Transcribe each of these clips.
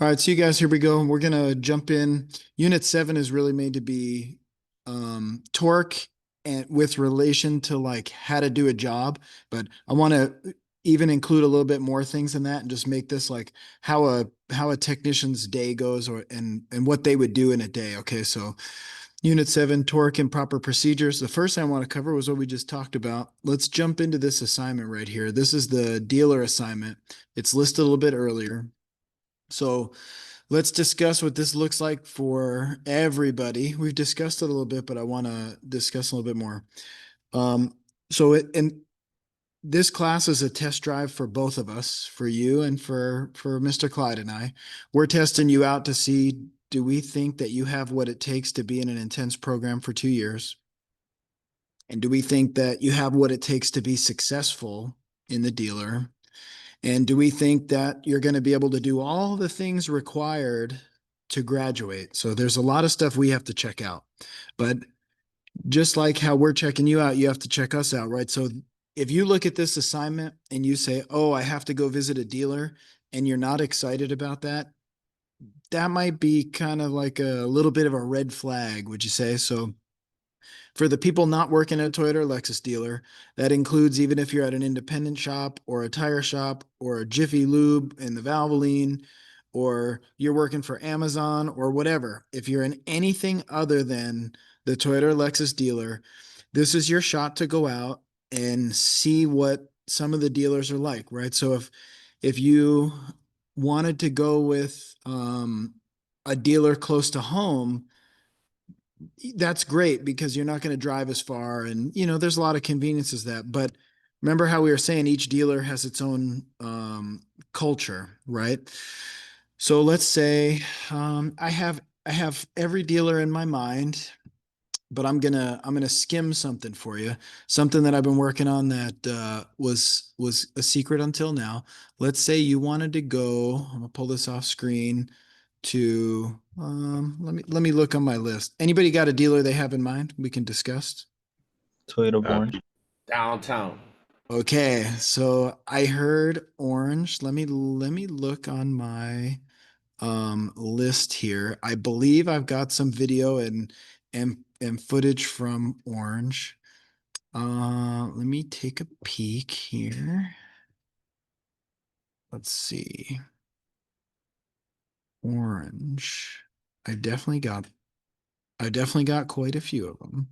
All right, so you guys, here we go. We're gonna jump in. Unit 7 is really made to be torque and with relation to like how to do a job, but I want to even include a little bit more things in that and just make this like how a technician's day goes or and what they would do in a day. Okay, so Unit 7, torque and proper procedures. The first thing I want to cover was what we just talked about. Let's jump into this assignment right here. This is the dealer assignment. It's listed a little bit earlier. So let's discuss what this looks like for everybody. We've discussed it a little bit, but I want to discuss a little bit more. Um, and this class is a test drive for both of us, for you and for Mr. Clyde and I. We're testing you out to see, do we think that you have what it takes to be in an intense program for 2 years? And do we think that you have what it takes to be successful in the dealer? And do we think that you're going to be able to do all the things required to graduate? So there's a lot of stuff we have to check out. But just like how we're checking you out, you have to check us out, right? So if you look at this assignment and you say, oh, I have to go visit a dealer, and you're not excited about that, that might be kind of like a little bit of a red flag, would you say? So for the people not working at a Toyota or Lexus dealer, that includes even if you're at an independent shop or a tire shop or a Jiffy Lube in the Valvoline, or you're working for Amazon or whatever. If you're in anything other than the Toyota or Lexus dealer, this is your shot to go out and see what some of the dealers are like, right? So if you wanted to go with a dealer close to home, that's great because you're not going to drive as far, and there's a lot of conveniences that. But remember how we were saying each dealer has its own culture, right? So let's say I have every dealer in my mind, but I'm gonna skim something for you, something that I've been working on that was a secret until now. Let's say you wanted to go. I'm gonna pull this off screen to let me look on my list. Anybody got a dealer they have in mind we can discuss? Toyota Uh, Born. Downtown. Okay, so I heard orange. Let me look on my list here. I believe I've got some video and footage from orange. Let me take a peek here. Let's see. Orange. I definitely got I definitely got quite a few of them.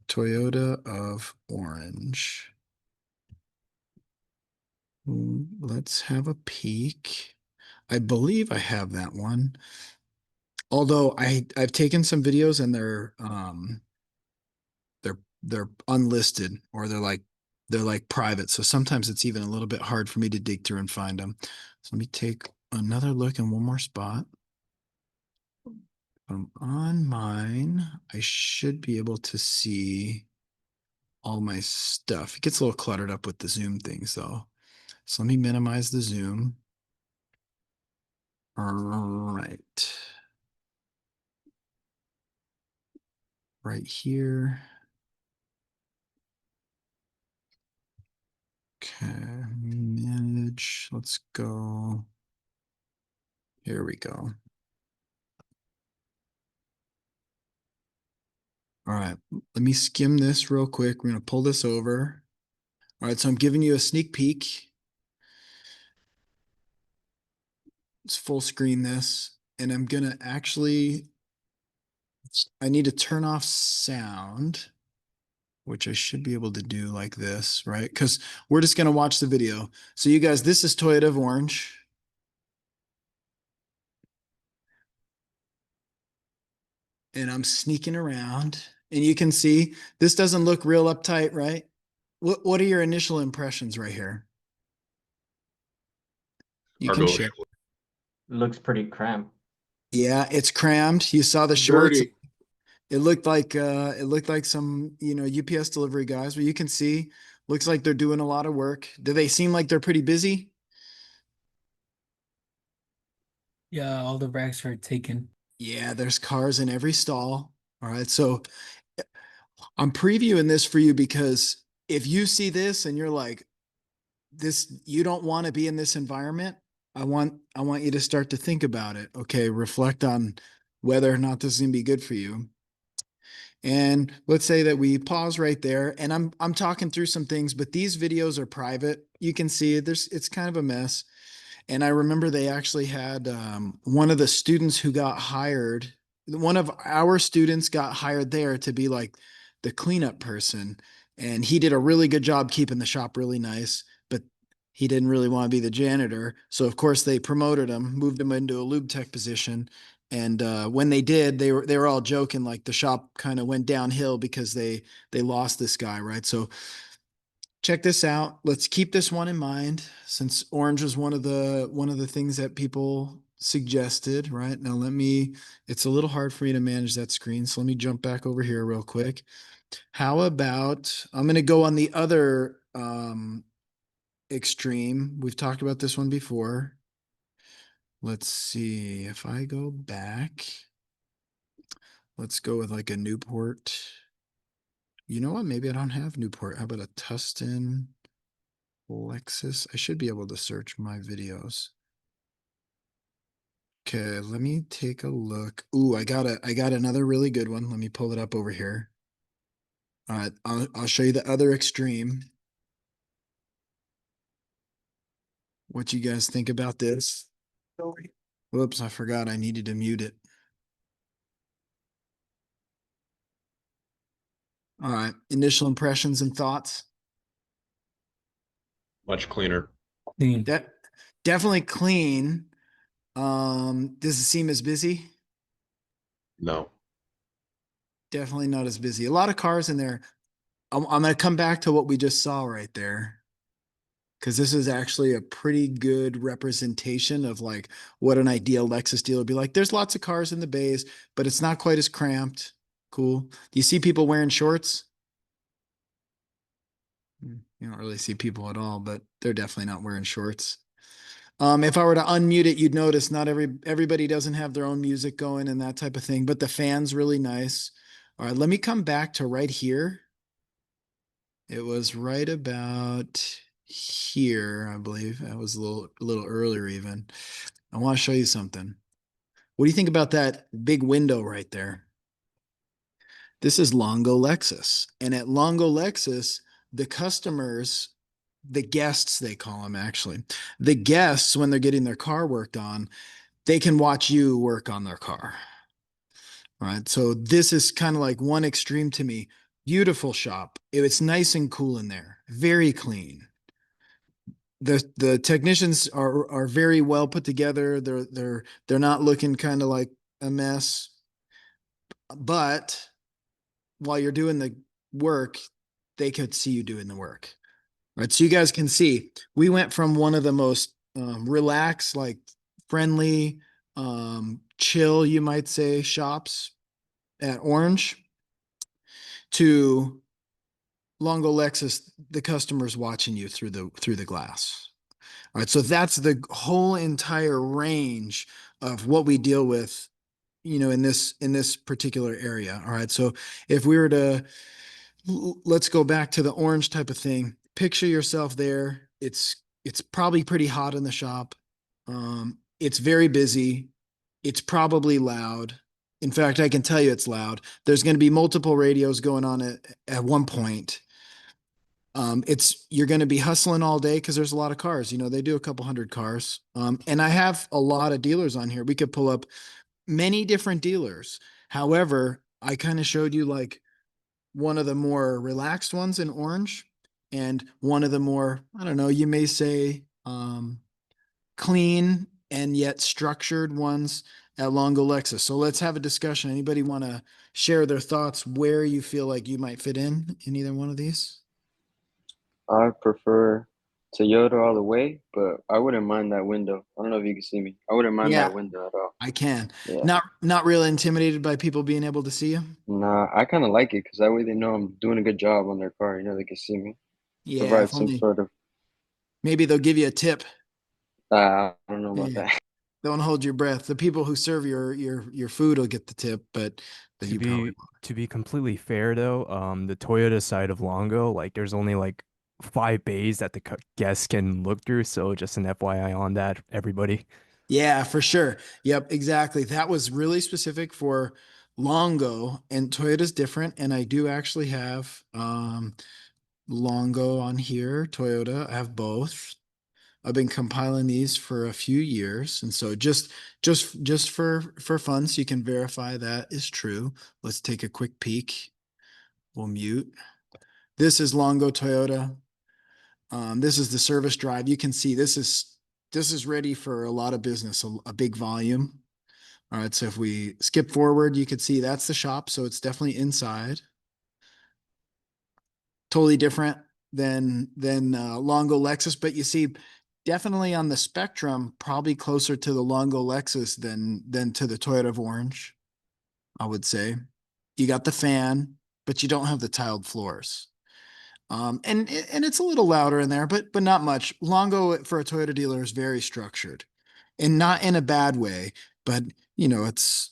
Toyota of Orange. Let's have a peek. I believe I have that one. Although I've taken some videos and they're unlisted, or they're like private. So sometimes it's even a little bit hard for me to dig through and find them. So let me take another look in one more spot. On mine, I should be able to see all my stuff. It gets a little cluttered up with the zoom things though. So let me minimize the zoom. All right. Right here. Okay, manage. Let's go. Here we go. All right, let me skim this real quick. We're going to pull this over. All right, so I'm giving you a sneak peek. Let's full screen this. And I'm going to I need to turn off sound, which I should be able to do like this, right? Because we're just going to watch the video. So you guys, this is Toyota of Orange. And I'm sneaking around, and you can see this doesn't look real uptight, right? What are your initial impressions right here? You can share. Looks pretty cramped. Yeah, it's crammed. You saw the shorts. Dirty. It looked like some, UPS delivery guys, but you can see looks like they're doing a lot of work. Do they seem like they're pretty busy? Yeah, all the racks are taken. Yeah, there's cars in every stall. All right. So I'm previewing this for you because if you see this and you're like, this, you don't want to be in this environment, I want you to start to think about it. Okay, reflect on whether or not this is gonna be good for you. And let's say that we pause right there, and I'm talking through some things, but these videos are private. You can see it's kind of a mess. And I remember they actually had one of the students who got hired, one of our students got hired there to be like the cleanup person. And he did a really good job keeping the shop really nice, but he didn't really want to be the janitor. So of course they promoted him, moved him into a lube tech position. And when they did, they were all joking like the shop kind of went downhill because they lost this guy, right? So check this out. Let's keep this one in mind since orange was one of the things that people suggested, right? Now it's a little hard for me to manage that screen. So let me jump back over here real quick. How about I'm going to go on the other extreme. We've talked about this one before. Let's see if I go back. Let's go with like a Newport. You know what? Maybe I don't have Newport. How about a Tustin? Lexus. I should be able to search my videos. Okay, let me take a look. Ooh, I got another really good one. Let me pull it up over here. All right, I'll show you the other extreme. What you guys think about this? Whoops, I forgot I needed to mute it. All right, initial impressions and thoughts. Much cleaner. Clean. Definitely clean. Does it seem as busy? No. Definitely not as busy. A lot of cars in there. I'm going to come back to what we just saw right there, because this is actually a pretty good representation of like what an ideal Lexus dealer would be like. There's lots of cars in the bays, but it's not quite as cramped. Cool. Do you see people wearing shorts? You don't really see people at all, but they're definitely not wearing shorts. If I were to unmute it, you'd notice not everybody doesn't have their own music going and that type of thing, but the fan's really nice. All right, let me come back to right here. It was right about here, I believe. That was a little earlier even. I want to show you something. What do you think about that big window right there? This is Longo Lexus. And at Longo Lexus, the customers, the guests, they call them actually, the guests, when they're getting their car worked on, they can watch you work on their car. All right. So this is kind of like one extreme to me. Beautiful shop. It's nice and cool in there. Very clean. The technicians are very well put together. They're not looking kind of like a mess. But while you're doing the work, they could see you doing the work. Right. So you guys can see we went from one of the most relaxed, like friendly, chill, you might say, shops at Orange to Longo Lexus, the customer's watching you through the glass. All right, so that's the whole entire range of what we deal with, in this particular area. All right, so if we were to let's go back to the orange type of thing. Picture yourself there. It's probably pretty hot in the shop. It's very busy. It's probably loud. In fact, I can tell you it's loud. There's going to be multiple radios going on at one point. You're going to be hustling all day because there's a lot of cars. They do a couple hundred cars. And I have a lot of dealers on here. We could pull up many different dealers. However, I kind of showed you like one of the more relaxed ones in orange and one of the more, I don't know, you may say, clean and yet structured ones at Longo Lexus. So let's have a discussion. Anybody want to share their thoughts where you feel like you might fit in either one of these? I prefer Toyota all the way, but I wouldn't mind that window. I don't know if you can see me. I wouldn't mind Yeah, that window at all. I can. Yeah. Not really intimidated by people being able to see you. Nah, I kind of like it because that way they know I'm doing a good job on their car. They can see me. Yeah, Provide if some only sort of, maybe they'll give you a tip. I don't know about Yeah. that. Don't hold your breath. The people who serve your food will get the tip, but To you probably be to be completely fair though, the Toyota side of Longo, like there's only like 5 bays that the guests can look through. So just an FYI on that, everybody. Yeah, for sure. Yep, exactly. That was really specific for Longo, and Toyota's different. And I do actually have Longo on here, Toyota. I have both. I've been compiling these for a few years, and so just for fun, so you can verify that is true. Let's take a quick peek. We'll mute. This is Longo Toyota. This is the service drive. You can see this is ready for a lot of business, a big volume. All right, so if we skip forward, you could see that's the shop, so it's definitely inside. Totally different than Longo Lexus, but you see definitely on the spectrum, probably closer to the Longo Lexus than to the Toyota of Orange, I would say. You got the fan, but you don't have the tiled floors. And it's a little louder in there, but not much. Longo for a Toyota dealer is very structured, and not in a bad way, but you know, it's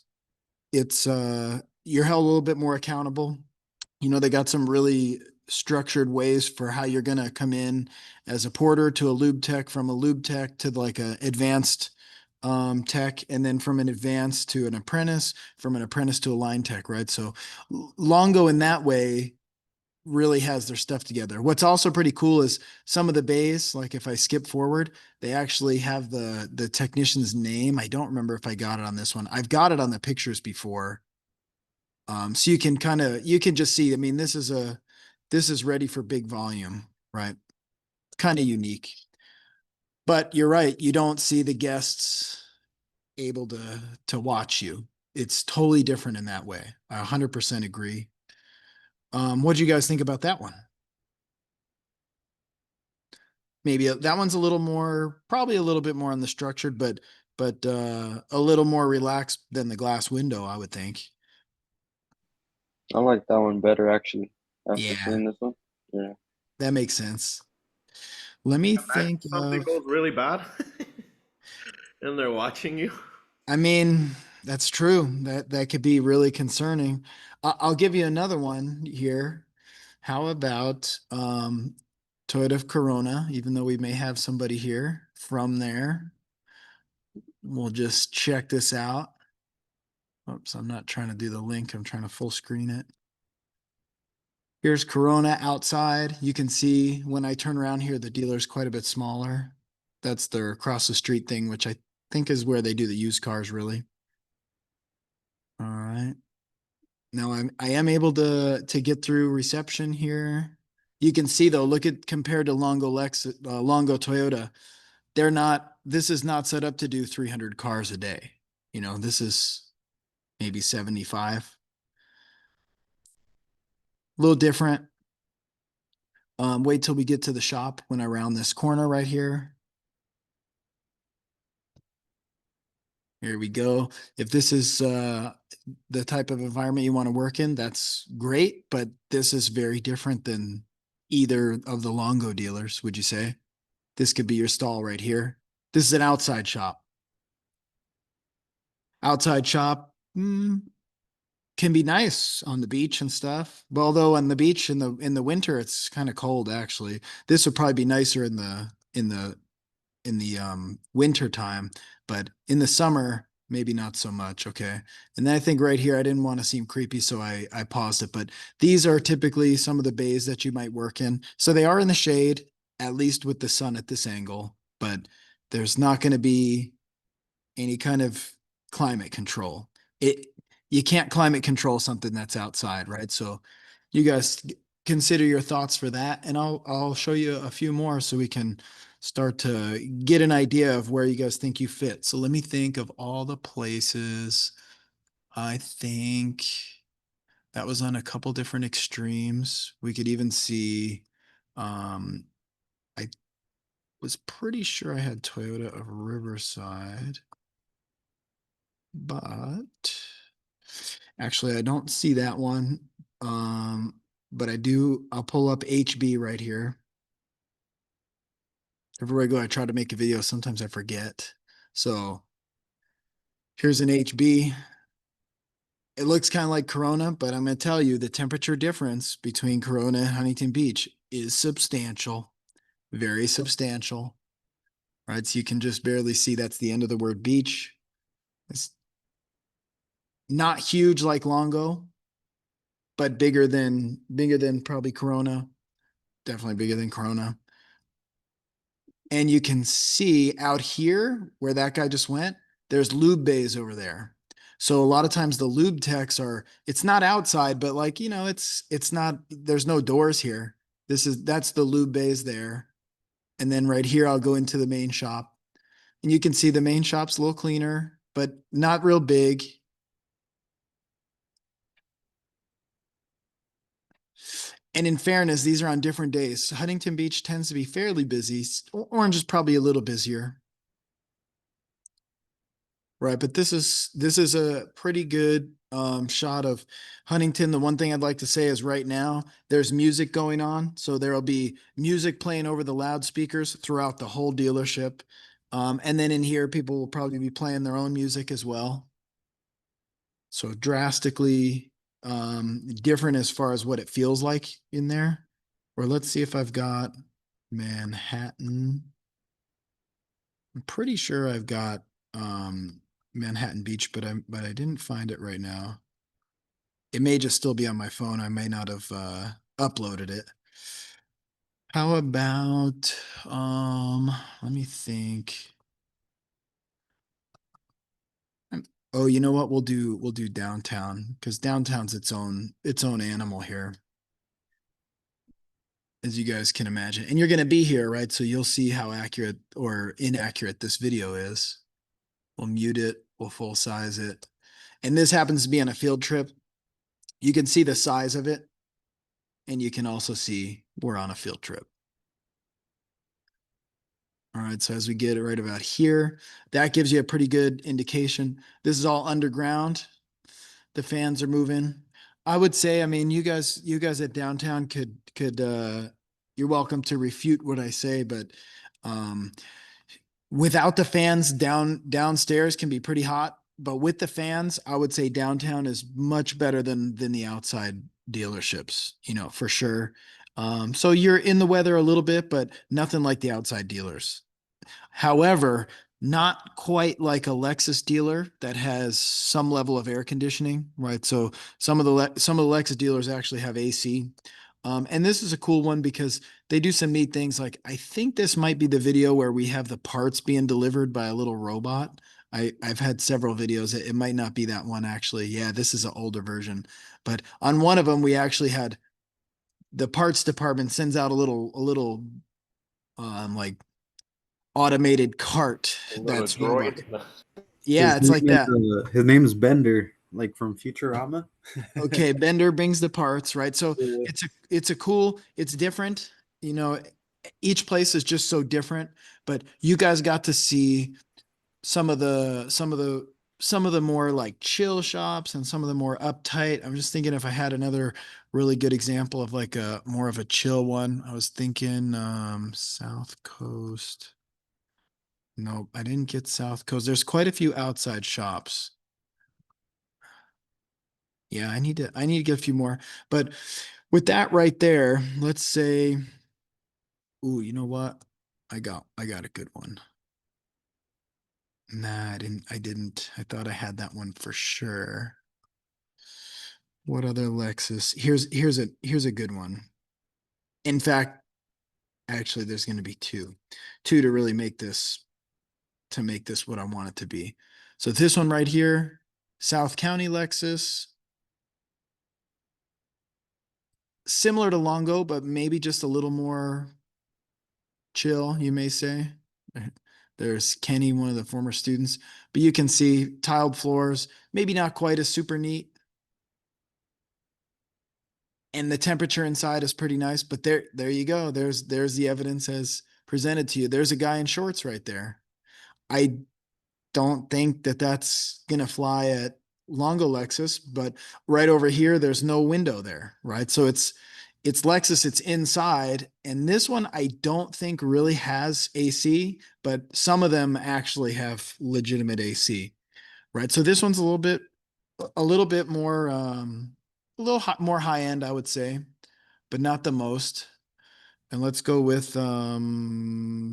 you're held a little bit more accountable. You know, they got some really structured ways for how you're gonna come in as a porter to a lube tech, from a lube tech to like a advanced tech, and then from an advanced to an apprentice, from an apprentice to a line tech, right? So Longo in that way really has their stuff together. What's also pretty cool is some of the bays, like if I skip forward, they actually have the technician's name. I don't remember if I got it on this one. I've got it on the pictures before. So you can just see, I mean, this is ready for big volume, right? Kind of unique. But you're right, you don't see the guests able to watch you. It's totally different in that way. I 100% agree. What do you guys think about that one? Maybe that one's a little more, probably a little bit more on the structured, but a little more relaxed than the glass window, I would think. I like that one better actually after Yeah, seeing this one. Yeah. that makes sense. Let me Imagine think something of, goes really bad and they're watching you. I mean, that's true. That could be really concerning. I'll give you another one here. How about Toyota Corona, even though we may have somebody here from there. We'll just check this out. Oops, I'm not trying to do the link. I'm trying to full screen it. Here's Corona outside. You can see when I turn around here, the dealer's quite a bit smaller. That's their across the street thing, which I think is where they do the used cars really. All right. Now I am able to get through reception here. You can see though, look at compared to Longo Longo Toyota, this is not set up to do 300 cars a day. You know, this is maybe 75. A little different. Wait till we get to the shop when I round this corner right here. Here we go. If this is the type of environment you want to work in, that's great, but this is very different than either of the Longo dealers, would you say? This could be your stall right here. This is an outside shop. Outside shop can be nice on the beach and stuff. But although on the beach in the winter it's kind of cold actually. This would probably be nicer in the winter time, but in the summer maybe not so much. Okay. And then I think right here I didn't want to seem creepy, so I paused it, but these are typically some of the bays that you might work in. So they are in the shade, at least with the sun at this angle, but there's not going to be any kind of climate control. It You can't climate control something that's outside, right? So you guys consider your thoughts for that, and I'll show you a few more so we can start to get an idea of where you guys think you fit. So let me think of all the places. I think that was on a couple different extremes. We could even see I was pretty sure I had Toyota of Riverside, but actually I don't see that one. But I'll pull up HB right here. Everywhere I go, I try to make a video. Sometimes I forget. So here's an HB. It looks kind of like Corona, but I'm going to tell you the temperature difference between Corona and Huntington Beach is substantial, very substantial. Right, so you can just barely see that's the end of the word beach. It's not huge like Longo, but bigger than probably Corona. Definitely bigger than Corona. And you can see out here where that guy just went, there's lube bays over there. So a lot of times the lube techs are, it's not outside, but like, it's not, there's no doors here. That's the lube bays there. And then right here, I'll go into the main shop and you can see the main shop's a little cleaner, but not real big. And in fairness, these are on different days. Huntington Beach tends to be fairly busy. Orange is probably a little busier. Right, but this is a pretty good shot of Huntington. The one thing I'd like to say is right now there's music going on, so there'll be music playing over the loudspeakers throughout the whole dealership. And then in here, people will probably be playing their own music as well. So drastically different as far as what it feels like in there. Or let's see if I've got Manhattan. I'm pretty sure I've got Manhattan Beach, but I didn't find it right now. It may just still be on my phone. I may not have uploaded it. How about let me think. Oh, you know what? We'll do downtown because downtown's its own animal here. As you guys can imagine. And you're gonna be here, right? So you'll see how accurate or inaccurate this video is. We'll mute it, we'll full size it. And this happens to be on a field trip. You can see the size of it. And you can also see we're on a field trip. All right, so as we get it right about here, that gives you a pretty good indication. This is all underground. The fans are moving. I would say, I mean, you guys at downtown could you're welcome to refute what I say, but um without the fans downstairs can be pretty hot, but with the fans, I would say downtown is much better than the outside dealerships, for sure. So you're in the weather a little bit, but nothing like the outside dealers. However, not quite like a Lexus dealer that has some level of air conditioning, right? So some of the Lexus dealers actually have AC. And this is a cool one because they do some neat things. Like I think this might be the video where we have the parts being delivered by a little robot. I've had several videos. It might not be that one actually. Yeah, this is an older version. But on one of them, we actually had the parts department sends out a little like automated cart A little that's robot. droid. Yeah, it's like that. His name's Bender, like from Futurama. Okay, Bender brings the parts, right? So Yeah. it's a cool, it's different. You know, each place is just so different, but you guys got to see some of the more like chill shops and some of the more uptight. I'm just thinking if I had another really good example of like a more of a chill one. I was thinking South Coast. Nope, I didn't get South Coast. There's quite a few outside shops. Yeah, I need to get a few more. But with that right there, let's say, ooh, you know what? I got a good one. Nah, I didn't. I thought I had that one for sure. What other Lexus? Here's a good one. In fact, actually there's going to be two to really make this what I want it to be. So this one right here, South County Lexus, similar to Longo, but maybe just a little more chill, you may say. There's Kenny, one of the former students, but you can see tiled floors, maybe not quite as super neat. And the temperature inside is pretty nice, but there you go. There's the evidence as presented to you. There's a guy in shorts right there. I don't think that that's going to fly at Longo Lexus, but right over here, there's no window there, right? So it's Lexus, it's inside. And this one, I don't think really has AC, but some of them actually have legitimate AC, right? So this one's a little bit more, a little more high end, I would say, but not the most. And let's go with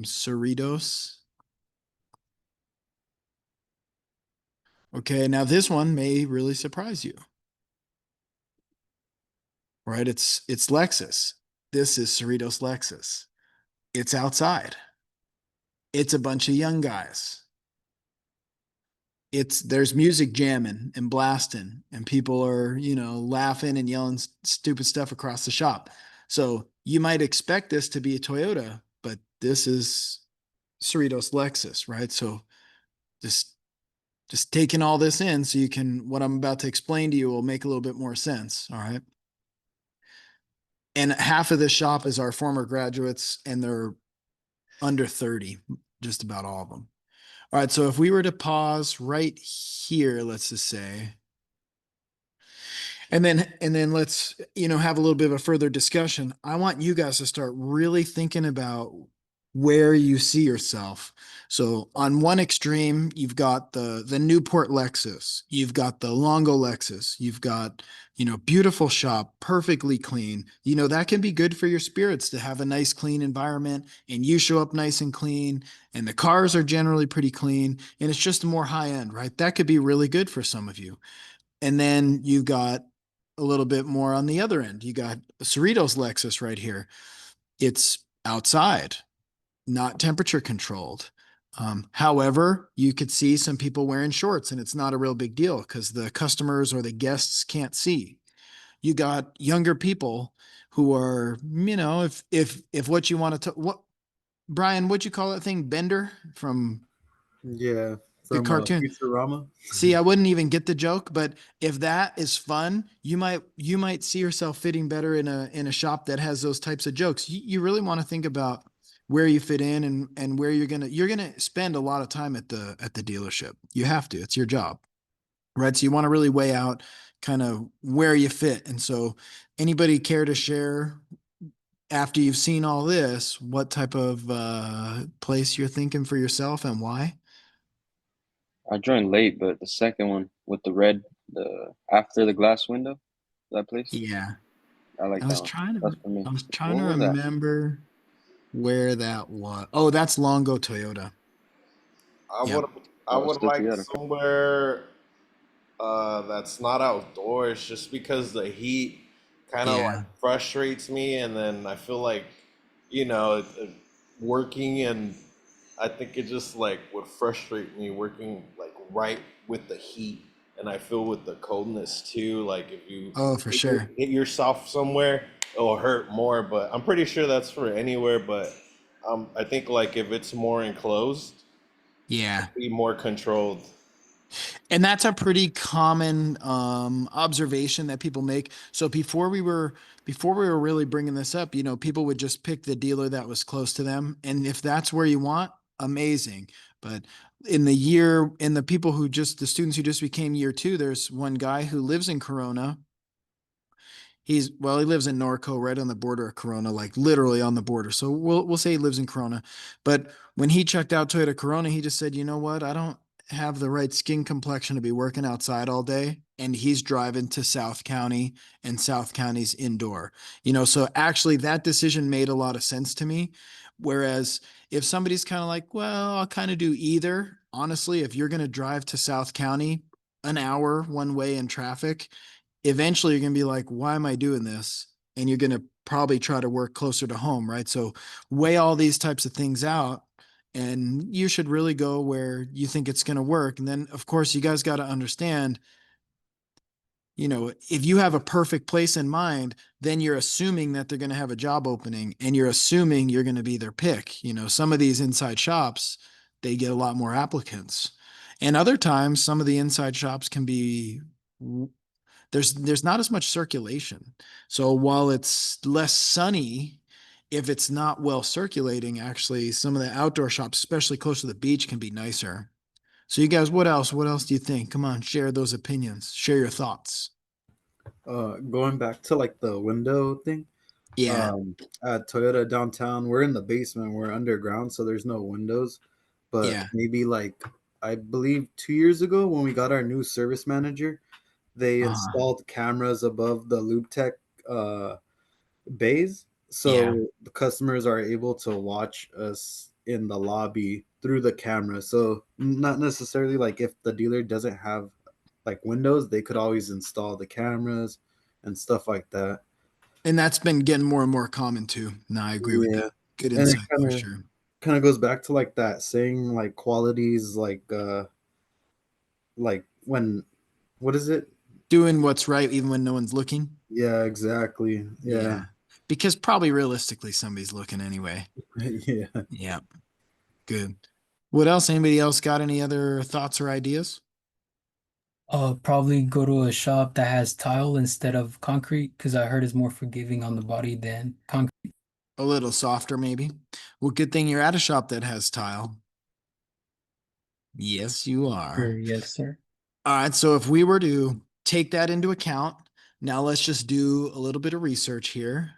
Cerritos. Okay, now this one may really surprise you. Right? It's Lexus. This is Cerritos Lexus. It's outside. It's a bunch of young guys. There's music jamming and blasting, and people are, laughing and yelling stupid stuff across the shop. So you might expect this to be a Toyota, but this is Cerritos Lexus, right? So just taking all this in so you can, what I'm about to explain to you will make a little bit more sense. All right. And half of this shop is our former graduates, and they're under 30, just about all of them. All right. So if we were to pause right here, let's just say, and then let's, have a little bit of a further discussion. I want you guys to start really thinking about where you see yourself. So on one extreme, you've got the Newport Lexus, you've got the Longo Lexus, you've got, beautiful shop, perfectly clean. That can be good for your spirits to have a nice clean environment, and you show up nice and clean, and the cars are generally pretty clean, and it's just more high end, right? That could be really good for some of you. And then you got a little bit more on the other end. You got Cerritos Lexus right here. It's outside, not temperature controlled. However, you could see some people wearing shorts, and it's not a real big deal because the customers or the guests can't see. You got younger people who are, if what you want to, what Brian, what'd you call that thing? Bender from Yeah, the from cartoon. Futurama. See, I wouldn't even get the joke, but if that is fun, you might see yourself fitting better in a shop that has those types of jokes. You really want to think about where you fit in, and where you're gonna spend a lot of time at the dealership. You have to. It's your job, right? So you want to really weigh out kind of where you fit. And so anybody care to share after you've seen all this, what type of place you're thinking for yourself and why? I joined late, but the second one with the red, the after the glass window, that place, Yeah. I like I that was one. trying to That's for me. I was trying What to was that? remember where that was. Oh, that's Longo Toyota. I Yep. would I Oh, would still like together. somewhere that's not outdoors, just because the heat kind of like Yeah. frustrates me, and then I feel like, you know, working, and I think it just like would frustrate me working like right with the heat, and I feel with the coldness too. Like if you Oh, for sure. hit yourself somewhere, it'll hurt more. But I'm pretty sure that's for anywhere. But I think like if it's more enclosed, Yeah. be more controlled. And that's a pretty common observation that people make. So before we were really bringing this up, people would just pick the dealer that was close to them, and if that's where you want, amazing. But the students who just became year two, there's one guy who lives in Corona. He lives in Norco, right on the border of Corona, like literally on the border. So we'll say he lives in Corona. But when he checked out Toyota Corona, he just said, you know what? I don't have the right skin complexion to be working outside all day. And he's driving to South County, and South County's indoor. So actually that decision made a lot of sense to me. Whereas if somebody's kind of like, well, I'll kind of do either. Honestly, if you're going to drive to South County an hour one way in traffic, eventually you're going to be like, why am I doing this? And you're going to probably try to work closer to home, right? So weigh all these types of things out, and you should really go where you think it's going to work. And then, of course, you guys got to understand, if you have a perfect place in mind, then you're assuming that they're going to have a job opening, and you're assuming you're going to be their pick. Some of these inside shops, they get a lot more applicants. And other times, some of the inside shops can be there's not as much circulation. So while it's less sunny, if it's not well circulating, actually some of the outdoor shops, especially close to the beach, can be nicer. So you guys, what else? What else do you think? Come on, share those opinions. Share your thoughts. Going back to like the window thing. Yeah. Um, at Toyota downtown, we're in the basement. We're underground, so there's no windows. But Yeah. maybe like I believe 2 years ago when we got our new service manager, they Uh-huh. installed cameras above the lube tech bays. So the customers are able to watch us in the lobby through the camera. So not necessarily like if the dealer doesn't have like windows, they could always install the cameras and stuff like that. And that's been getting more and more common too. No, I agree with Yeah. that. Good And it insight for sure. kind of goes back to like that saying like qualities like when what is it? Doing what's right even when no one's looking. Yeah, exactly. Yeah. Because probably realistically somebody's looking anyway. Yeah. Yeah. Good. What else? Anybody else got any other thoughts or ideas? Probably go to a shop that has tile instead of concrete because I heard it's more forgiving on the body than concrete. A little softer, maybe. Well, good thing you're at a shop that has tile. Yes, you are. Yes, sir. All right. So if we were to take that into account, now let's just do a little bit of research here.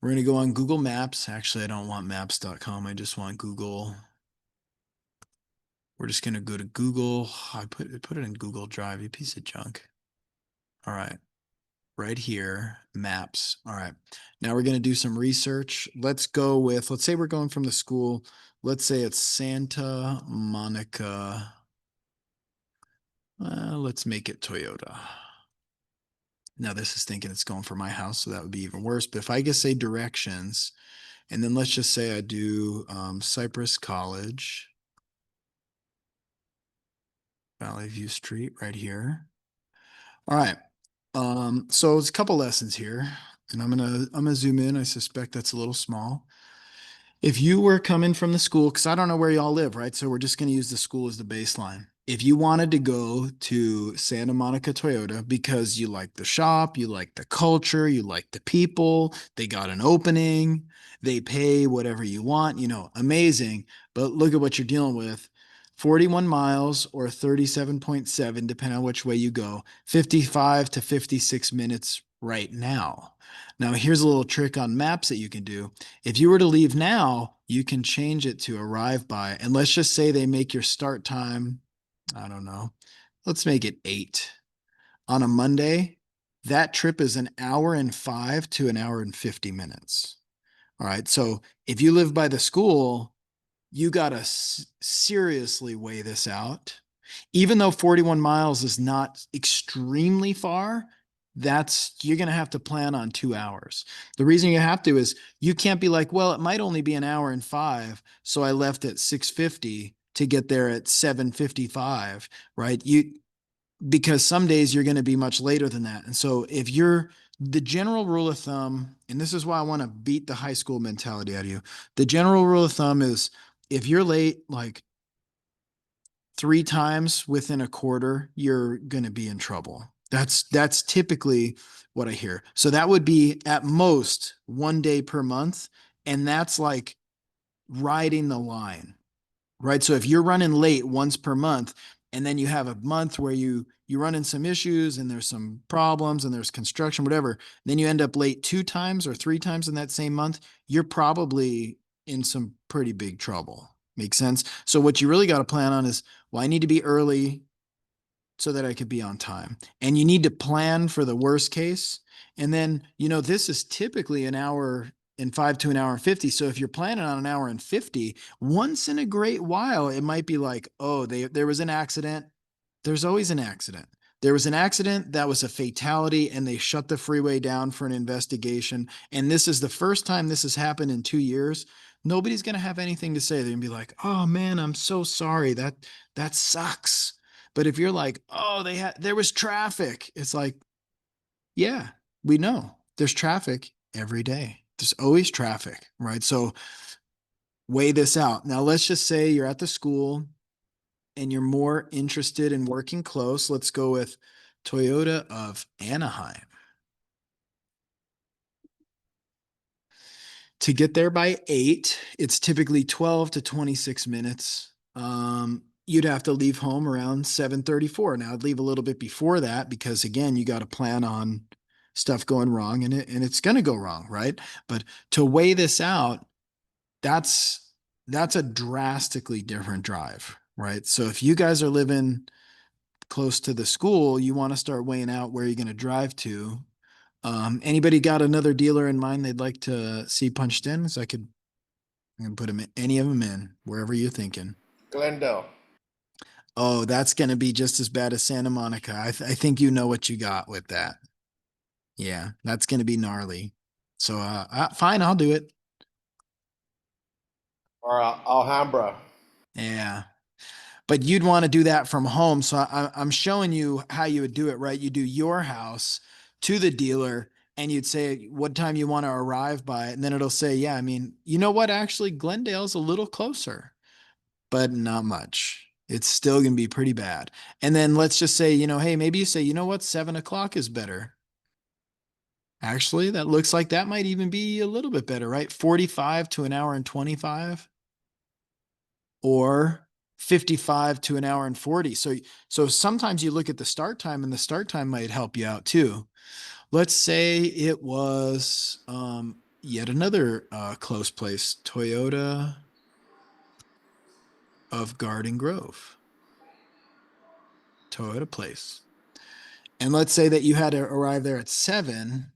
We're going to go on Google Maps. Actually, I don't want maps.com. I just want Google. We're just going to go to Google. I put it in Google Drive, you piece of junk. All right. Right here, maps. All right. Now we're going to do some research. Let's go with, let's say we're going from the school. Let's say it's Santa Monica. Let's make it Toyota. Now this is thinking it's going for my house, so that would be even worse. But if I just say directions, and then let's just say I do Cypress College, Valley View Street right here. All right. So it's a couple lessons here, and I'm gonna zoom in. I suspect that's a little small. If you were coming from the school, because I don't know where y'all live, right? So we're just going to use the school as the baseline. If you wanted to go to Santa Monica Toyota because you like the shop, you like the culture, you like the people, they got an opening, they pay whatever you want, amazing. But look at what you're dealing with. 41 miles or 37.7, depending on which way you go, 55 to 56 minutes right now. Now, here's a little trick on maps that you can do. If you were to leave now, you can change it to arrive by, and let's just say they make your start time, I don't know, let's make it 8 on a Monday. That trip is an hour and 5 to an hour and 50 minutes. All right. So if you live by the school, you got to seriously weigh this out. Even though 41 miles is not extremely far, you're going to have to plan on 2 hours. The reason you have to is you can't be like, well, it might only be an hour and 5. So I left at 6:50 to get there at 7:55, right? Because some days you're going to be much later than that. And so if you're the general rule of thumb, and this is why I want to beat the high school mentality out of you. The general rule of thumb is if you're late, like 3 times within a quarter, you're going to be in trouble. That's typically what I hear. So that would be at most 1 day per month. And that's like riding the line, right? So if you're running late once per month, and then you have a month where you run in some issues and there's some problems and there's construction, whatever, then you end up late 2 times or 3 times in that same month, you're probably in some pretty big trouble. Makes sense? So what you really got to plan on is, well, I need to be early so that I could be on time. And you need to plan for the worst case. And then, this is typically an hour and 5 to an hour and 50. So if you're planning on an hour and 50, once in a great while, it might be like, oh, there was an accident. There's always an accident. There was an accident that was a fatality and they shut the freeway down for an investigation. And this is the first time this has happened in 2 years. Nobody's going to have anything to say. They're going to be like, oh man, I'm so sorry. That sucks. But if you're like, oh, there was traffic, it's like, yeah, we know there's traffic every day. There's always traffic, right? So weigh this out. Now, let's just say you're at the school and you're more interested in working close. Let's go with Toyota of Anaheim. To get there by 8, it's typically 12 to 26 minutes. You'd have to leave home around 7:34. Now I'd leave a little bit before that because again, you got to plan on stuff going wrong and it's going to go wrong, right? But to weigh this out, that's a drastically different drive, right? So if you guys are living close to the school, you want to start weighing out where you're going to drive to. Anybody got another dealer in mind they'd like to see punched in? So I can put them in, any of them in, wherever you're thinking. Glendale. Oh, that's going to be just as bad as Santa Monica. I think you know what you got with that. Yeah, that's going to be gnarly. So, fine, I'll do it. Or Alhambra. Yeah. But you'd want to do that from home. So I'm showing you how you would do it, right? You do your house to the dealer and you'd say what time you want to arrive by. And then it'll say, yeah, I mean, you know what? Actually, Glendale's a little closer, but not much. It's still going to be pretty bad. And then let's just say, hey, maybe you say, you know what? 7 o'clock is better. Actually, that looks like that might even be a little bit better, right? 45 to an hour and 25 or 55 to an hour and 40. So sometimes you look at the start time and the start time might help you out too. Let's say it was yet another close place, Toyota of Garden Grove, Toyota Place. And let's say that you had to arrive there at 7,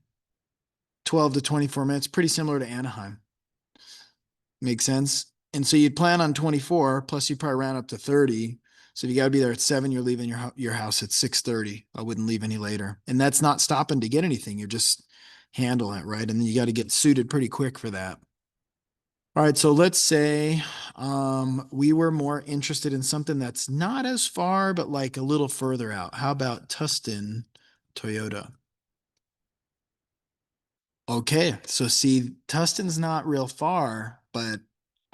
12 to 24 minutes, pretty similar to Anaheim. Makes sense? And so you'd plan on 24, plus you probably round up to 30. So if you got to be there at 7, you're leaving your house at 6:30. I wouldn't leave any later. And that's not stopping to get anything. You're just handling it, right? And then you got to get suited pretty quick for that. All right, so let's say we were more interested in something that's not as far, but like a little further out. How about Tustin, Toyota? Okay, so see, Tustin's not real far, but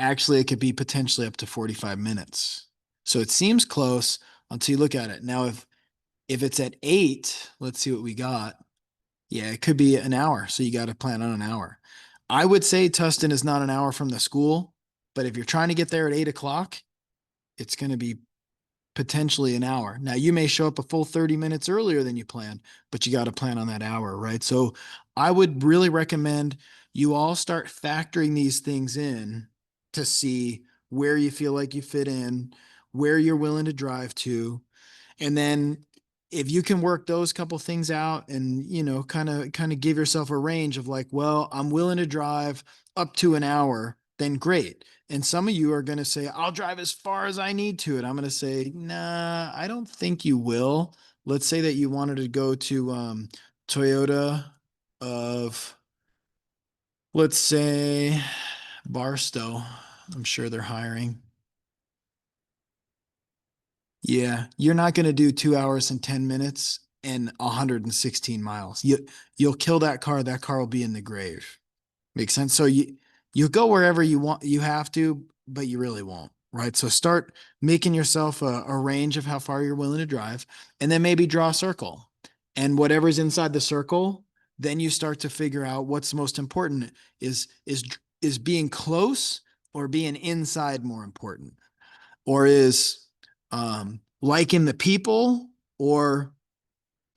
actually it could be potentially up to 45 minutes. So it seems close until you look at it. Now, if it's at 8, let's see what we got. Yeah, it could be an hour. So you got to plan on an hour. I would say Tustin is not an hour from the school, but if you're trying to get there at 8 o'clock, it's going to be potentially an hour. Now you may show up a full 30 minutes earlier than you planned, but you got to plan on that hour, right? So I would really recommend you all start factoring these things in to see where you feel like you fit in, where you're willing to drive to, and then if you can work those couple things out and kind of give yourself a range of like, well, I'm willing to drive up to an hour, then great. And some of you are going to say, I'll drive as far as I need to. And I'm going to say, nah, I don't think you will. Let's say that you wanted to go to Toyota of, let's say, Barstow. I'm sure they're hiring. Yeah, you're not going to do 2 hours and 10 minutes and 116 miles. You'll kill that car. That car will be in the grave. Makes sense. So you go wherever you want, you have to, but you really won't, right? So start making yourself a range of how far you're willing to drive, and then maybe draw a circle. And whatever's inside the circle, then you start to figure out what's most important. Is being close or being inside more important? Or is liking the people or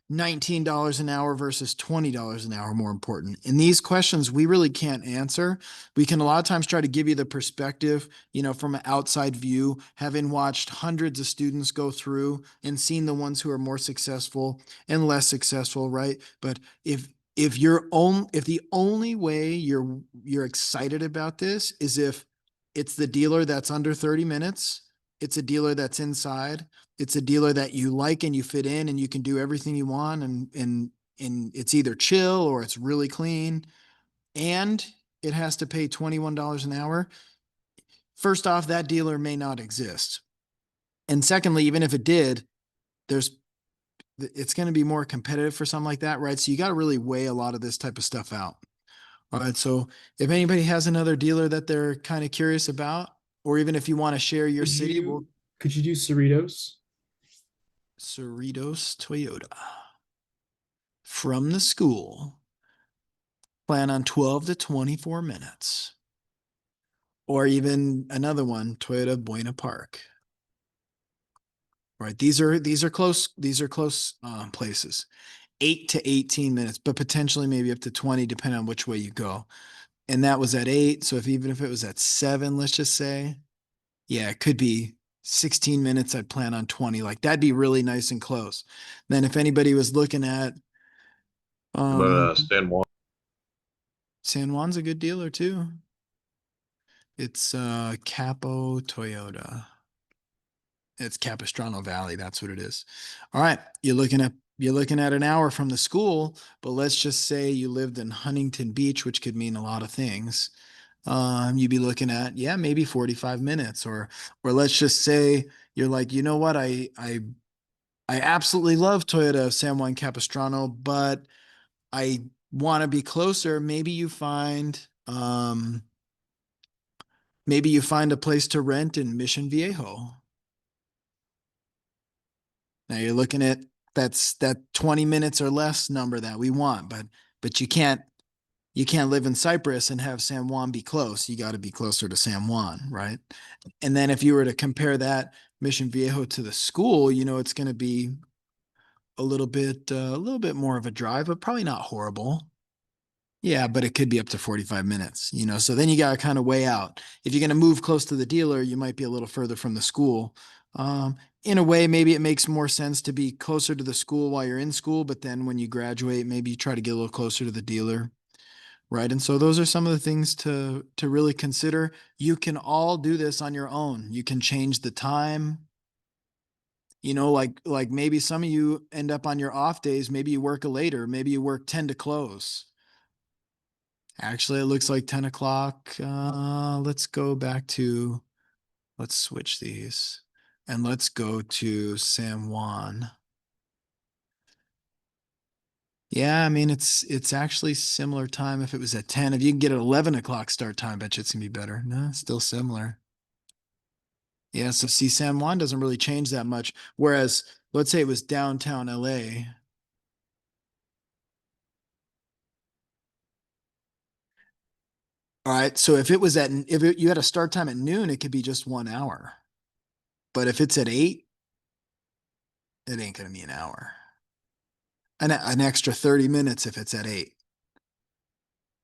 $19 an hour versus $20 an hour more important? And these questions we really can't answer. We can a lot of times try to give you the perspective, from an outside view, having watched hundreds of students go through and seen the ones who are more successful and less successful, right? But if the only way you're excited about this is if it's the dealer that's under 30 minutes, it's a dealer that's inside, it's a dealer that you like and you fit in and you can do everything you want, and it's either chill or it's really clean, and it has to pay $21 an hour. First off, that dealer may not exist. And secondly, even if it did, it's going to be more competitive for something like that, right? So you got to really weigh a lot of this type of stuff out. All right. So if anybody has another dealer that they're kind of curious about, or even if you want to share your city, Could you do Cerritos? Cerritos Toyota from the school. Plan on 12 to 24 minutes. Or even another one, Toyota Buena Park. Right. These are close places. 8 to 18 minutes, but potentially maybe up to 20, depending on which way you go. And that was at 8. So even if it was at 7, let's just say, yeah, it could be 16 minutes. I'd plan on 20. Like that'd be really nice and close. Then if anybody was looking at Um, San Juan. San Juan's a good dealer too. It's Capo Toyota. It's Capistrano Valley. That's what it is. All right. You're looking at an hour from the school, but let's just say you lived in Huntington Beach, which could mean a lot of things. You'd be looking at, yeah, maybe 45 minutes, or let's just say you're like, you know what, I absolutely love Toyota San Juan Capistrano, but I want to be closer. Maybe you find a place to rent in Mission Viejo. Now you're looking at that's that 20 minutes or less number that we want, but you can't live in Cyprus and have San Juan be close. You got to be closer to San Juan, right? And then if you were to compare that Mission Viejo to the school, it's going to be a little bit more of a drive, but probably not horrible. Yeah, but it could be up to 45 minutes. So then you got to kind of weigh out. If you're going to move close to the dealer, you might be a little further from the school. In a way, maybe it makes more sense to be closer to the school while you're in school, but then when you graduate, maybe you try to get a little closer to the dealer. Right. And so those are some of the things to really consider. You can all do this on your own. You can change the time. Like maybe some of you end up on your off days, maybe you work later, maybe you work 10 to close. Actually, it looks like 10 o'clock. Let's switch these and let's go to San Juan. Yeah, I mean it's actually similar time if it was at 10. If you can get an 11 o'clock start time, bet you it's gonna be better. No, it's still similar. Yeah, so see, San Juan doesn't really change that much. Whereas, let's say it was downtown LA. All right, so you had a start time at noon, it could be just 1 hour. But if it's at 8, it ain't gonna be an hour. An extra 30 minutes if it's at 8.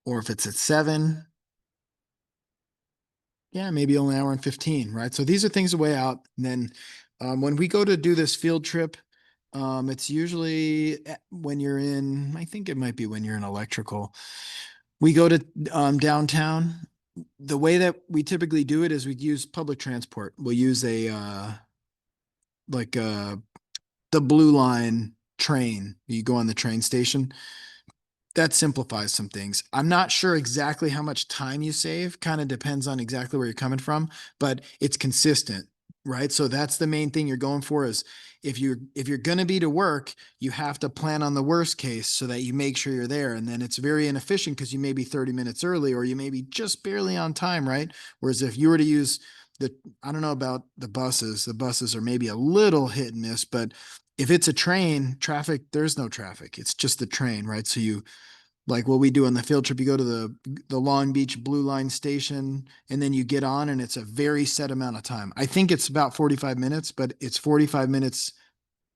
Or if it's at 7, yeah, maybe only an hour and 15, right? So these are things to weigh out. And then when we go to do this field trip, it's usually when you're in, I think it might be when you're in electrical. We go to downtown. The way that we typically do it is we use public transport. We'll use like the Blue Line train. You go on the train station. That simplifies some things. I'm not sure exactly how much time you save, kind of depends on exactly where you're coming from, but it's consistent, right? So that's the main thing you're going for is if you're going to be to work, you have to plan on the worst case so that you make sure you're there. And then it's very inefficient because you may be 30 minutes early or you may be just barely on time, right? Whereas if you were to use I don't know about the buses are maybe a little hit and miss, but if it's a train, there's no traffic. It's just the train, right? So like what we do on the field trip, you go to the Long Beach Blue Line station and then you get on and it's a very set amount of time. I think it's about 45 minutes, but it's 45 minutes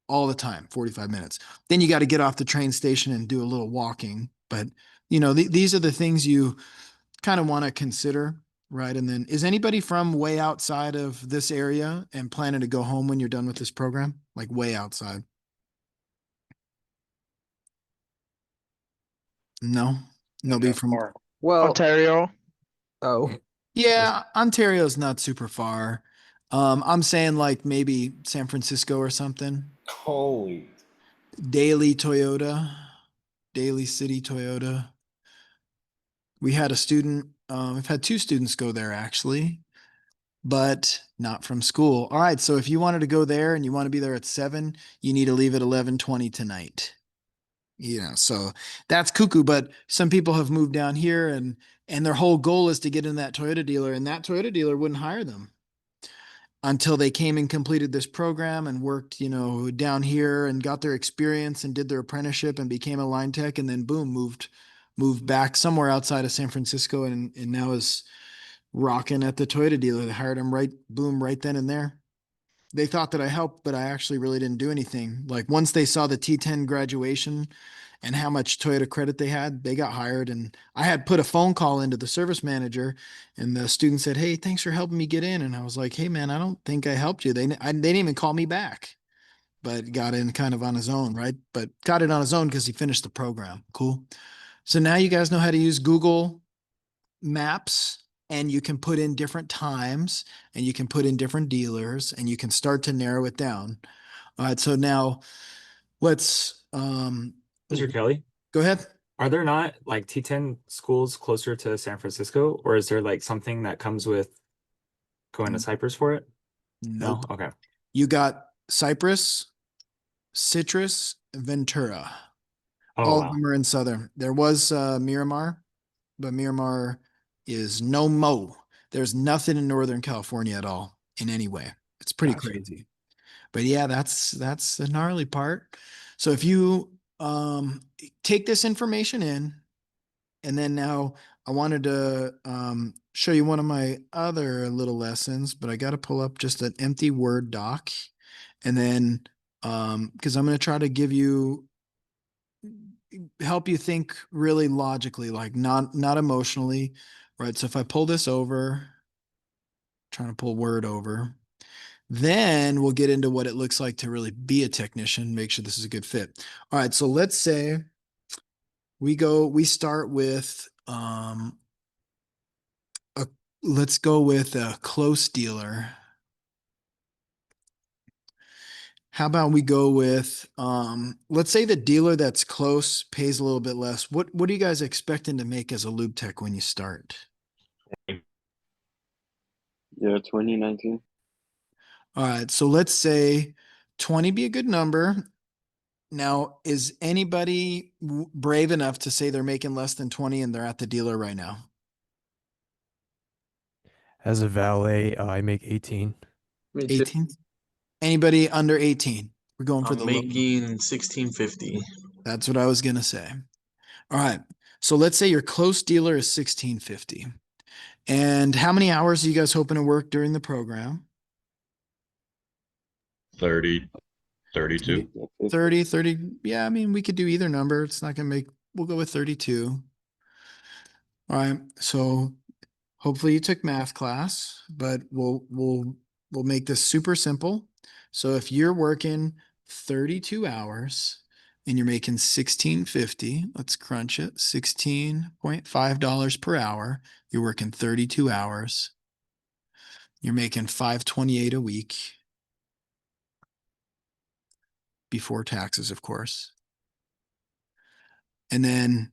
all the time, 45 minutes. Then you got to get off the train station and do a little walking. But these are the things you kind of want to consider, right? And then is anybody from way outside of this area and planning to go home when you're done with this program? Like way outside? No, nobody from. Well, Ontario. oh, Yeah, Ontario's not super far. I'm saying like maybe San Francisco or something. Holy. Daily Toyota, Daly City Toyota. We had a student, we've had two students go there actually, but not from school. All right, so if you wanted to go there and you want to be there at 7, you need to leave at 11:20 tonight. So that's cuckoo, but some people have moved down here and their whole goal is to get in that Toyota dealer, and that Toyota dealer wouldn't hire them until they came and completed this program and worked, down here and got their experience and did their apprenticeship and became a line tech, and then boom, moved back somewhere outside of San Francisco and now is rocking at the Toyota dealer. They hired him right then and there. They thought that I helped, but I actually really didn't do anything. Like once they saw the T10 graduation and how much Toyota credit they had, they got hired. And I had put a phone call into the service manager, and the student said, "Hey, thanks for helping me get in." And I was like, "Hey, man, I don't think I helped you." They didn't even call me back. but got in kind of on his own, right? But got it on his own because he finished the program. Cool. So now you guys know how to use Google Maps, and you can put in different times, and you can put in different dealers, and you can start to narrow it down. All right. So now let's Mr. Kelly, go ahead. are there not like T10 schools closer to San Francisco, or is there like something that comes with going to Cyprus for it? No? Nope. Okay. You got Cypress, Citrus, Ventura. Oh, All of wow. them are in Southern. There was Miramar, but Miramar is no mo. There's nothing in Northern California at all in any way. It's pretty Gotcha. crazy. But yeah, that's the gnarly part. So if you take this information in, and then now I wanted to show you one of my other little lessons, but I got to pull up just an empty Word doc. And then because I'm going to try to give you help you think really logically, like not emotionally, right? So if I pull this over, trying to pull Word over, then we'll get into what it looks like to really be a technician, make sure this is a good fit. All right, so let's say we start with a let's go with a close dealer. How about we go with let's say the dealer that's close pays a little bit less. What are you guys expecting to make as a lube tech when you start? Yeah, 2019. All right, so let's say 20 be a good number. Now, is anybody brave enough to say they're making less than 20 and they're at the dealer right now? As a valet, I make 18. Me too. 18? Anybody under 18? We're going for I'm the low. making 1650. That's what I was going to say. All right. So let's say your close dealer is 1650. And how many hours are you guys hoping to work during the program? 30, 32. 30, 30. Yeah, I mean, we could do either number. It's not going to make, we'll go with 32. All right. So hopefully you took math class, but we'll make this super simple. So if you're working 32 hours and you're making 1650, let's crunch it. $16.5 per hour. You're working 32 hours. You're making 528 a week before taxes, of course. And then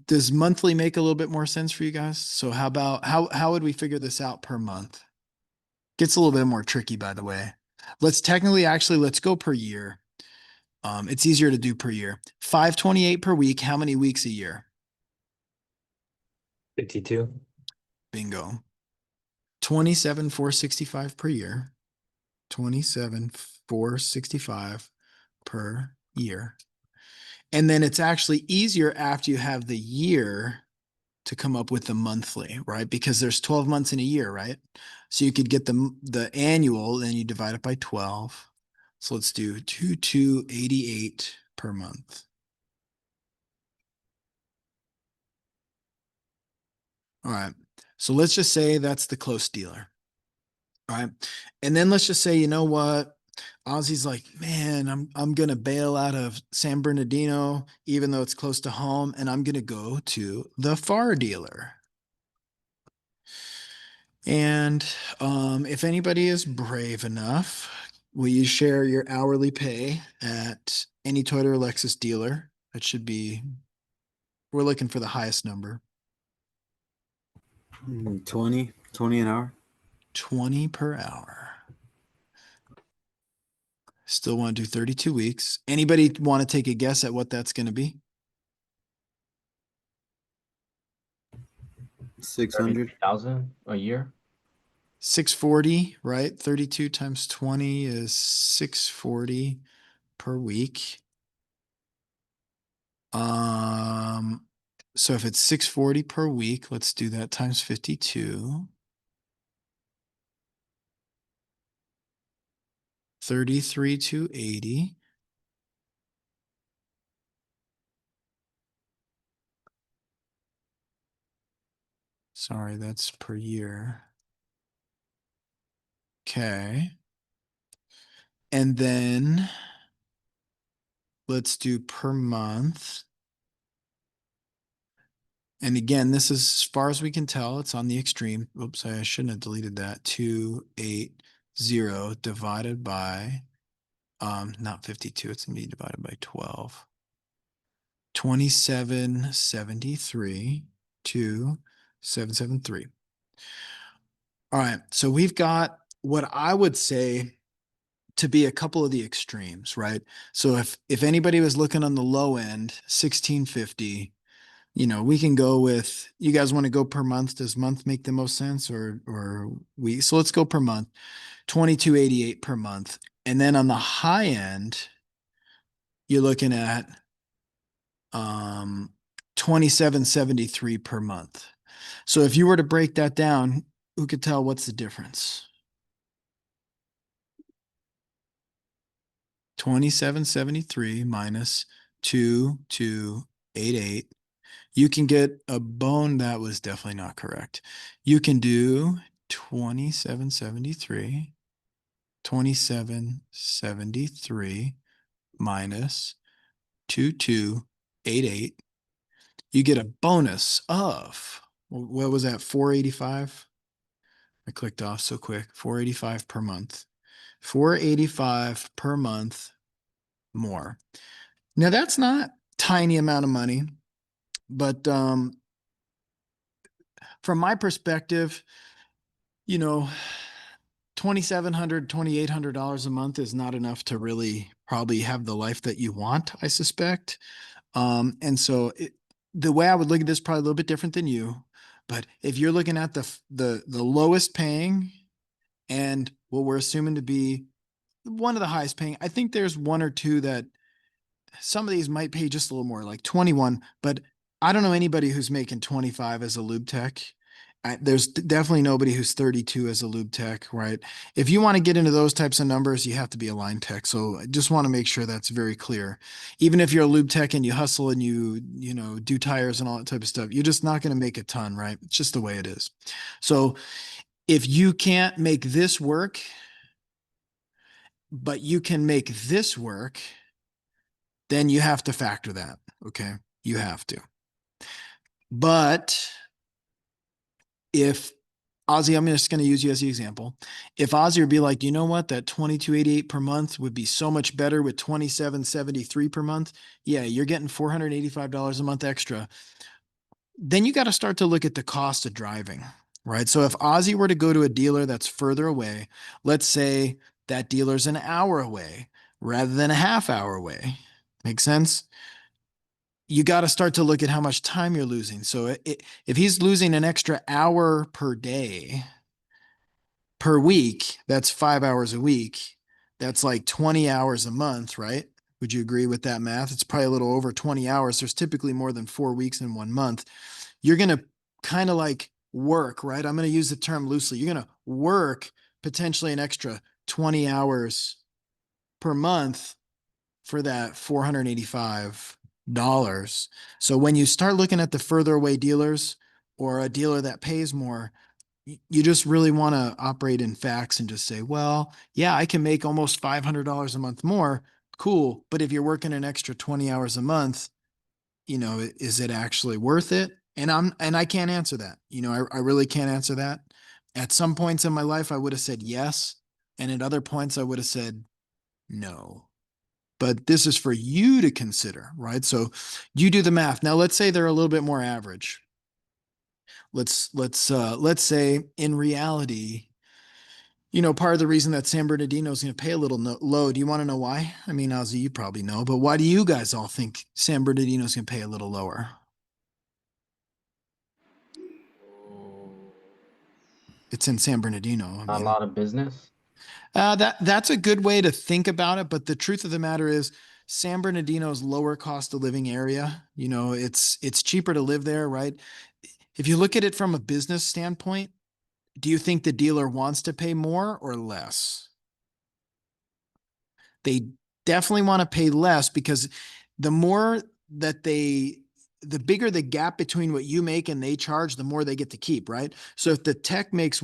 does monthly make a little bit more sense for you guys? So how about how would we figure this out per month? Gets a little bit more tricky, by the way. Let's go per year. It's easier to do per year. 528 per week. How many weeks a year? 52. Bingo. 27,465 per year. 27,465 per year. And then it's actually easier after you have the year to come up with the monthly, right? Because there's 12 months in a year, right? So you could get the annual and you divide it by 12. So let's do 2288 per month. All right. So let's just say that's the close dealer. All right. And then let's just say, you know what? Ozzy's like, man, I'm gonna bail out of San Bernardino, even though it's close to home, and I'm gonna go to the far dealer. And if anybody is brave enough, will you share your hourly pay at any Toyota or Lexus dealer? That should be, we're looking for the highest number. 20 an hour. 20 per hour. Still want to do 32 weeks. Anybody want to take a guess at what that's going to be? 600. 30,000 a year. 640, right? 32 times 20 is 640 per week. So if it's 640 per week, let's do that times 52. 33,280. Sorry, that's per year. Okay. And then let's do per month. And again, this is as far as we can tell, it's on the extreme. Oops, I shouldn't have deleted that. 280 divided by, not 52, it's gonna be divided by 12. 2773 to 773. All right, so we've got what I would say to be a couple of the extremes, right? So if anybody was looking on the low end, 1650, we can go with, you guys want to go per month? Does month make the most sense or we, so let's go per month, 2288 per month. And then on the high end, you're looking at 2773 per month. So if you were to break that down, who could tell what's the difference? 2773 minus 2288. You can get a bone. That was definitely not correct. You can do 2773 minus 2288. You get a bonus of, what was that, 485? I clicked off so quick. 485 per month. 485 per month more. Now that's not tiny amount of money, but from my perspective, you know, $2,700, $2,800 a month is not enough to really probably have the life that you want, I suspect. And so the way I would look at this probably a little bit different than you, but if you're looking at the lowest paying and what we're assuming to be one of the highest paying, I think there's one or two that some of these might pay just a little more, like 21, but I don't know anybody who's making 25 as a lube tech. There's definitely nobody who's 32 as a lube tech, right? If you want to get into those types of numbers, you have to be a line tech. So I just want to make sure that's very clear. Even if you're a lube tech and you hustle and you do tires and all that type of stuff, you're just not going to make a ton, right? It's just the way it is. So if you can't make this work, but you can make this work, then you have to factor that. Okay. You have to. But if Ozzy, I'm just going to use you as the example. If Ozzy would be like, you know what, that 2288 per month would be so much better with 2773 per month. Yeah, you're getting $485 a month extra. Then you got to start to look at the cost of driving, right? So if Ozzy were to go to a dealer that's further away, let's say that dealer's an hour away rather than a half hour away. Make sense? You got to start to look at how much time you're losing. So if he's losing an extra hour per day, per week, that's 5 hours a week. That's like 20 hours a month, right? Would you agree with that math? It's probably a little over 20 hours. There's typically more than 4 weeks in 1 month. You're going to kind of like work, right? I'm going to use the term loosely. You're going to work potentially an extra 20 hours per month for that $485. So when you start looking at the further away dealers or a dealer that pays more, you just really want to operate in facts and just say, well, yeah, I can make almost $500 a month more. Cool. But if you're working an extra 20 hours a month, is it actually worth it? And I can't answer that. I really can't answer that. At some points in my life, I would have said yes. And at other points, I would have said no. But this is for you to consider, right? So you do the math. Now, let's say they're a little bit more average. Let's say in reality, part of the reason that San Bernardino is going to pay a little low. Do you want to know why? I mean, Ozzy, you probably know, but why do you guys all think San Bernardino is going to pay a little lower? It's in San Bernardino. I A mean, lot of business. that's a good way to think about it. But the truth of the matter is, San Bernardino's lower cost of living area. It's cheaper to live there, right? If you look at it from a business standpoint, do you think the dealer wants to pay more or less? They definitely want to pay less because the more that they the bigger the gap between what you make and they charge, the more they get to keep, right? So if the tech makes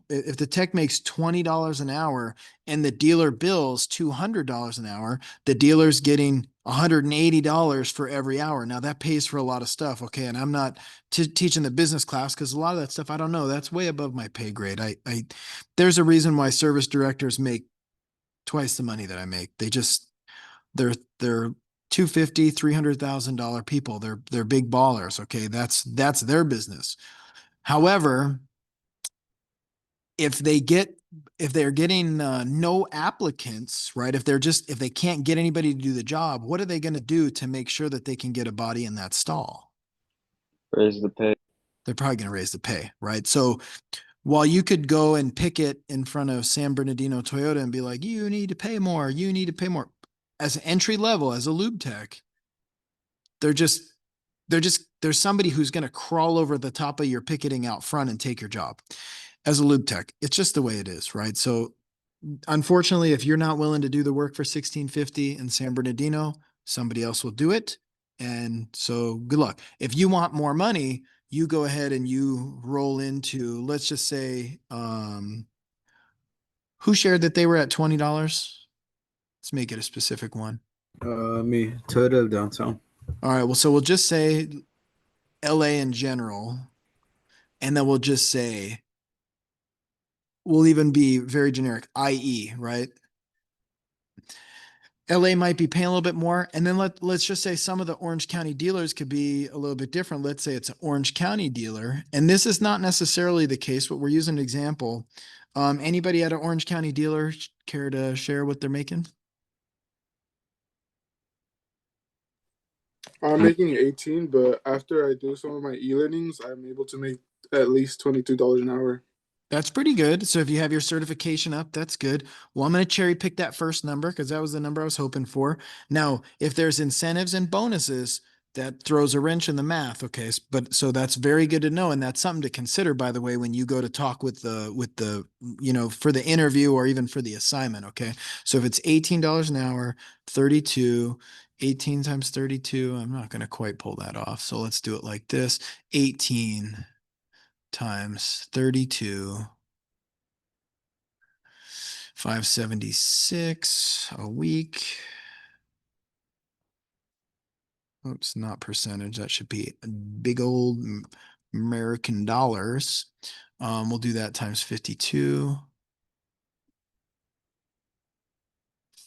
if the tech makes $20 an hour and the dealer bills $200 an hour, the dealer's getting $180 for every hour. Now that pays for a lot of stuff. Okay. And I'm not teaching the business class because a lot of that stuff, I don't know. That's way above my pay grade. There's a reason why service directors make twice the money that I make. They're 250, $300,000 people. They're big ballers. Okay. That's their business. However, if they're getting no applicants, right? If they can't get anybody to do the job, what are they going to do to make sure that they can get a body in that stall? Raise the pay. They're probably going to raise the pay, right? So while you could go and picket in front of San Bernardino Toyota and be like, you need to pay more, you need to pay more. As an entry level, as a lube tech, there's somebody who's going to crawl over the top of your picketing out front and take your job. As a lube tech, it's just the way it is, right? So unfortunately, if you're not willing to do the work for 1650 in San Bernardino, somebody else will do it. And so good luck. If you want more money, you go ahead and you roll into, let's just say, who shared that they were at $20? Let's make it a specific one. Me, Toyota of Downtown. All right. Well, so we'll just say LA in general, and then we'll just say, we'll even be very generic, IE, right? LA might be paying a little bit more. And then let's just say some of the Orange County dealers could be a little bit different. Let's say it's an Orange County dealer. And this is not necessarily the case, but we're using an example. Anybody at an Orange County dealer care to share what they're making? I'm making 18, but after I do some of my e-learnings, I'm able to make at least $22 an hour. That's pretty good. So if you have your certification up, that's good. Well, I'm going to cherry pick that first number because that was the number I was hoping for. Now, if there's incentives and bonuses, that throws a wrench in the math. Okay. But so that's very good to know. And that's something to consider, by the way, when you go to talk with the, for the interview or even for the assignment. Okay. So if it's $18 an hour, 32, 18 times 32, I'm not going to quite pull that off. So let's do it like this. 18 times 32, 576 a week. Oops, not percentage. That should be big old American dollars. We'll do that times 52.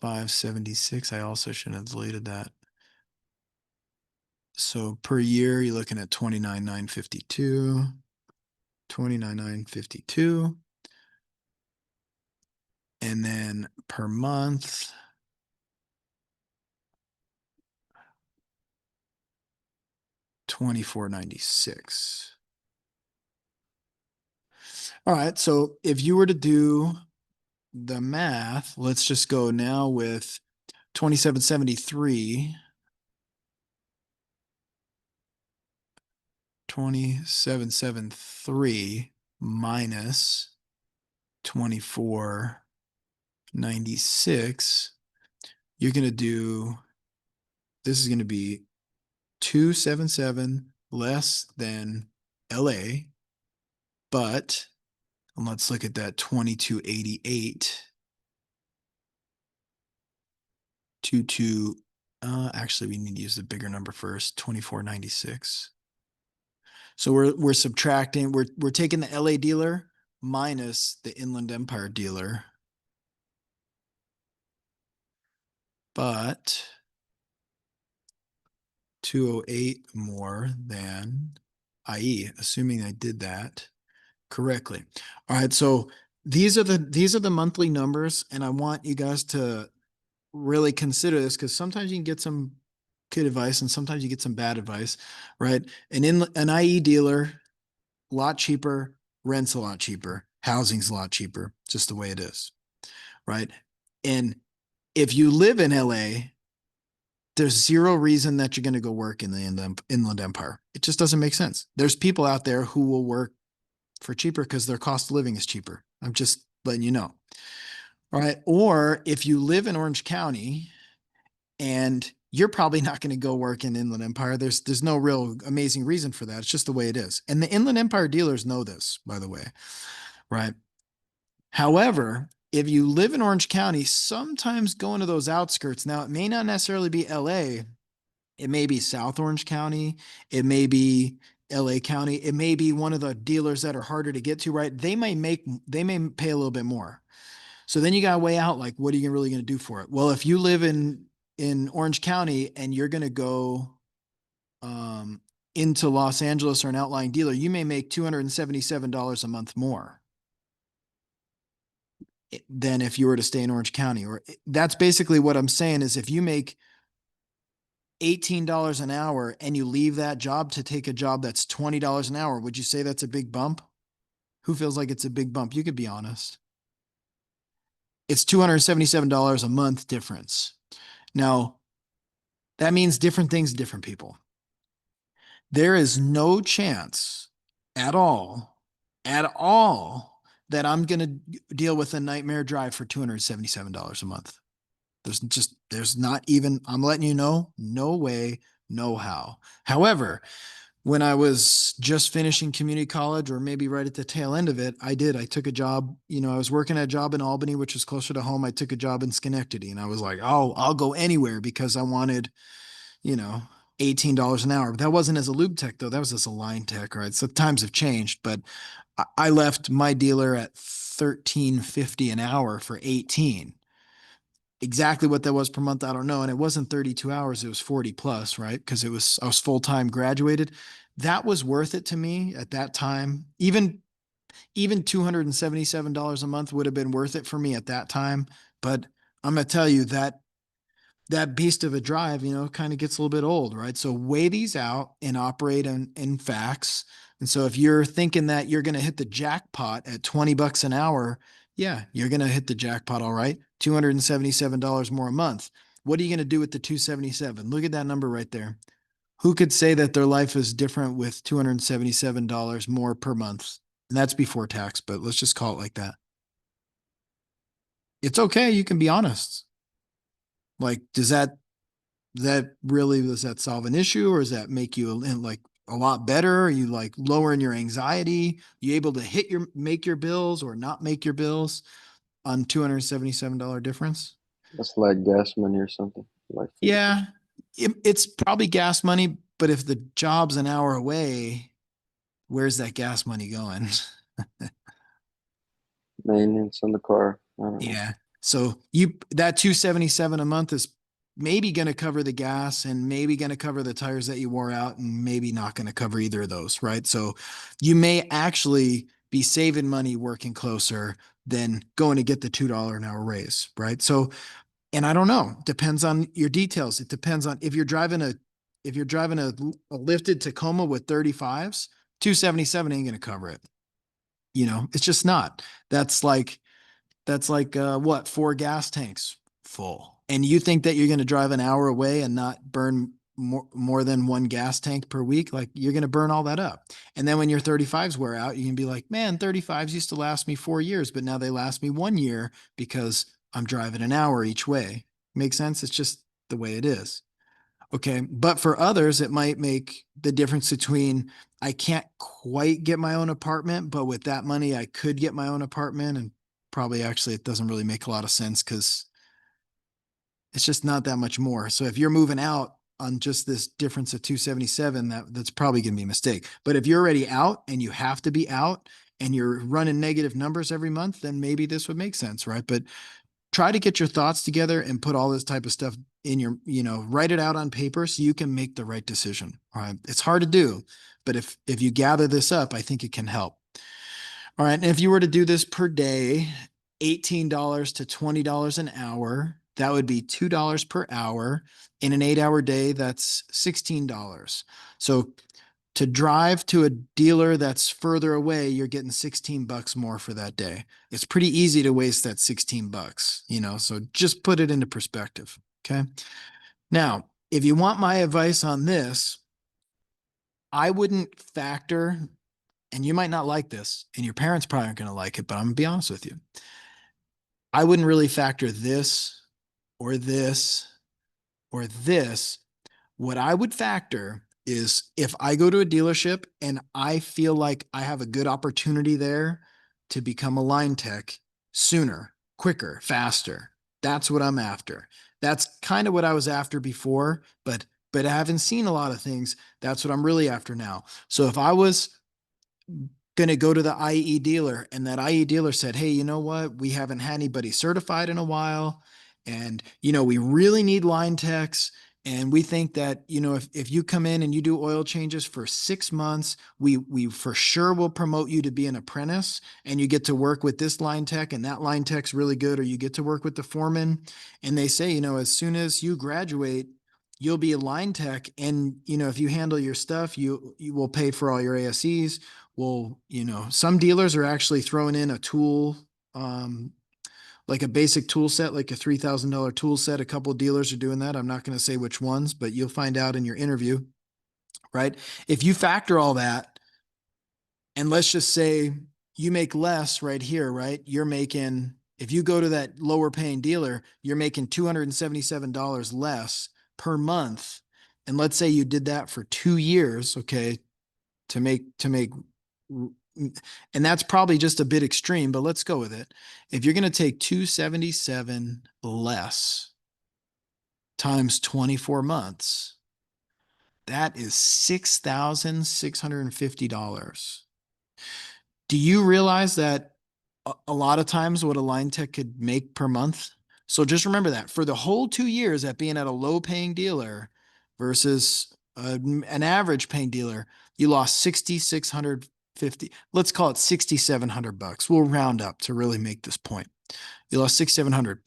576. I also shouldn't have deleted that. So per year, you're looking at 29,952. 29,952. And then per month, $24.96. All right. So if you were to do the math, let's just go now with 2773. 2773 minus 2496. You're going to do, this is going to be 277 less than LA, but let's look at that 2288. Actually, we need to use the bigger number first, 2496. So we're subtracting, we're taking the LA dealer minus the Inland Empire dealer. But 208 more than IE, assuming I did that correctly. All right, so these are the monthly numbers, and I want you guys to really consider this because sometimes you can get some good advice and sometimes you get some bad advice, right? An IE dealer, a lot cheaper, rent's a lot cheaper, housing's a lot cheaper, just the way it is, right? And if you live in LA, there's zero reason that you're going to go work in the Inland Empire. It just doesn't make sense. There's people out there who will work for cheaper because their cost of living is cheaper. I'm just letting you know. All right. Or if you live in Orange County and you're probably not going to go work in Inland Empire. There's no real amazing reason for that. It's just the way it is. And the Inland Empire dealers know this, by the way, right? However, if you live in Orange County, sometimes going to those outskirts, now it may not necessarily be LA, it may be South Orange County, it may be LA County, it may be one of the dealers that are harder to get to, right? They may pay a little bit more. So then you got to weigh out, like, what are you really going to do for it? Well, if you live in Orange County and you're going to go into Los Angeles or an outlying dealer, you may make $277 a month more than if you were to stay in Orange County. Or that's basically what I'm saying is if you make $18 an hour and you leave that job to take a job that's $20 an hour, would you say that's a big bump? Who feels like it's a big bump? You could be honest. It's $277 a month difference. Now, that means different things to different people. There is no chance at all, that I'm going to deal with a nightmare drive for $277 a month. There's not even, I'm letting you know, no way, no how. However, when I was just finishing community college or maybe right at the tail end of it, I took a job, I was working at a job in Albany, which was closer to home. I took a job in Schenectady and I was like, oh, I'll go anywhere because I wanted, $18 an hour. But that wasn't as a lube tech though. That was as a line tech, right? So times have changed, but I left my dealer at 13.50 an hour for 18. Exactly what that was per month, I don't know. And it wasn't 32 hours, it was 40 plus, right? Because I was full-time graduated. That was worth it to me at that time. Even $277 a month would have been worth it for me at that time. But I'm gonna tell you that beast of a drive, kind of gets a little bit old, right? So weigh these out and operate in facts. And so if you're thinking that you're going to hit the jackpot at $20 an hour, yeah, you're going to hit the jackpot. All right. $277 more a month. What are you going to do with the 277? Look at that number right there. Who could say that their life is different with $277 more per month? And that's before tax, but let's just call it like that. It's okay. You can be honest. Like, does that solve an issue, or does that make you like a lot better? Are you like lowering your anxiety? You able to make your bills or not make your bills on $277 difference? That's like gas money or something. Like Yeah, it's probably gas money, but if the job's an hour away, where's that gas money going? maintenance on the car. I don't know. Yeah. So that 277 a month is maybe going to cover the gas and maybe going to cover the tires that you wore out and maybe not going to cover either of those, right? So you may actually be saving money working closer than going to get the $2 an hour raise, right? So, and I don't know, depends on your details. It depends on if you're driving a lifted Tacoma with 35s, 277 ain't going to cover it. It's just not. That's like what, 4 gas tanks full. And you think that you're going to drive an hour away and not burn more than 1 gas tank per week? Like, you're going to burn all that up. And then when your 35s wear out, you can be like, man, 35s used to last me 4 years, but now they last me 1 year because I'm driving an hour each way. Make sense? It's just the way it is. Okay. But for others, it might make the difference between I can't quite get my own apartment, but with that money, I could get my own apartment. And probably actually it doesn't really make a lot of sense because it's just not that much more. So if you're moving out on just this difference of 277, that's probably going to be a mistake. But if you're already out and you have to be out and you're running negative numbers every month, then maybe this would make sense, right? But try to get your thoughts together and put all this type of stuff in your, write it out on paper so you can make the right decision. All right. It's hard to do, but if you gather this up, I think it can help. All right. And if you were to do this per day, $18 to $20 an hour, that would be $2 per hour. In an 8-hour day, that's $16. So to drive to a dealer that's further away, you're getting $16 more for that day. It's pretty easy to waste that $16, so just put it into perspective. Okay. Now, if you want my advice on this, I wouldn't factor, and you might not like this, and your parents probably aren't going to like it, but I'm going to be honest with you. I wouldn't really factor this or this or this, what I would factor is if I go to a dealership and I feel like I have a good opportunity there to become a line tech sooner, quicker, faster. That's what I'm after. That's kind of what I was after before, but I haven't seen a lot of things. That's what I'm really after now. So if I was going to go to the IE dealer and that IE dealer said, hey, you know what? We haven't had anybody certified in a while. And, we really need line techs. And we think that, if you come in and you do oil changes for 6 months, we for sure will promote you to be an apprentice and you get to work with this line tech and that line tech's really good, or you get to work with the foreman. And they say, as soon as you graduate, you'll be a line tech. And, if you handle your stuff, you will pay for all your ASEs. Well, some dealers are actually throwing in a tool, like a basic tool set, like a $3,000 tool set. A couple of dealers are doing that. I'm not going to say which ones, but you'll find out in your interview, right? If you factor all that, and let's just say you make less right here, right? If you go to that lower paying dealer, you're making $277 less per month. And let's say you did that for 2 years, okay, to make and that's probably just a bit extreme, but let's go with it. If you're going to take 277 less times 24 months, that is $6,650. Do you realize that a lot of times what a line tech could make per month? So just remember that for the whole 2 years at being at a low paying dealer versus an average paying dealer, you lost 6,650. Let's call it 6,700 bucks. We'll round up to really make this point. You lost 6,700.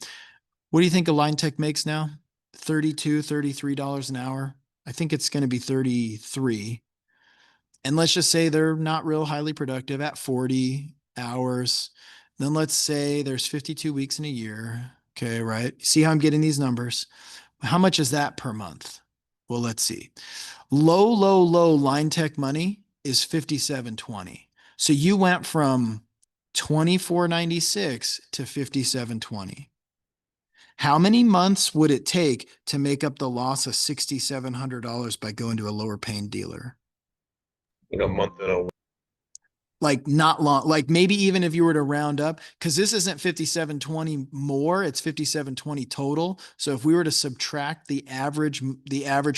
What do you think a line tech makes now? $33 an hour. I think it's going to be 33. And let's just say they're not real highly productive at 40 hours. Then let's say there's 52 weeks in a year. Okay, right? See how I'm getting these numbers? How much is that per month? Well, let's see. Low line tech money is 57.20. So you went from 24.96 to 57.20. How many months would it take to make up the loss of $6,700 by going to a lower paying dealer? A month and a Like not long, like maybe even if you were to round up, because this isn't 57.20 more, it's 57.20 total. So if we were to subtract the average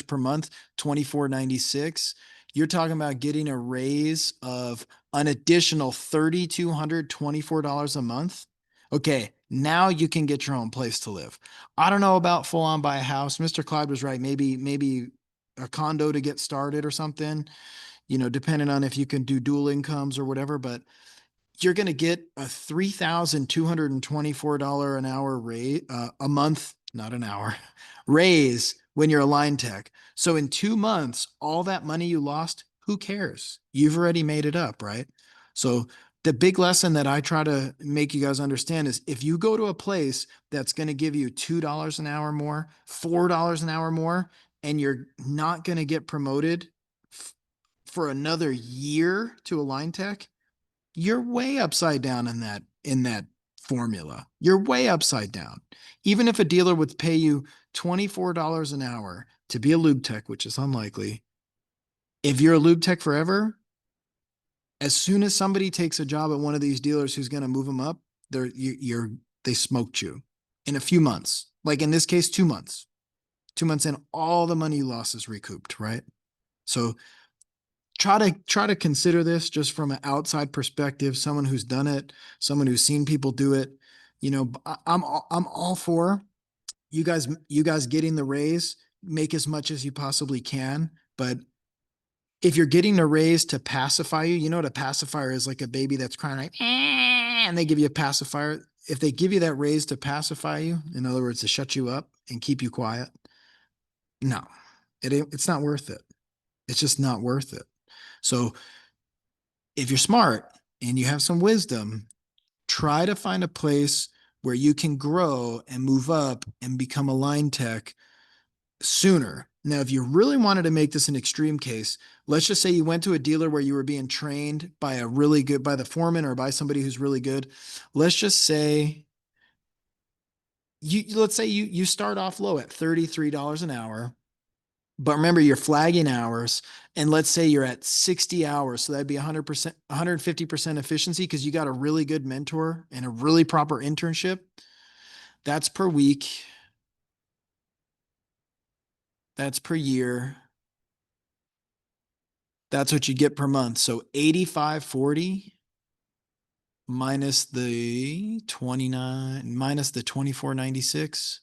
per month, 24.96, you're talking about getting a raise of an additional $3,224 a month. Okay, now you can get your own place to live. I don't know about full on buy a house. Mr. Clyde was right. Maybe a condo to get started or something, depending on if you can do dual incomes or whatever, but you're going to get a $3,224 an hour raise, a month, not an hour, raise when you're a line tech. So in 2 months, all that money you lost, who cares? You've already made it up, right? So the big lesson that I try to make you guys understand is if you go to a place that's going to give you $2 an hour more, $4 an hour more, and you're not going to get promoted for another year to a line tech, you're way upside down in that formula. You're way upside down. Even if a dealer would pay you $24 an hour to be a lube tech, which is unlikely, if you're a lube tech forever, as soon as somebody takes a job at one of these dealers who's going to move them up, they smoked you in a few months. Like in this case, 2 months. 2 months in, all the money you lost is recouped, right? So try to consider this just from an outside perspective, someone who's done it, someone who's seen people do it. I'm all for you guys getting the raise, make as much as you possibly can, but if you're getting a raise to pacify you, you know what a pacifier is, like a baby that's crying like, and they give you a pacifier. If they give you that raise to pacify you, in other words, to shut you up and keep you quiet, no, it's not worth it. It's just not worth it. So if you're smart and you have some wisdom, try to find a place where you can grow and move up and become a line tech sooner. Now, if you really wanted to make this an extreme case, let's just say you went to a dealer where you were being trained by by the foreman or by somebody who's really good. Let's just say let's say you start off low at $33 an hour, but remember you're flagging hours, and let's say you're at 60 hours. So that'd be 100%, 150% efficiency because you got a really good mentor and a really proper internship. That's per week. That's per year. That's what you get per month. So 8540 minus the 29 minus the 2496.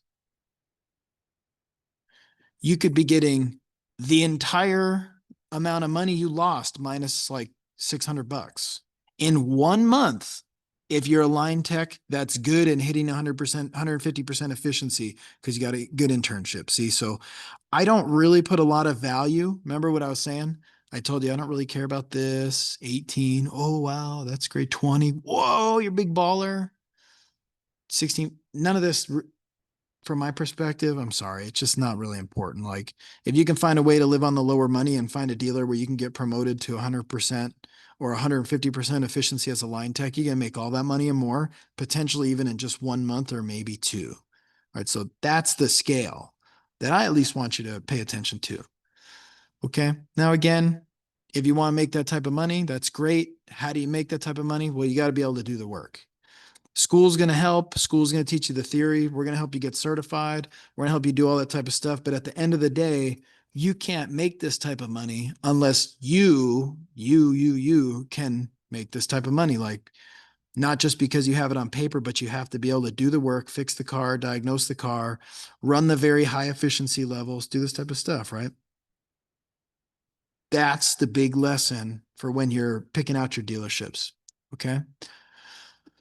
You could be getting the entire amount of money you lost minus like $600 in 1 month. If you're a line tech that's good and hitting 100%, 150% efficiency because you got a good internship. See, so I don't really put a lot of value. Remember what I was saying? I told you I don't really care about this. 18. Oh, wow, that's great. 20. Whoa, you're a big baller. 16. None of this from my perspective, I'm sorry, it's just not really important. Like if you can find a way to live on the lower money and find a dealer where you can get promoted to 100% or 150% efficiency as a line tech, you can make all that money and more, potentially even in just 1 month or maybe two. All right. So that's the scale that I at least want you to pay attention to. Okay. Now, again, if you want to make that type of money, that's great. How do you make that type of money? Well, you got to be able to do the work. School's going to help. School's going to teach you the theory. We're going to help you get certified. We're going to help you do all that type of stuff. But at the end of the day, you can't make this type of money unless you can make this type of money. Like not just because you have it on paper, but you have to be able to do the work, fix the car, diagnose the car, run the very high efficiency levels, do this type of stuff, right? That's the big lesson for when you're picking out your dealerships. Okay.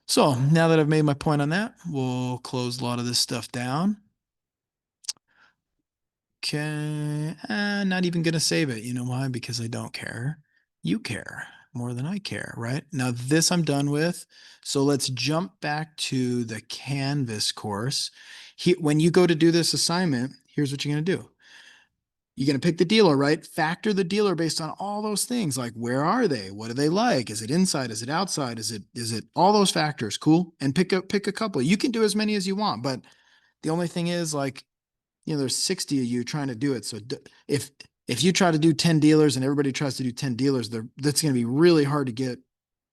So now that I've made my point on that, we'll close a lot of this stuff down. Okay, not even going to save it. You know why? Because I don't care. You care more than I care, right? Now this I'm done with. So let's jump back to the Canvas course. When you go to do this assignment, here's what you're going to do. You're going to pick the dealer, right? Factor the dealer based on all those things. Like where are they? What do they like? Is it inside? Is it outside? Is it all those factors? Cool. And pick a couple. You can do as many as you want, but the only thing is like, there's 60 of you trying to do it. So if you try to do 10 dealers and everybody tries to do 10 dealers, that's going to be really hard to get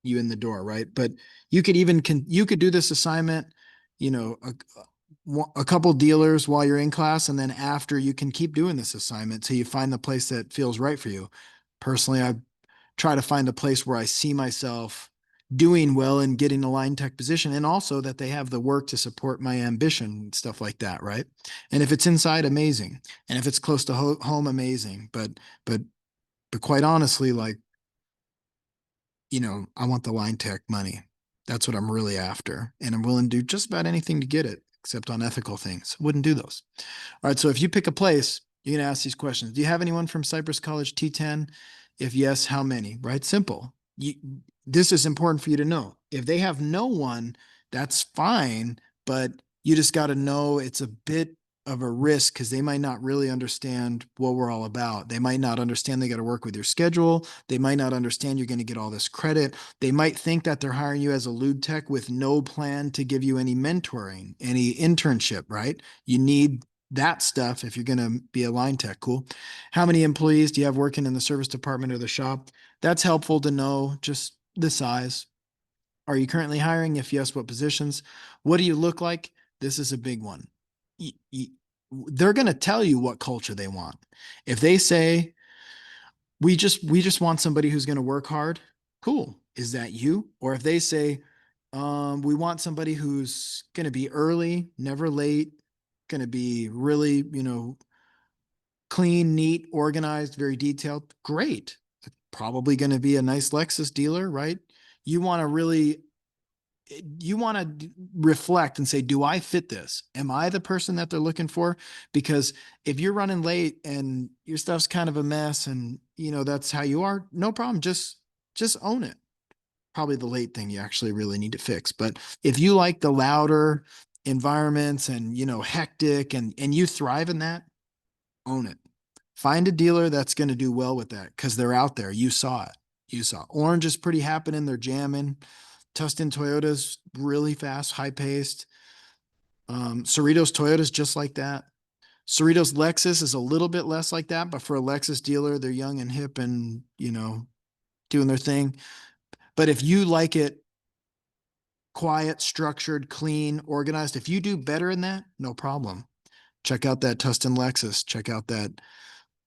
you in the door, right? But you could you could do this assignment, a couple dealers while you're in class, and then after you can keep doing this assignment till you find the place that feels right for you. Personally, I try to find a place where I see myself doing well and getting a line tech position, and also that they have the work to support my ambition, stuff like that, right? And if it's inside, amazing, and if it's close to home, amazing. But quite honestly, like, I want the line tech money. That's what I'm really after, and I'm willing to do just about anything to get it, except unethical things. Wouldn't do those. All right, so if you pick a place, you're going to ask these questions. Do you have anyone from Cypress College T10? If yes, how many? Right? Simple. This is important for you to know. If they have no one, that's fine, but you just got to know it's a bit of a risk because they might not really understand what we're all about. They might not understand they got to work with your schedule. They might not understand you're going to get all this credit. They might think that they're hiring you as a lube tech with no plan to give you any mentoring, any internship, right? You need that stuff if you're going to be a line tech. Cool. How many employees do you have working in the service department or the shop? That's helpful to know, just the size. Are you currently hiring? If yes, what positions? What do you look like? This is a big one. They're going to tell you what culture they want. If they say, we just want somebody who's going to work hard, cool. Is that you? Or if they say, we want somebody who's going to be early, never late, going to be really, clean, neat, organized, very detailed, great. Probably going to be a nice Lexus dealer, right? You want to really reflect and say, do I fit this? Am I the person that they're looking for? Because if you're running late and your stuff's kind of a mess and that's how you are, no problem. Just own it. Probably the late thing you actually really need to fix. But if you like the louder environments and hectic and you thrive in that, own it. Find a dealer that's going to do well with that because they're out there. You saw it. You saw Orange is pretty happening. They're jamming. Tustin Toyota's really fast, high paced. Cerritos Toyota is just like that. Cerritos Lexus is a little bit less like that, but for a Lexus dealer, they're young and hip and, doing their thing. But if you like it quiet, structured, clean, organized, if you do better in that, no problem. Check out that Tustin Lexus. Check out that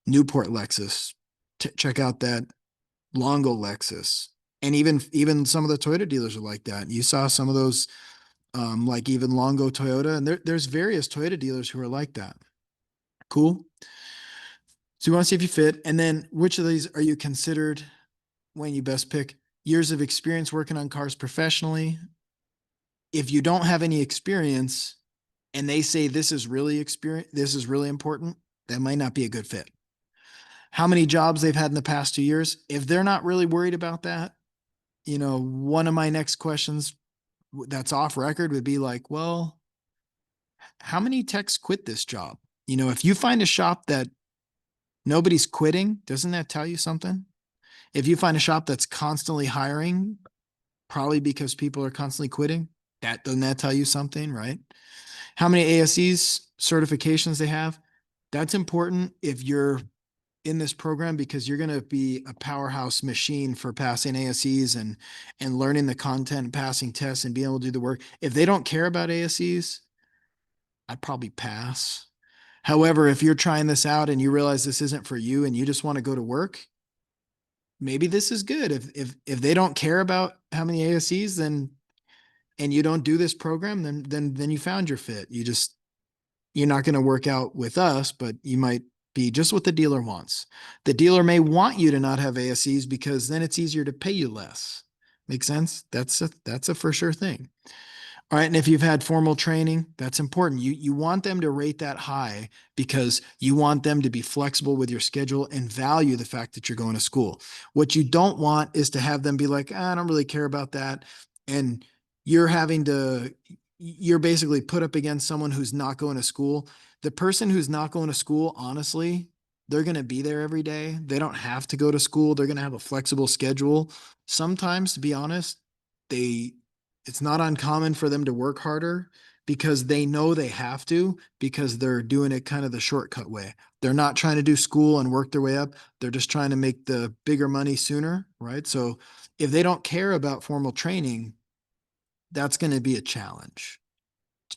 Newport Lexus. Check out that Longo Lexus. And even some of the Toyota dealers are like that. You saw some of those, like even Longo Toyota, and there's various Toyota dealers who are like that. Cool. So you want to see if you fit, and then which of these are you considered when you best pick? Years of experience working on cars professionally. If you don't have any experience, and they say this is really important, that might not be a good fit. How many jobs they've had in the past 2 years? If they're not really worried about that, one of my next questions that's off record would be like, well, how many techs quit this job? If you find a shop that nobody's quitting, doesn't that tell you something? If you find a shop that's constantly hiring, probably because people are constantly quitting, doesn't that tell you something, right? How many ASEs certifications they have? That's important if you're in this program because you're going to be a powerhouse machine for passing ASEs and learning the content and passing tests and being able to do the work. If they don't care about ASEs, I'd probably pass. However, if you're trying this out and you realize this isn't for you and you just want to go to work, maybe this is good. If they don't care about how many ASEs, then and you don't do this program, then you found your fit. You're not going to work out with us, but you might be just what the dealer wants. The dealer may want you to not have ASEs because then it's easier to pay you less. Make sense? That's a for sure thing. All right. And if you've had formal training, that's important. You want them to rate that high because you want them to be flexible with your schedule and value the fact that you're going to school. What you don't want is to have them be like, I don't really care about that. And you're basically put up against someone who's not going to school. The person who's not going to school, honestly, they're going to be there every day. They don't have to go to school. They're going to have a flexible schedule. Sometimes, to be honest, it's not uncommon for them to work harder because they know they have to because they're doing it kind of the shortcut way. They're not trying to do school and work their way up. They're just trying to make the bigger money sooner, right? So if they don't care about formal training, that's going to be a challenge.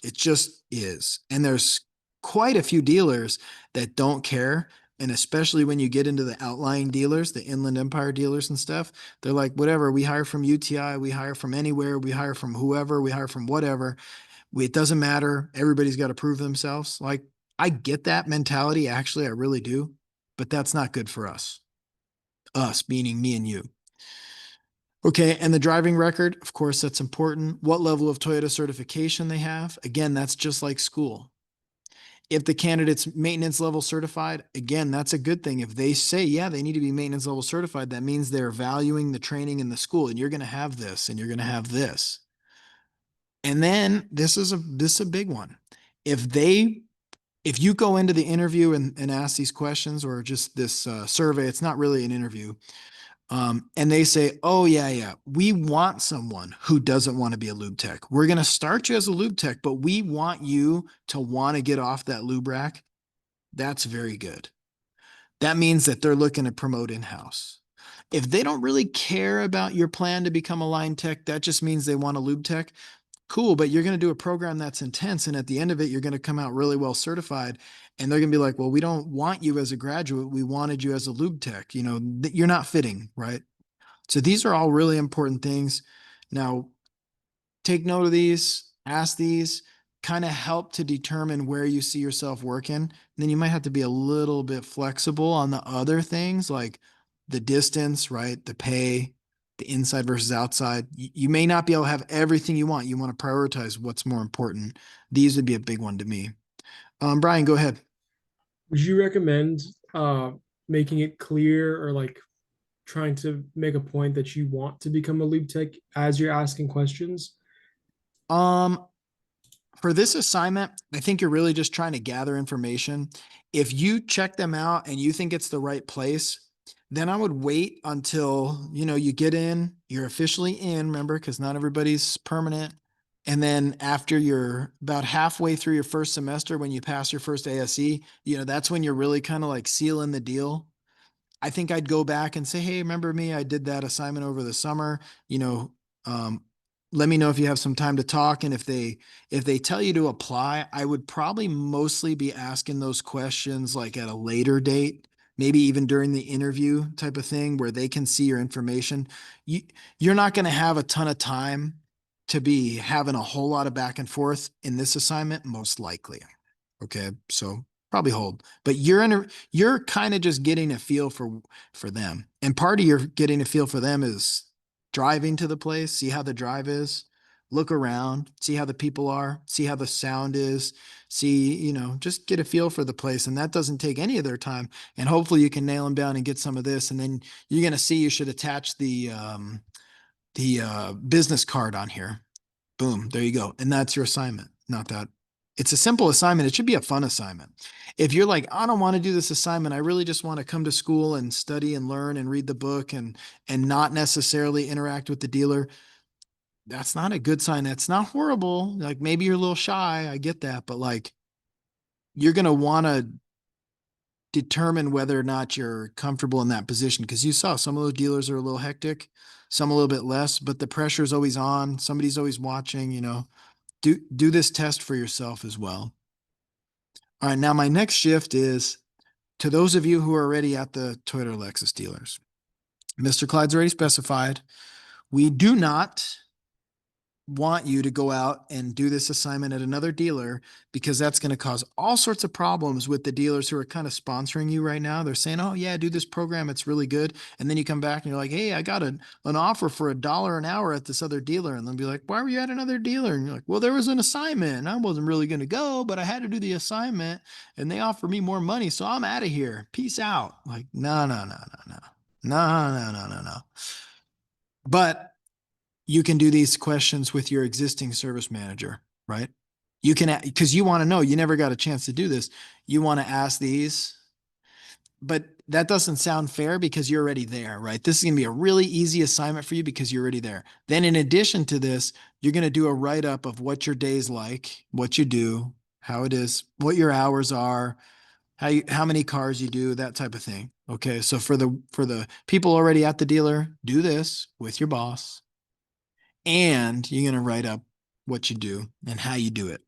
It just is. And there's quite a few dealers that don't care. And especially when you get into the outlying dealers, the Inland Empire dealers and stuff, they're like, whatever, we hire from UTI, we hire from anywhere, we hire from whoever, we hire from whatever. It doesn't matter. Everybody's got to prove themselves. Like, I get that mentality. Actually, I really do. But that's not good for us. Us, meaning me and you. Okay, and the driving record, of course, that's important. What level of Toyota certification they have. Again, that's just like school. If the candidate's maintenance level certified, again, that's a good thing. If they say, yeah, they need to be maintenance level certified, that means they're valuing the training in the school and you're going to have this and you're going to have this. And then this is a big one. If you go into the interview and ask these questions or just this survey, it's not really an interview. And they say, oh, yeah, we want someone who doesn't want to be a lube tech. We're going to start you as a lube tech, but we want you to want to get off that lube rack. That's very good. That means that they're looking to promote in-house. If they don't really care about your plan to become a line tech, that just means they want a lube tech. Cool, but you're going to do a program that's intense. And at the end of it, you're going to come out really well certified. And they're going to be like, well, we don't want you as a graduate. We wanted you as a lube tech. You're not fitting, right? So these are all really important things. Now, take note of these, ask these, kind of help to determine where you see yourself working. And then you might have to be a little bit flexible on the other things like the distance, right? The pay, the inside versus outside. You may not be able to have everything you want. You want to prioritize what's more important. These would be a big one to me. Brian, go ahead. Would you recommend making it clear or like trying to make a point that you want to become a lead tech as you're asking questions? For this assignment, I think you're really just trying to gather information. If you check them out and you think it's the right place, then I would wait until, you get in, you're officially in, remember, because not everybody's permanent. And then after you're about halfway through your first semester, when you pass your first ASE, that's when you're really kind of like sealing the deal. I think I'd go back and say, hey, remember me? I did that assignment over the summer. You know, um, let me know if you have some time to talk. And if they tell you to apply, I would probably mostly be asking those questions like at a later date, maybe even during the interview type of thing where they can see your information. You you're not going to have a ton of time to be having a whole lot of back and forth in this assignment, most likely. Okay, so probably hold, but you're kind of just getting a feel for them, and part of your getting a feel for them is driving to the place, see how the drive is, look around, see how the people are, see how the sound is, see, just get a feel for the place, and that doesn't take any of their time. And hopefully you can nail them down and get some of this, and then you're gonna see you should attach the business card on here. Boom, there you go. And that's your assignment. Not that it's a simple assignment. It should be a fun assignment. If you're like, I don't want to do this assignment, I really just want to come to school and study and learn and read the book and not necessarily interact with the dealer, that's not a good sign. That's not horrible. Like maybe you're a little shy. I get that, but like you're gonna want to determine whether or not you're comfortable in that position because you saw some of those dealers are a little hectic, some a little bit less, but the pressure is always on. Somebody's always watching. Do this test for yourself as well. All right, now my next shift is to those of you who are already at the Toyota or Lexus dealers. Mr. Clyde's already specified. We do not want you to go out and do this assignment at another dealer because that's going to cause all sorts of problems with the dealers who are kind of sponsoring you right now. They're saying, oh yeah, do this program. It's really good. And then you come back and you're like, hey, I got an offer for $1 an hour at this other dealer. And they'll be like, why were you at another dealer? And you're like, well, there was an assignment and I wasn't really going to go, but I had to do the assignment and they offered me more money. So I'm out of here. Peace out. Like, no, no, no, no, no, no, no, no, no, no. But you can do these questions with your existing service manager, right? You can, because you want to know, you never got a chance to do this. You want to ask these, but that doesn't sound fair because you're already there, right? This is going to be a really easy assignment for you because you're already there. Then in addition to this, you're going to do a write-up of what your day's like, what you do, how it is, what your hours are, how many cars you do, that type of thing. Okay. So for the people already at the dealer, do this with your boss and you're going to write up what you do and how you do it.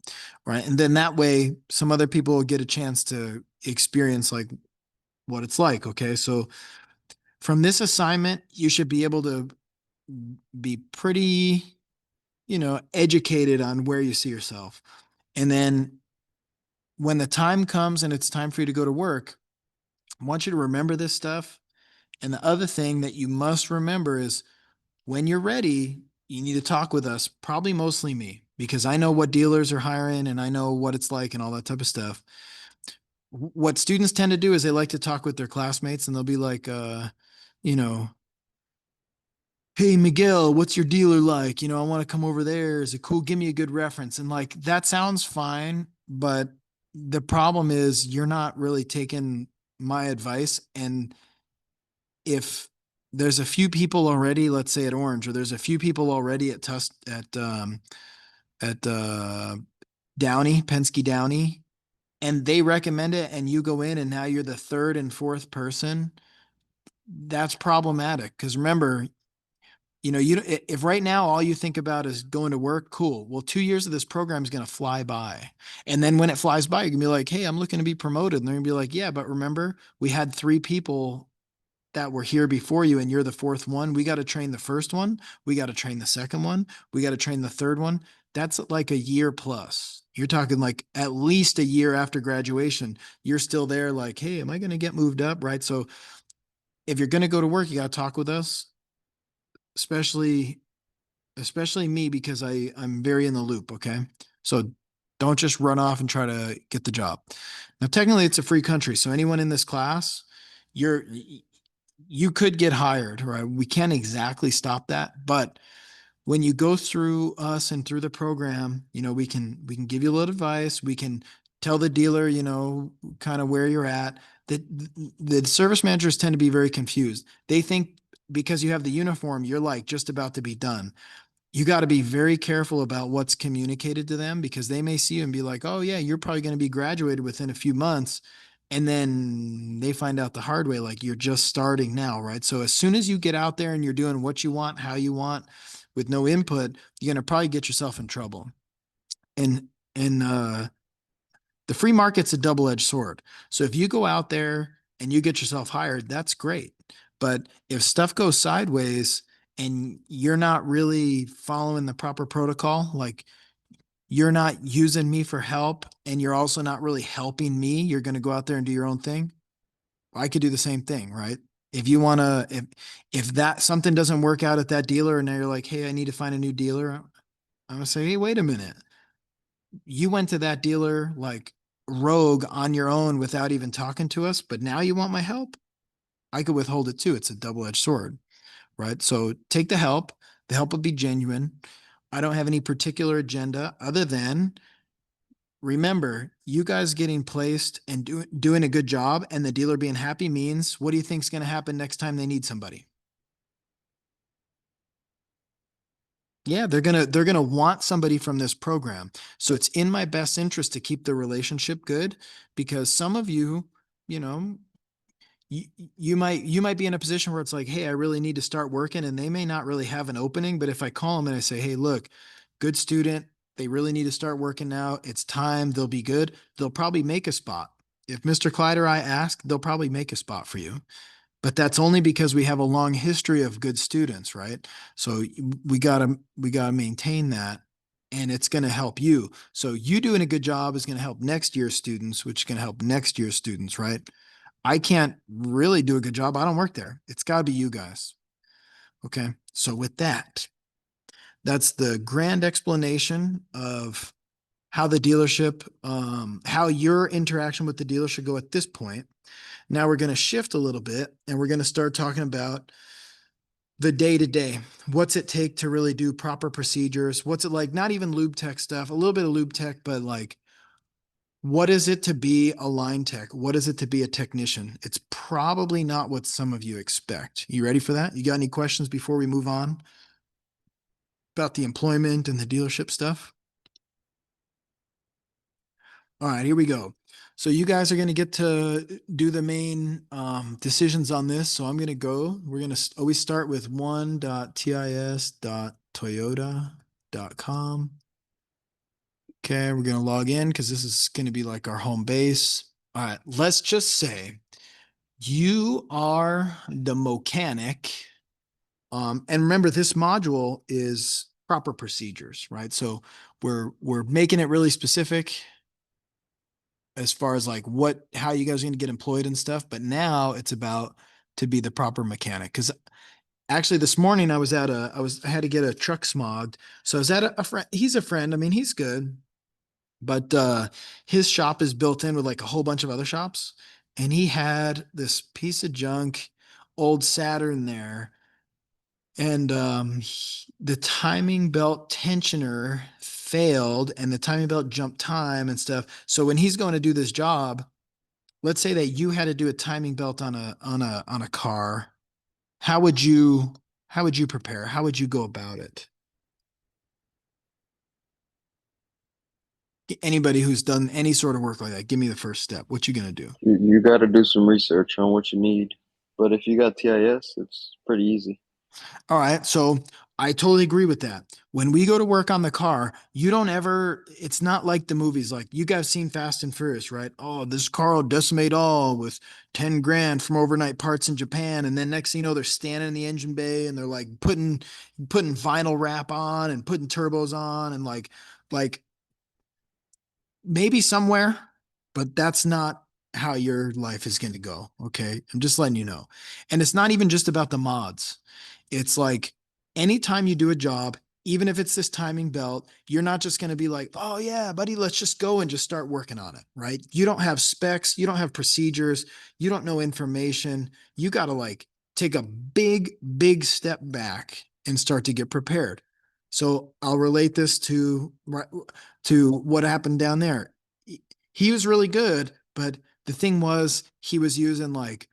Right. And then that way, some other people will get a chance to experience like what it's like. Okay. So from this assignment, you should be able to be pretty, educated on where you see yourself. And then when the time comes and it's time for you to go to work, I want you to remember this stuff. And the other thing that you must remember is when you're ready, you need to talk with us, probably mostly me, because I know what dealers are hiring and I know what it's like and all that type of stuff. What students tend to do is they like to talk with their classmates and they'll be like, you know, hey, Miguel, what's your dealer like? I want to come over there. Is it cool? Give me a good reference. And like, that sounds fine, but the problem is you're not really taking my advice. And if there's a few people already, let's say at Orange, or there's a few people already at Downey, Penske Downey, and they recommend it, and you go in, and now you're the third and fourth person, that's problematic. Because remember, if right now all you think about is going to work, cool. Well, 2 years of this program is going to fly by. And then when it flies by, you're going to be like, hey, I'm looking to be promoted. And they're going to be like, yeah, but remember, we had 3 people that were here before you and you're the fourth one. We got to train the first one. We got to train the second one. We got to train the third one. That's like a year plus. You're talking like at least a year after graduation. You're still there like, hey, am I going to get moved up? Right. So if you're going to go to work, you got to talk with us, especially me, because I'm very in the loop. Okay. So don't just run off and try to get the job. Now, technically it's a free country. So anyone in this class, you could get hired, right? We can't exactly stop that, but when you go through us and through the program, we can give you a little advice. We can tell the dealer, kind of where you're at. The service managers tend to be very confused. They think because you have the uniform, you're like just about to be done. you got to be very careful about what's communicated to them because they may see you and be like, oh, yeah, you're probably going to be graduated within a few months. And then they find out the hard way, like you're just starting now, right? So as soon as you get out there and you're doing what you want, how you want, with no input, you're going to probably get yourself in trouble. And the free market's a double-edged sword. So if you go out there and you get yourself hired, that's great. But if stuff goes sideways and you're not really following the proper protocol, like you're not using me for help and you're also not really helping me, you're going to go out there and do your own thing. I could do the same thing, right? If you want to, if that something doesn't work out at that dealer and now you're like, hey, I need to find a new dealer, I'm gonna say, hey, wait a minute. You went to that dealer like rogue on your own without even talking to us, but now you want my help? I could withhold it too. It's a double-edged sword, right? So take the help. The help will be genuine. I don't have any particular agenda other than remember you guys getting placed and doing a good job and the dealer being happy means what do you think is going to happen next time they need somebody? Yeah, they're gonna want somebody from this program. So it's in my best interest to keep the relationship good because some of you, you know, you might be in a position where it's like, hey, I really need to start working, and they may not really have an opening. But if I call them and I say, hey, look, good student, they really need to start working now. It's time. They'll be good. They'll probably make a spot. If Mr. Clyde or I ask, they'll probably make a spot for you. But that's only because we have a long history of good students, right? So we gotta maintain that, and it's going to help you. So you doing a good job is going to help next year's students, which is going to help next year's students, right? I can't really do a good job. I don't work there. It's got to be you guys. Okay. So with that, that's the grand explanation of how the dealership, how your interaction with the dealer should go at this point. Now we're going to shift a little bit and we're going to start talking about the day to day. What's it take to really do proper procedures? What's it like? Not even lube tech stuff, a little bit of lube tech, but like, what is it to be a line tech? What is it to be a technician? It's probably not what some of you expect. You ready for that? You got any questions before we move on about the employment and the dealership stuff? All right, here we go. So you guys are going to get to do the main decisions on this. So I'm going to go. We're going to always start with 1.tis.toyota.com. Okay, we're going to log in because this is going to be like our home base. All right, let's just say you are the mechanic. And remember, this module is proper procedures, right? So we're making it really specific as far as like how you guys are going to get employed and stuff. But now it's about to be the proper mechanic. Because actually this morning I had to get a truck smogged. So I was at a friend. He's a friend. I mean, he's good, but his shop is built in with like a whole bunch of other shops. And he had this piece of junk, old Saturn there. And the timing belt tensioner failed and the timing belt jumped time and stuff. So when he's going to do this job, let's say that you had to do a timing belt on a car, how would you prepare? How would you go about it? Anybody who's done any sort of work like that, give me the first step. What you gonna do? You got to do some research on what you need. But if you got TIS, it's pretty easy. All right. So I totally agree with that. When we go to work on the car, you don't ever, it's not like the movies. Like you guys seen Fast and Furious, right? Oh, this car will decimate all with 10 grand from overnight parts in Japan. And then next thing you know, they're standing in the engine bay and they're like putting vinyl wrap on and putting turbos on and like maybe somewhere, but that's not how your life is going to go. Okay. I'm just letting you know. And it's not even just about the mods. It's like anytime you do a job, even if it's this timing belt, you're not just going to be like, oh, yeah, buddy, let's just go and just start working on it. Right. You don't have specs. You don't have procedures. You don't know information. You got to like take a big, big step back and start to get prepared. So I'll relate this to what happened down there. He was really good, but the thing was he was using like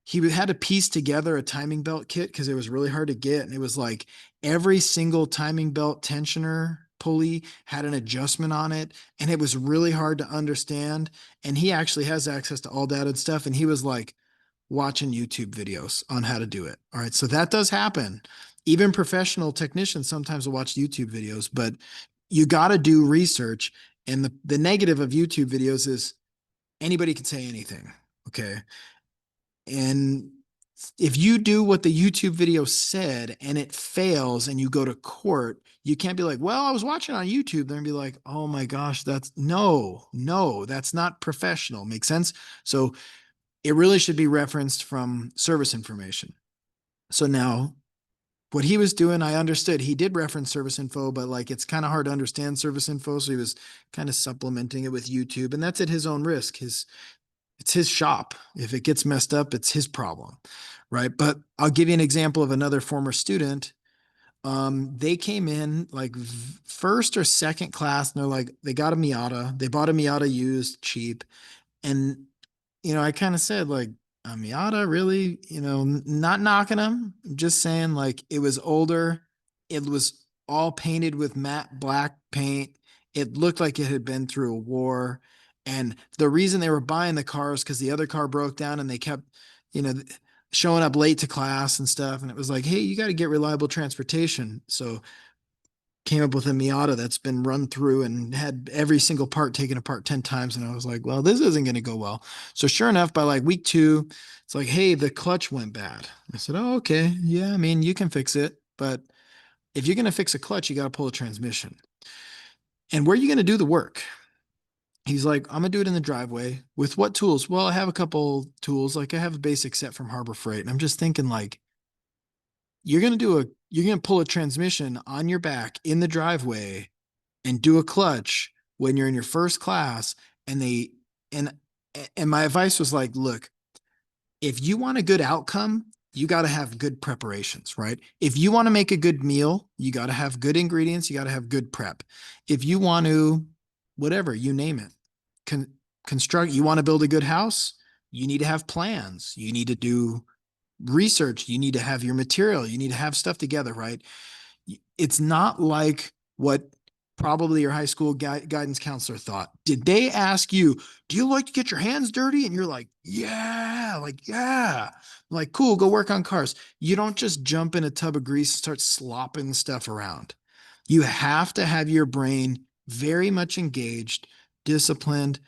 he had to piece together a timing belt kit because it was really hard to get. And it was like every single timing belt tensioner pulley had an adjustment on it. And it was really hard to understand. And he actually has access to all data and stuff. And he was like watching YouTube videos on how to do it. All right. So that does happen. Even professional technicians sometimes will watch YouTube videos, but you got to do research. And the negative of YouTube videos is anybody can say anything. Okay. And if you do what the YouTube video said and it fails and you go to court, you can't be like, well, I was watching on YouTube. Then be like, oh my gosh, no, that's not professional. Make sense? So it really should be referenced from service information. So now what he was doing, I understood. He did reference service info, but like it's kind of hard to understand service info. So he was kind of supplementing it with YouTube, and that's at his own risk. It's his shop. If it gets messed up, it's his problem, right? But I'll give you an example of another former student. They came in like first or second class, and they're like, they got a Miata. They bought a Miata used cheap, and I kind of said like, a Miata, really? Not knocking them, just saying like it was older. It was all painted with matte black paint. It looked like it had been through a war. And the reason they were buying the car is because the other car broke down and they kept, you know, showing up late to class and stuff. And it was like, hey, you got to get reliable transportation. So came up with a Miata that's been run through and had every single part taken apart 10 times. And I was like, well, this isn't going to go well. So sure enough, by like week 2, it's like, hey, the clutch went bad. I said, oh, okay. Yeah, I mean, you can fix it. But if you're going to fix a clutch, you got to pull a transmission. And where are you going to do the work? He's like, I'm going to do it in the driveway. With what tools? Well, I have a couple tools. Like I have a basic set from Harbor Freight. And I'm just thinking like, you're going to pull a transmission on your back in the driveway and do a clutch when you're in your first class. And and my advice was like, look, if you want a good outcome, you got to have good preparations, right? If you want to make a good meal, you got to have good ingredients, you got to have good prep. If you want to, whatever, you name it, construct, you want to build a good house, you need to have plans, you need to do research, you need to have your material, you need to have stuff together, right? It's not like what probably your high school guidance counselor thought. Did they ask you, do you like to get your hands dirty? And you're like, yeah, like, cool, go work on cars. You don't just jump in a tub of grease and start slopping stuff around. You have to have your brain very much engaged, disciplined.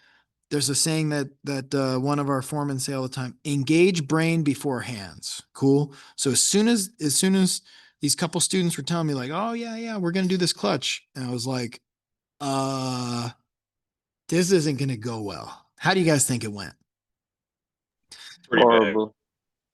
There's a saying that one of our foremen say all the time: engage brain before hands. Cool. So as soon as these couple students were telling me like, oh yeah, we're gonna do this clutch, and I was like, uh, this isn't gonna go well. How do you guys think it went? Pretty bad. Horrible.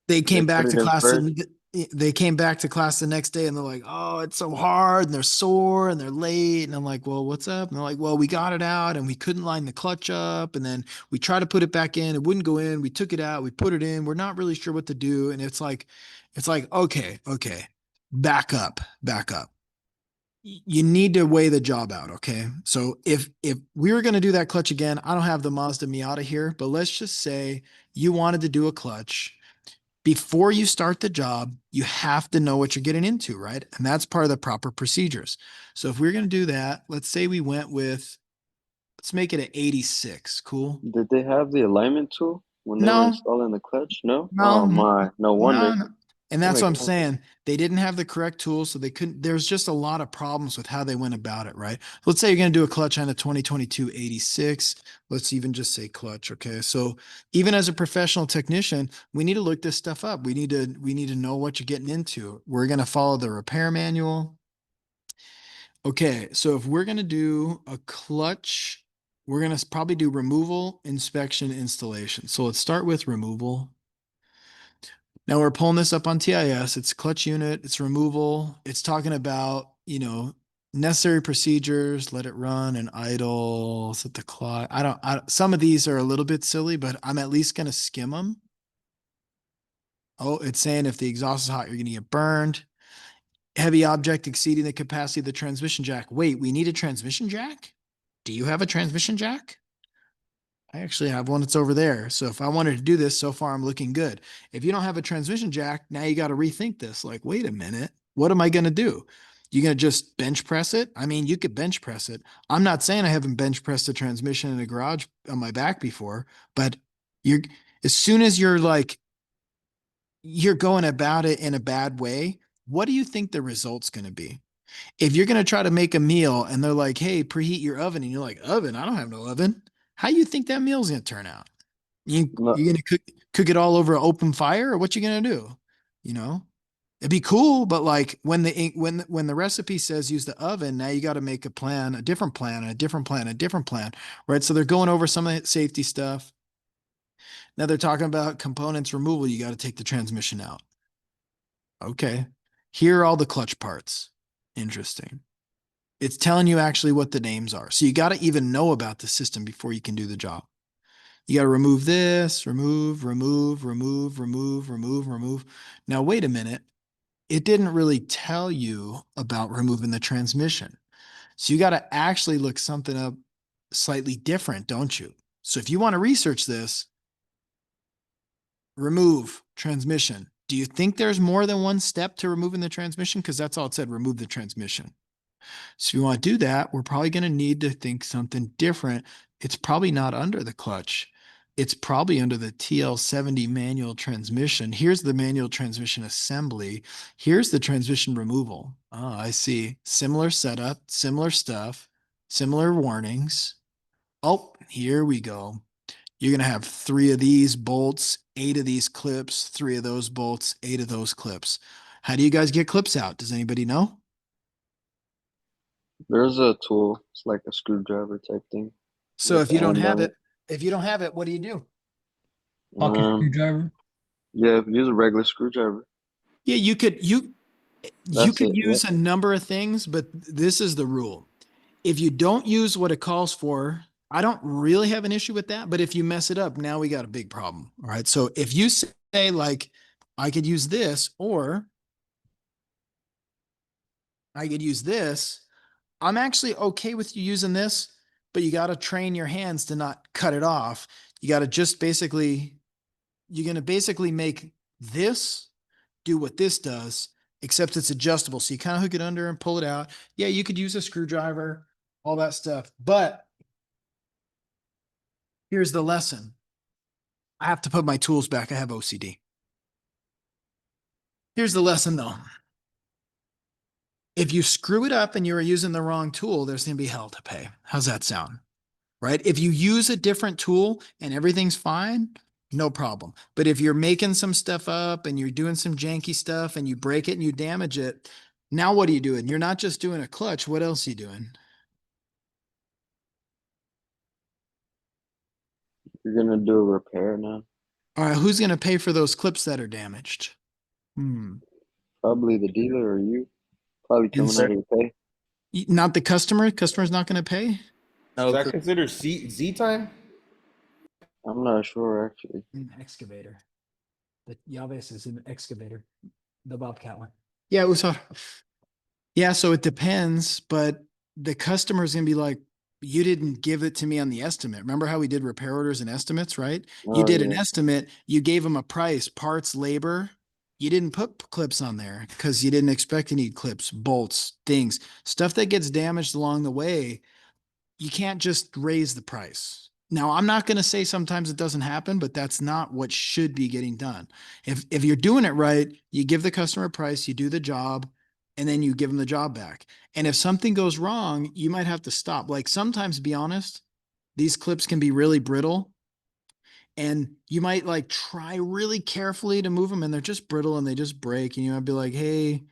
They They came back put to it in class first. and they came back to class the next day and they're like, oh, it's so hard and they're sore and they're late. And I'm like, well, what's up? And they're like, well, we got it out and we couldn't line the clutch up. And then we tried to put it back in. It wouldn't go in. We took it out. We put it in. We're not really sure what to do. And it's like, okay, back up, back up. You need to weigh the job out. Okay. So if we were going to do that clutch again, I don't have the Mazda Miata here, but let's just say you wanted to do a clutch. Before you start the job, you have to know what you're getting into, right? And that's part of the proper procedures. So if we're going to do that, let's say we went with, let's make it an 86. Cool. Did they have the alignment tool when they were No, installing the clutch? No? no, Oh my, no no, wonder. no. And That that's what makes I'm sense. saying. They didn't have the correct tools, so they couldn't. There's just a lot of problems with how they went about it, right? Let's say you're going to do a clutch on a 2022 86. Let's even just say clutch. Okay. So even as a professional technician, we need to look this stuff up. We need to know what you're getting into. We're going to follow the repair manual. Okay. So if we're going to do a clutch, we're going to probably do removal, inspection, installation. So let's start with removal. Now we're pulling this up on TIS. It's clutch unit, it's removal. It's talking about, necessary procedures, let it run and idle, set the clock. Some of these are a little bit silly, but I'm at least going to skim them. Oh, it's saying if the exhaust is hot, you're going to get burned. Heavy object exceeding the capacity of the transmission jack. Wait, we need a transmission jack? Do you have a transmission jack? I actually have one that's over there. So if I wanted to do this, so far I'm looking good. If you don't have a transmission jack, now you got to rethink this. Like, wait a minute, what am I going to do? You going to just bench press it? I mean, you could bench press it. I'm not saying I haven't bench pressed a transmission in a garage on my back before, but you're as soon as you're going about it in a bad way, what do you think the result's going to be? If you're going to try to make a meal and they're like, hey, preheat your oven, and you're like, oven? I don't have no oven. How you think that meal's going to turn out? No, You going to cook it all over an open fire, or what you going to do? You know, it'd be cool, but like when the recipe says use the oven, now you got to make a plan, a different plan, a different plan, a different plan, right? So they're going over some of the safety stuff. Now they're talking about components removal. You got to take the transmission out. Okay. Here are all the clutch parts. Interesting. It's telling you actually what the names are. So you got to even know about the system before you can do the job. You got to remove this, remove, remove, remove, remove, remove, remove. Now, wait a minute. It didn't really tell you about removing the transmission. So you got to actually look something up slightly different, don't you? So if you want to research this, remove transmission. Do you think there's more than one step to removing the transmission? Because that's all it said, remove the transmission. So if you want to do that, we're probably going to need to think something different. It's probably not under the clutch. It's probably under the TL70 manual transmission. Here's the manual transmission assembly. Here's the transmission removal. Oh, I see. Similar setup, similar stuff, similar warnings. Oh, here we go. You're going to have 3 of these bolts, 8 of these clips, 3 of those bolts, 8 of those clips. How do you guys get clips out? Does anybody know? there's a tool. It's like a screwdriver type thing. So With if the you don't end have on it, if you don't have it, what do you do? Pocket Um, screwdriver. yeah, use a regular screwdriver. Yeah, you That's could it. Yep. use a number of things, but this is the rule. If you don't use what it calls for, I don't really have an issue with that, but if you mess it up, now we got a big problem. All right. So if you say like I could use this or I could use this, I'm actually okay with you using this, but you got to train your hands to not cut it off. You got to just basically, you're going to basically make this do what this does, except it's adjustable. So you kind of hook it under and pull it out. Yeah, you could use a screwdriver, all that stuff. But here's the lesson. I have to put my tools back. I have OCD. Here's the lesson though. If you screw it up and you're using the wrong tool, there's going to be hell to pay. How's that sound? Right? If you use a different tool and everything's fine, no problem. But if you're making some stuff up and you're doing some janky stuff and you break it and you damage it, now what are you doing? You're not just doing a clutch. What else are you doing? You're gonna do a repair now. All right, who's going to pay for those clips that are damaged? Probably the dealer or you. Probably coming out of your pay. Not the customer. Customer's not going to pay. Is that considered Z time? I'm not sure actually. An excavator. The Yaves is an excavator. The Bobcat one. Yeah, it was hard. Yeah, so it depends, but the customer's gonna be like, you didn't give it to me on the estimate. Remember how we did repair orders and estimates, right? You Oh did an yeah. estimate, you gave them a price, parts, labor. You didn't put clips on there because you didn't expect to need clips, bolts, things, stuff that gets damaged along the way. You can't just raise the price. Now, I'm not going to say sometimes it doesn't happen, but that's not what should be getting done. If you're doing it right, you give the customer a price, you do the job, and then you give them the job back. And if something goes wrong, you might have to stop. Like sometimes, be honest, these clips can be really brittle, and you might like try really carefully to move them, and they're just brittle and they just break. And you might be like, hey,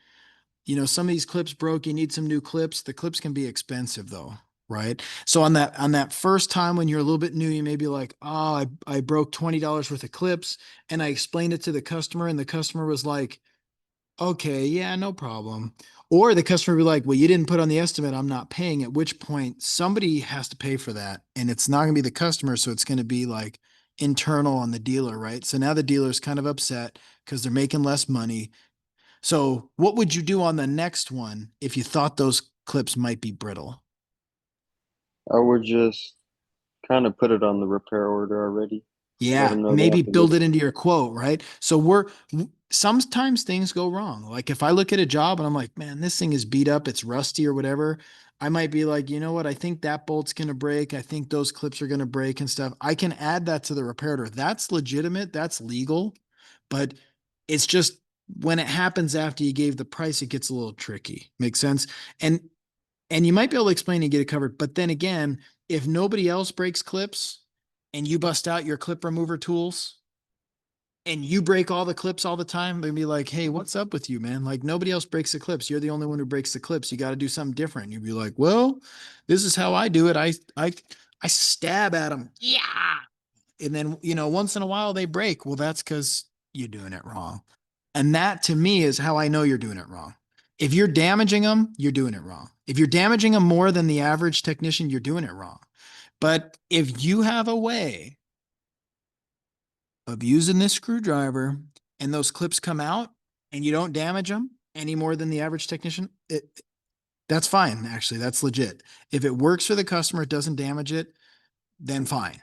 some of these clips broke, you need some new clips. The clips can be expensive though, right? So on that first time when you're a little bit new, you may be like, oh, I broke $20 worth of clips, and I explained it to the customer, and the customer was like, okay, yeah, no problem. Or the customer would be like, well, you didn't put on the estimate, I'm not paying, at which point somebody has to pay for that. And it's not gonna be the customer, so it's gonna be like internal on the dealer, right? So now the dealer's kind of upset because they're making less money. So what would you do on the next one if you thought those clips might be brittle? I would just kind of put it on the repair order already. Let Yeah, them know they maybe have to look. build it into your quote, right? So sometimes things go wrong. Like if I look at a job and I'm like, man, this thing is beat up, it's rusty or whatever, I might be like, you know what? I think that bolt's going to break. I think those clips are going to break and stuff. I can add that to the repair order. That's legitimate, that's legal, but it's just when it happens after you gave the price, it gets a little tricky. Makes sense? And and you might be able to explain and get it covered. But then again, if nobody else breaks clips and you bust out your clip remover tools and you break all the clips all the time, they'd be like, hey, what's up with you, man? Like nobody else breaks the clips. You're the only one who breaks the clips. You got to do something different. You'd be like, well, this is how I do it. I stab at them. Yeah. And then, once in a while they break. Well, that's because you're doing it wrong. And that to me is how I know you're doing it wrong. If you're damaging them, you're doing it wrong. If you're damaging them more than the average technician, you're doing it wrong. But if you have a way of using this screwdriver and those clips come out and you don't damage them any more than the average technician, that's fine. Actually, that's legit. If it works for the customer, it doesn't damage it, then fine.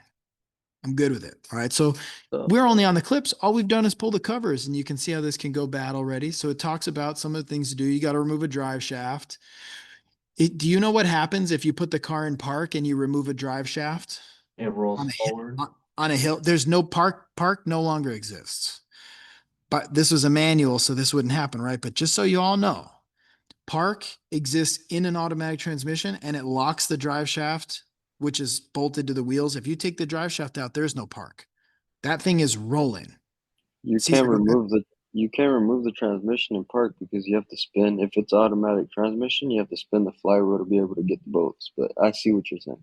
I'm good with it. All right. So we're only on the clips. All we've done is pull the covers and you can see how this can go bad already. So it talks about some of the things to do. You got to remove a drive shaft. Do you know what happens if you put the car in park and you remove a drive shaft It rolls on forward. on a hill? There's no park. Park no longer exists. But this was a manual, so this wouldn't happen, right? But just so you all know, park exists in an automatic transmission and it locks the drive shaft, which is bolted to the wheels. If you take the drive shaft out, there's no park. That thing is rolling. You Caesar, can't go ahead. remove the transmission in park because you have to spin. If it's automatic transmission, you have to spin the flywheel to be able to get the bolts. But I see what you're saying.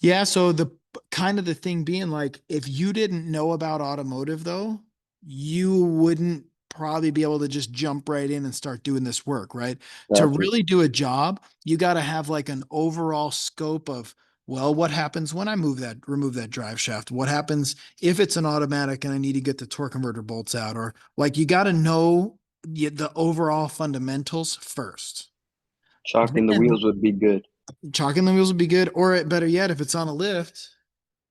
Yeah, so the kind of the thing being like, if you didn't know about automotive though, you wouldn't probably be able to just jump right in and start doing this work, right? To Gotcha. really do a job, you got to have like an overall scope of, well, what happens when I remove that drive shaft? What happens if it's an automatic and I need to get the torque converter bolts out? Or like you got to know the overall fundamentals first. Chalking the Then wheels would be good. chalking the wheels would be good, or better yet, if it's on a lift,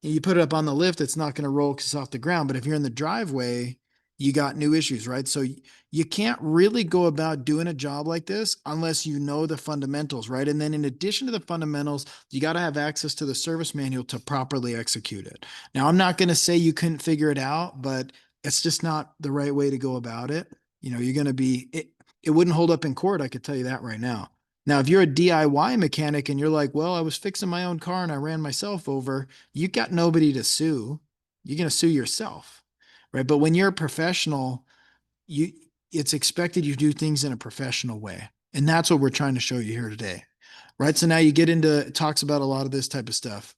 you put it up on the lift, it's not going to roll because it's off the ground. But if you're in the driveway, you got new issues, right? So you can't really go about doing a job like this unless you know the fundamentals, right? And then in addition to the fundamentals, you got to have access to the service manual to properly execute it. Now, I'm not going to say you couldn't figure it out, but it's just not the right way to go about it. You're going to it wouldn't hold up in court. I could tell you that right now. Now, if you're a DIY mechanic and you're like, well, I was fixing my own car and I ran myself over, you got nobody to sue. You're going to sue yourself, right? But when you're a professional, you it's expected you do things in a professional way. And that's what we're trying to show you here today. Right? So now you get into it talks about a lot of this type of stuff.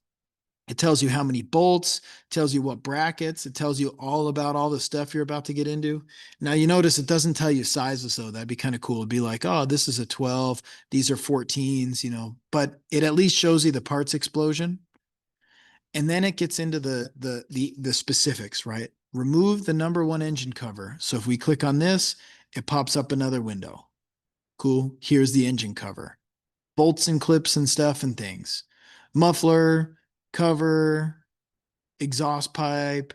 It tells you how many bolts, tells you what brackets, it tells you all about all the stuff you're about to get into. Now you notice it doesn't tell you sizes though. That'd be kind of cool. It'd be like, oh, this is a 12, these are 14s, but it at least shows you the parts explosion. And then it gets into the specifics, right? Remove the number one engine cover. So if we click on this, it pops up another window. Cool. Here's the engine cover. Bolts and clips and stuff and things. Muffler, cover, exhaust pipe,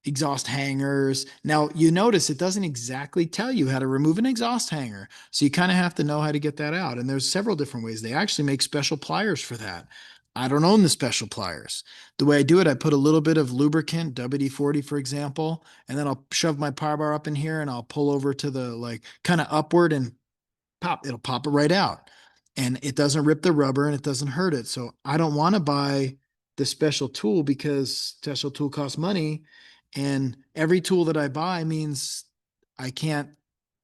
exhaust hangers. Now you notice it doesn't exactly tell you how to remove an exhaust hanger. So you kind of have to know how to get that out. And there's several different ways. They actually make special pliers for that. I don't own the special pliers. The way I do it, I put a little bit of lubricant, WD-40, for example, and then I'll shove my power bar up in here and I'll pull over to the like kind of upward and it'll pop it right out. And it doesn't rip the rubber and it doesn't hurt it. So I don't want to buy the special tool because special tool costs money. And every tool that I buy means I can't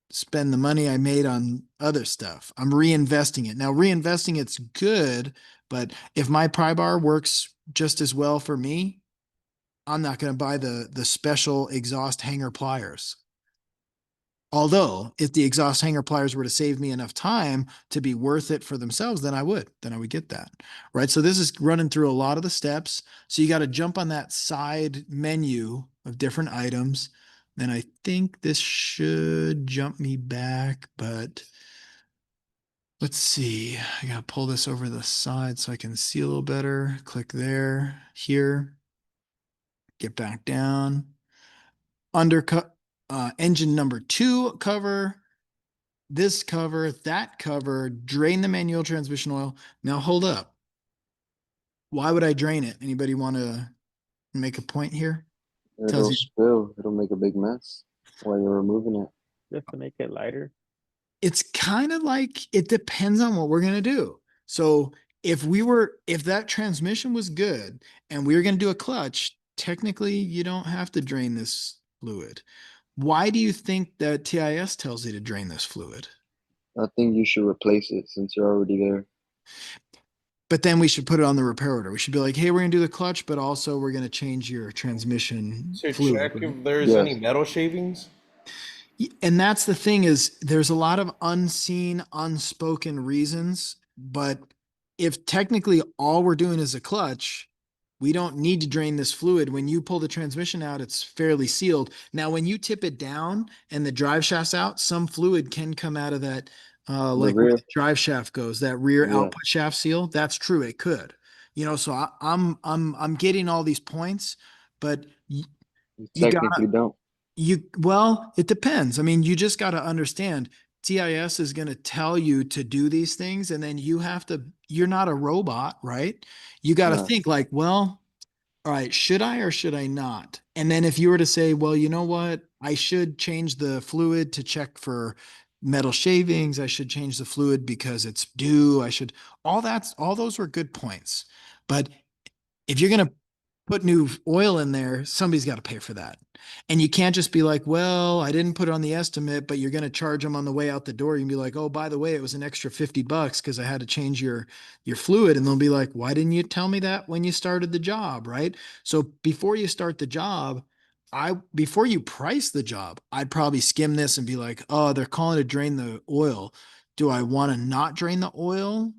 spend the money I made on other stuff. I'm reinvesting it. Now, reinvesting it's good, but if my pry bar works just as well for me, I'm not going to buy the special exhaust hanger pliers. Although, if the exhaust hanger pliers were to save me enough time to be worth it for themselves, then I would. Then I would get that. Right. So this is running through a lot of the steps. So you got to jump on that side menu of different items. Then I think this should jump me back, but Let's see. I gotta pull this over the side so I can see a little better. Click there, here. Get back down. Undercut, engine number 2 cover, this cover, that cover, drain the manual transmission oil. Now hold up. Why would I drain it? Anybody want to make a point here? Tells It'll you spill. It'll make a big mess while you're removing it. Just to make it lighter. it's kind of like it depends on what we're going to do. So if that transmission was good and we were going to do a clutch, technically you don't have to drain this fluid. Why do you think that TIS tells you to drain this fluid? I think you should replace it since you're already there. But then we should put it on the repair order. We should be like, hey, we're going to do the clutch, but also we're going to change your transmission To fluid. check Right? if there's Yes. any metal shavings. And that's the thing is there's a lot of unseen, unspoken reasons, but if technically all we're doing is a clutch, we don't need to drain this fluid. When you pull the transmission out, it's fairly sealed. Now, when you tip it down and the drive shaft's out, some fluid can come out of that, like where rear? the drive shaft goes, that rear Yeah. output shaft seal. That's true. It could, so I'm getting all these points, but You you got technically don't. well, it depends. I mean, you just got to understand TIS is going to tell you to do these things, and then you're not a robot, right? You got to No. think like, well, all right, should I or should I not? And then if you were to say, well, you know what, I should change the fluid to check for metal shavings, I should change the fluid because it's due, all those were good points. But if you're going to put new oil in there, somebody's got to pay for that. And you can't just be like, well, I didn't put it on the estimate, but you're going to charge them on the way out the door. You can be like, oh, by the way, it was an extra $50 because I had to change your fluid. And they'll be like, why didn't you tell me that when you started the job? Right. So before you start the job, before you price the job, I'd probably skim this and be like, oh, they're calling to drain the oil. Do I want to not drain the oil?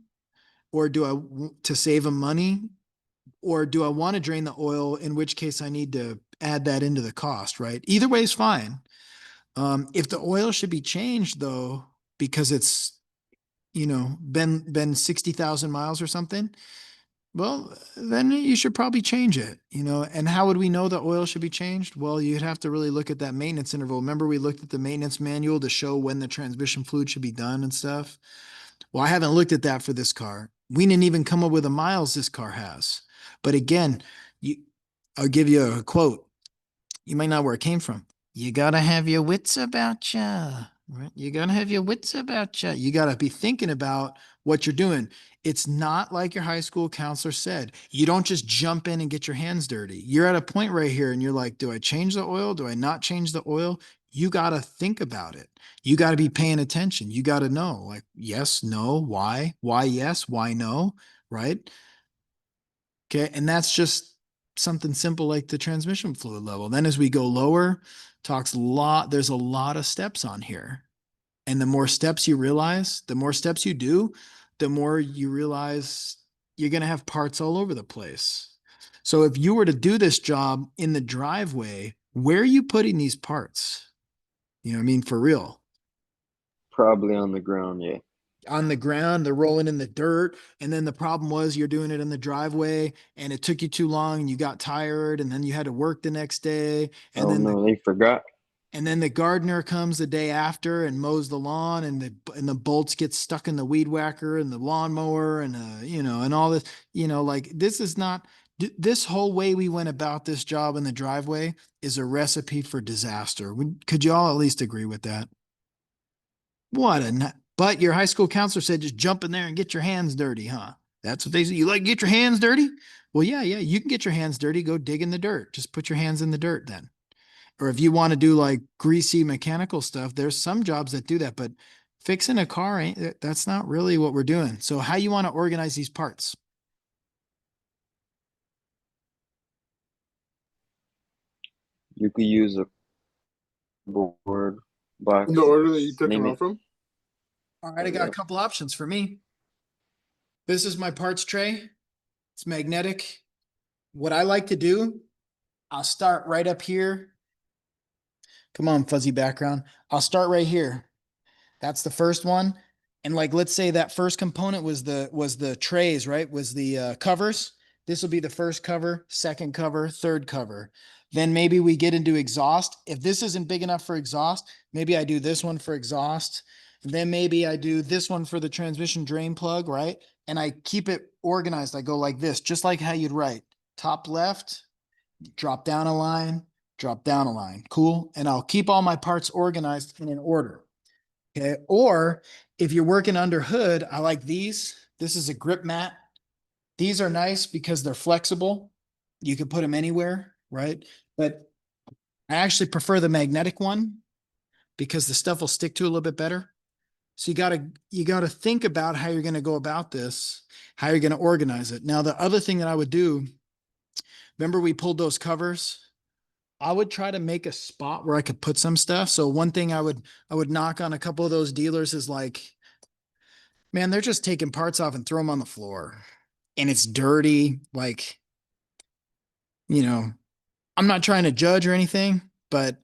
Or to save them money? Or do I want to drain the oil, in which case I need to add that into the cost, right? Either way is fine. If the oil should be changed though, because it's, been 60,000 miles or something, well, then you should probably change it, and how would we know the oil should be changed? Well, you'd have to really look at that maintenance interval. Remember we looked at the maintenance manual to show when the transmission fluid should be done and stuff. Well, I haven't looked at that for this car. We didn't even come up with the miles this car has. But again, I'll give you a quote. You might not know where it came from. You gotta have your wits about you, right? You gotta have your wits about you. You gotta be thinking about what you're doing. It's not like your high school counselor said. You don't just jump in and get your hands dirty. You're at a point right here and you're like, do I change the oil? Do I not change the oil? You gotta think about it. You gotta be paying attention. You gotta know, like, yes, no, why yes, why no, right? Okay. And that's just something simple like the transmission fluid level. Then as we go lower, there's a lot of steps on here. And the more steps you realize, the more steps you do, the more you realize you're going to have parts all over the place. So if you were to do this job in the driveway, where are you putting these parts? You know what I mean? For real. Probably on the ground, yeah. On the ground, they're rolling in the dirt. And then the problem was you're doing it in the driveway and it took you too long and you got tired and then you had to work the next day. And Oh then no, they forgot. and then the gardener comes the day after and mows the lawn and the bolts get stuck in the weed whacker and the lawnmower and and all this, like this is not this whole way we went about this job in the driveway is a recipe for disaster. Could you all at least agree with that? But your high school counselor said just jump in there and get your hands dirty, huh? That's what they say. You like get your hands dirty? Well, yeah, you can get your hands dirty. Go dig in the dirt. Just put your hands in the dirt then. Or if you want to do like greasy mechanical stuff, there's some jobs that do that, but fixing a car that's not really what we're doing. So how you want to organize these parts? You could use a board box. In the order that you took Name them it. out from? All right, I got a couple options for me. This is my parts tray. It's magnetic. What I like to do, I'll start right up here. Come on, fuzzy background. I'll start right here. That's the first one. And like, let's say that first component was the trays, right? Was the covers. This will be the first cover, second cover, third cover. Then maybe we get into exhaust. If this isn't big enough for exhaust, maybe I do this one for exhaust. Then maybe I do this one for the transmission drain plug, right? And I keep it organized. I go like this, just like how you'd write top left, drop down a line, drop down a line. Cool. And I'll keep all my parts organized in an order. Okay. Or if you're working under hood, I like these. This is a grip mat. These are nice because they're flexible. You can put them anywhere, right? But I actually prefer the magnetic one because the stuff will stick to a little bit better. So you gotta think about how you're gonna go about this, how you're gonna organize it. Now, the other thing that I would do, remember we pulled those covers? I would try to make a spot where I could put some stuff. So one thing I would knock on a couple of those dealers is like, man, they're just taking parts off and throw them on the floor. And it's dirty. Like, I'm not trying to judge or anything, but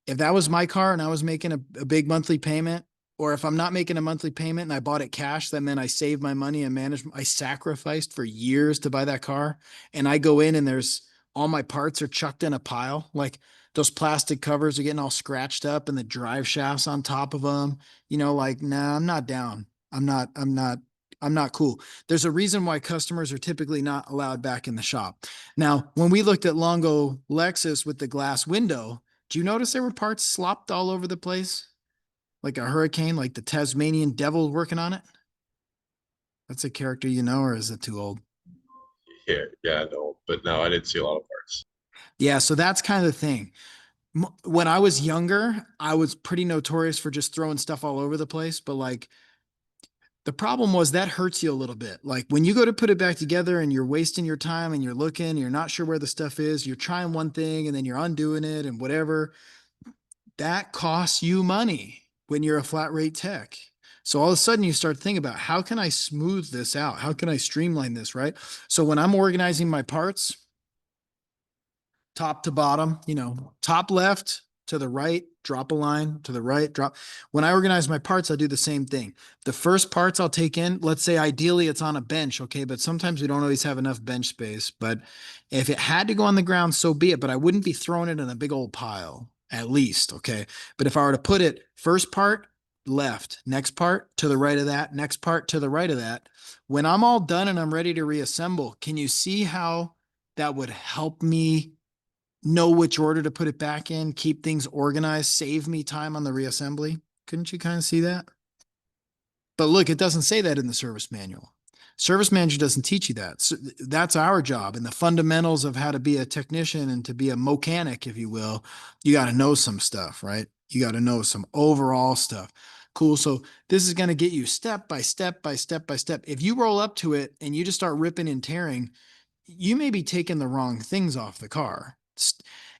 if that was my car and I was making a big monthly payment, or if I'm not making a monthly payment and I bought it cash, that meant I saved my money and managed, I sacrificed for years to buy that car. And I go in and there's all my parts are chucked in a pile. Like those plastic covers are getting all scratched up and the drive shafts on top of them, like, nah, I'm not down. I'm not cool. There's a reason why customers are typically not allowed back in the shop. Now, when we looked at Longo Lexus with the glass window, do you notice there were parts slopped all over the place? Like a hurricane, like the Tasmanian devil working on it? That's a character or is it too old? Yeah, no, but no, I didn't see a lot of parts. Yeah, so that's kind of the thing. When I was younger, I was pretty notorious for just throwing stuff all over the place, but like the problem was that hurts you a little bit. Like when you go to put it back together and you're wasting your time and you're looking, you're not sure where the stuff is, you're trying one thing and then you're undoing it and whatever. That costs you money when you're a flat rate tech. So all of a sudden you start thinking about how can I smooth this out? How can I streamline this, right? So when I'm organizing my parts, top to bottom, top left to the right, drop a line to the right, drop. When I organize my parts, I do the same thing. The first parts I'll take in, let's say ideally it's on a bench, okay, but sometimes we don't always have enough bench space. But if it had to go on the ground, so be it. But I wouldn't be throwing it in a big old pile, at least, okay. But if I were to put it first part left, next part to the right of that, next part to the right of that, when I'm all done and I'm ready to reassemble, can you see how that would help me know which order to put it back in, keep things organized, save me time on the reassembly? Couldn't you kind of see that? But look, it doesn't say that in the service manual. Service manual doesn't teach you that. So that's our job. And the fundamentals of how to be a technician and to be a mechanic, if you will, you got to know some stuff, right? You got to know some overall stuff. Cool. So this is going to get you step by step by step by step. If you roll up to it and you just start ripping and tearing, you may be taking the wrong things off the car.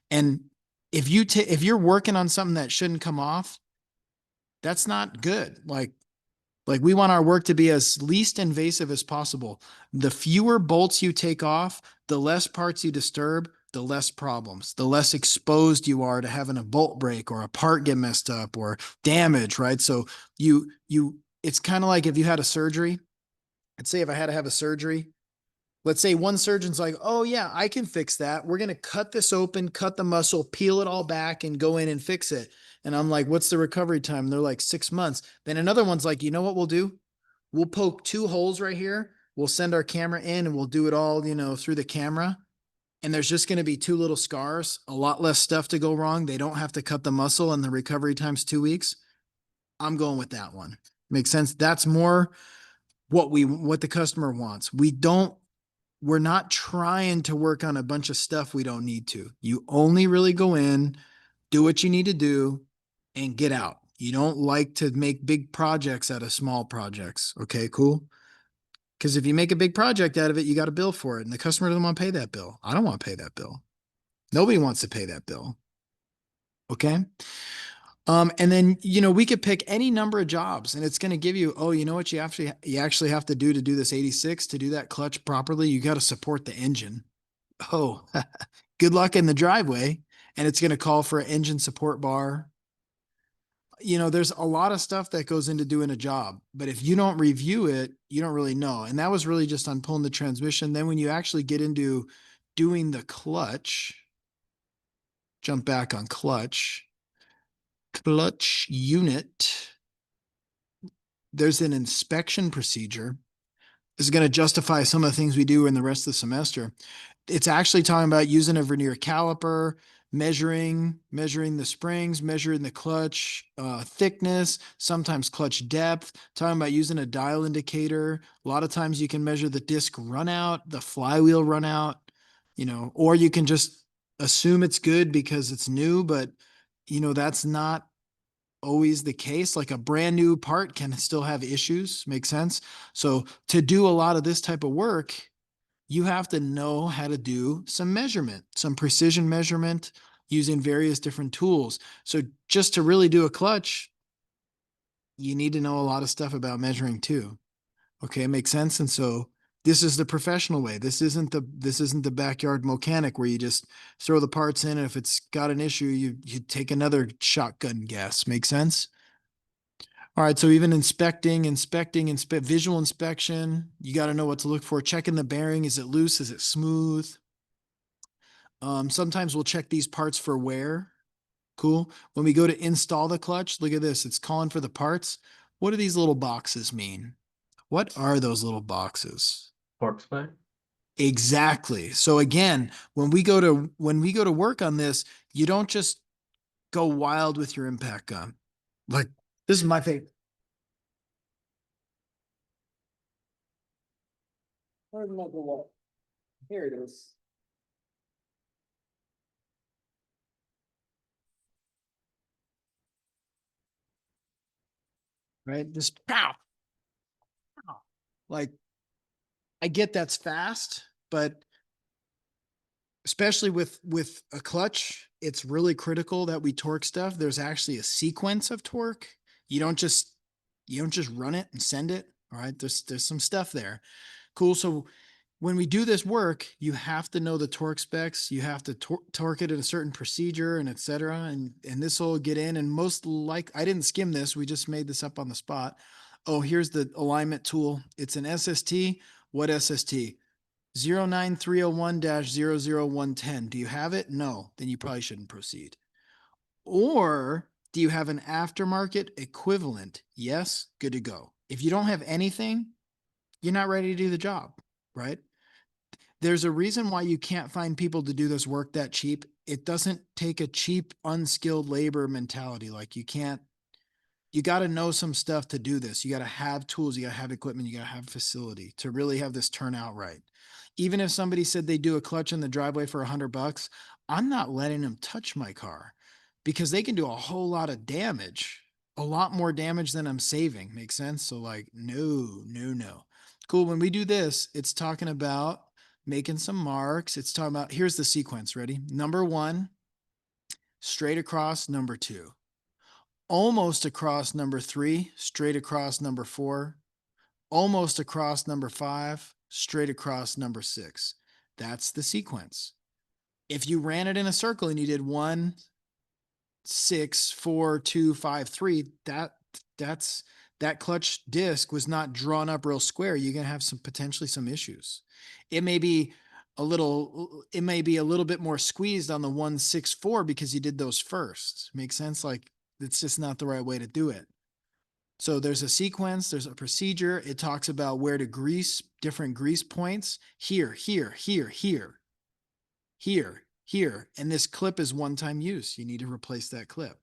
And if you're working on something that shouldn't come off, that's not good. Like we want our work to be as least invasive as possible. The fewer bolts you take off, the less parts you disturb, the less problems, the less exposed you are to having a bolt break or a part get messed up or damage, right? So it's kind of like if you had a surgery. Let's say if I had to have a surgery, let's say one surgeon's like, oh yeah, I can fix that. We're going to cut this open, cut the muscle, peel it all back and go in and fix it. And I'm like, what's the recovery time? And they're like 6 months. Then another one's like, you know what we'll do? We'll poke 2 holes right here. We'll send our camera in and we'll do it all, through the camera. And there's just going to be 2 little scars, a lot less stuff to go wrong. They don't have to cut the muscle and the recovery time's 2 weeks. I'm going with that one. Makes sense. That's more what the customer wants. We're not trying to work on a bunch of stuff we don't need to. You only really go in, do what you need to do, and get out. You don't like to make big projects out of small projects. Okay, cool. Because if you make a big project out of it, you got a bill for it, and the customer doesn't want to pay that bill. I don't want to pay that bill. Nobody wants to pay that bill. Okay. And then, we could pick any number of jobs and it's going to give you, oh, you know what you actually have to do this 86, to do that clutch properly. You got to support the engine. Oh, good luck in the driveway. And it's going to call for an engine support bar. you know, there's a lot of stuff that goes into doing a job, but if you don't review it, you don't really know. And that was really just on pulling the transmission. Then when you actually get into doing the clutch, jump back on clutch unit, there's an inspection procedure. This is going to justify some of the things we do in the rest of the semester. It's actually talking about using a vernier caliper, measuring the springs, measuring the clutch thickness, sometimes clutch depth, talking about using a dial indicator. A lot of times you can measure the disc run out, the flywheel run out, you know, or you can just assume it's good because it's new, but you know, that's not always the case. Like a brand new part can still have issues. Make sense? So to do a lot of this type of work, you have to know how to do some measurement, some precision measurement using various different tools. So just to really do a clutch, you need to know a lot of stuff about measuring too. Okay, makes sense. And so this is the professional way. This isn't the backyard mechanic where you just throw the parts in and if it's got an issue, you take another shotgun guess. Make sense? All right, so even visual inspection, you got to know what to look for. Checking the bearing, is it loose? Is it smooth? Sometimes we'll check these parts for wear. Cool. When we go to install the clutch, look at this. It's calling for the parts. What do these little boxes mean? What are those little boxes? Torque spec. Exactly. So again, when we go to work on this, you don't just go wild with your impact gun. Like this is my favorite. Where's my wall? Here it is. Right? Just pow. Pow. Like I get that's fast, but especially with a clutch, it's really critical that we torque stuff. There's actually a sequence of torque. You don't just run it and send it. All right. There's some stuff there. Cool. So when we do this work, you have to know the torque specs. You have to torque it in a certain procedure and et cetera. And this will get in and I didn't skim this. We just made this up on the spot. Oh, here's the alignment tool. It's an SST. What SST? 09301-00110. Do you have it? No, then you probably shouldn't proceed. Or do you have an aftermarket equivalent? Yes, good to go. If you don't have anything, you're not ready to do the job, right? There's a reason why you can't find people to do this work that cheap. It doesn't take a cheap, unskilled labor mentality. Like you got to know some stuff to do this. You got to have tools, you got to have equipment, you got to have facility to really have this turn out right. Even if somebody said they do a clutch in the driveway for $100, I'm not letting them touch my car because they can do a whole lot of damage, a lot more damage than I'm saving. Makes sense? So like, no, no, no. Cool. When we do this, it's talking about making some marks. It's talking about, here's the sequence. Ready? Number one, straight across number two, almost across number three, straight across number four, almost across number five, straight across number six. That's the sequence. If you ran it in a circle and you did 1, 6, 4, 2, 5, 3, that clutch disc was not drawn up real square. You're gonna have potentially some issues. It may be a little bit more squeezed on the 1, 6, 4 because you did those first. Make sense? Like it's just not the right way to do it. So there's a sequence, there's a procedure. It talks about where to grease different grease points. Here, here, here, here, here, here. And this clip is one-time use. You need to replace that clip.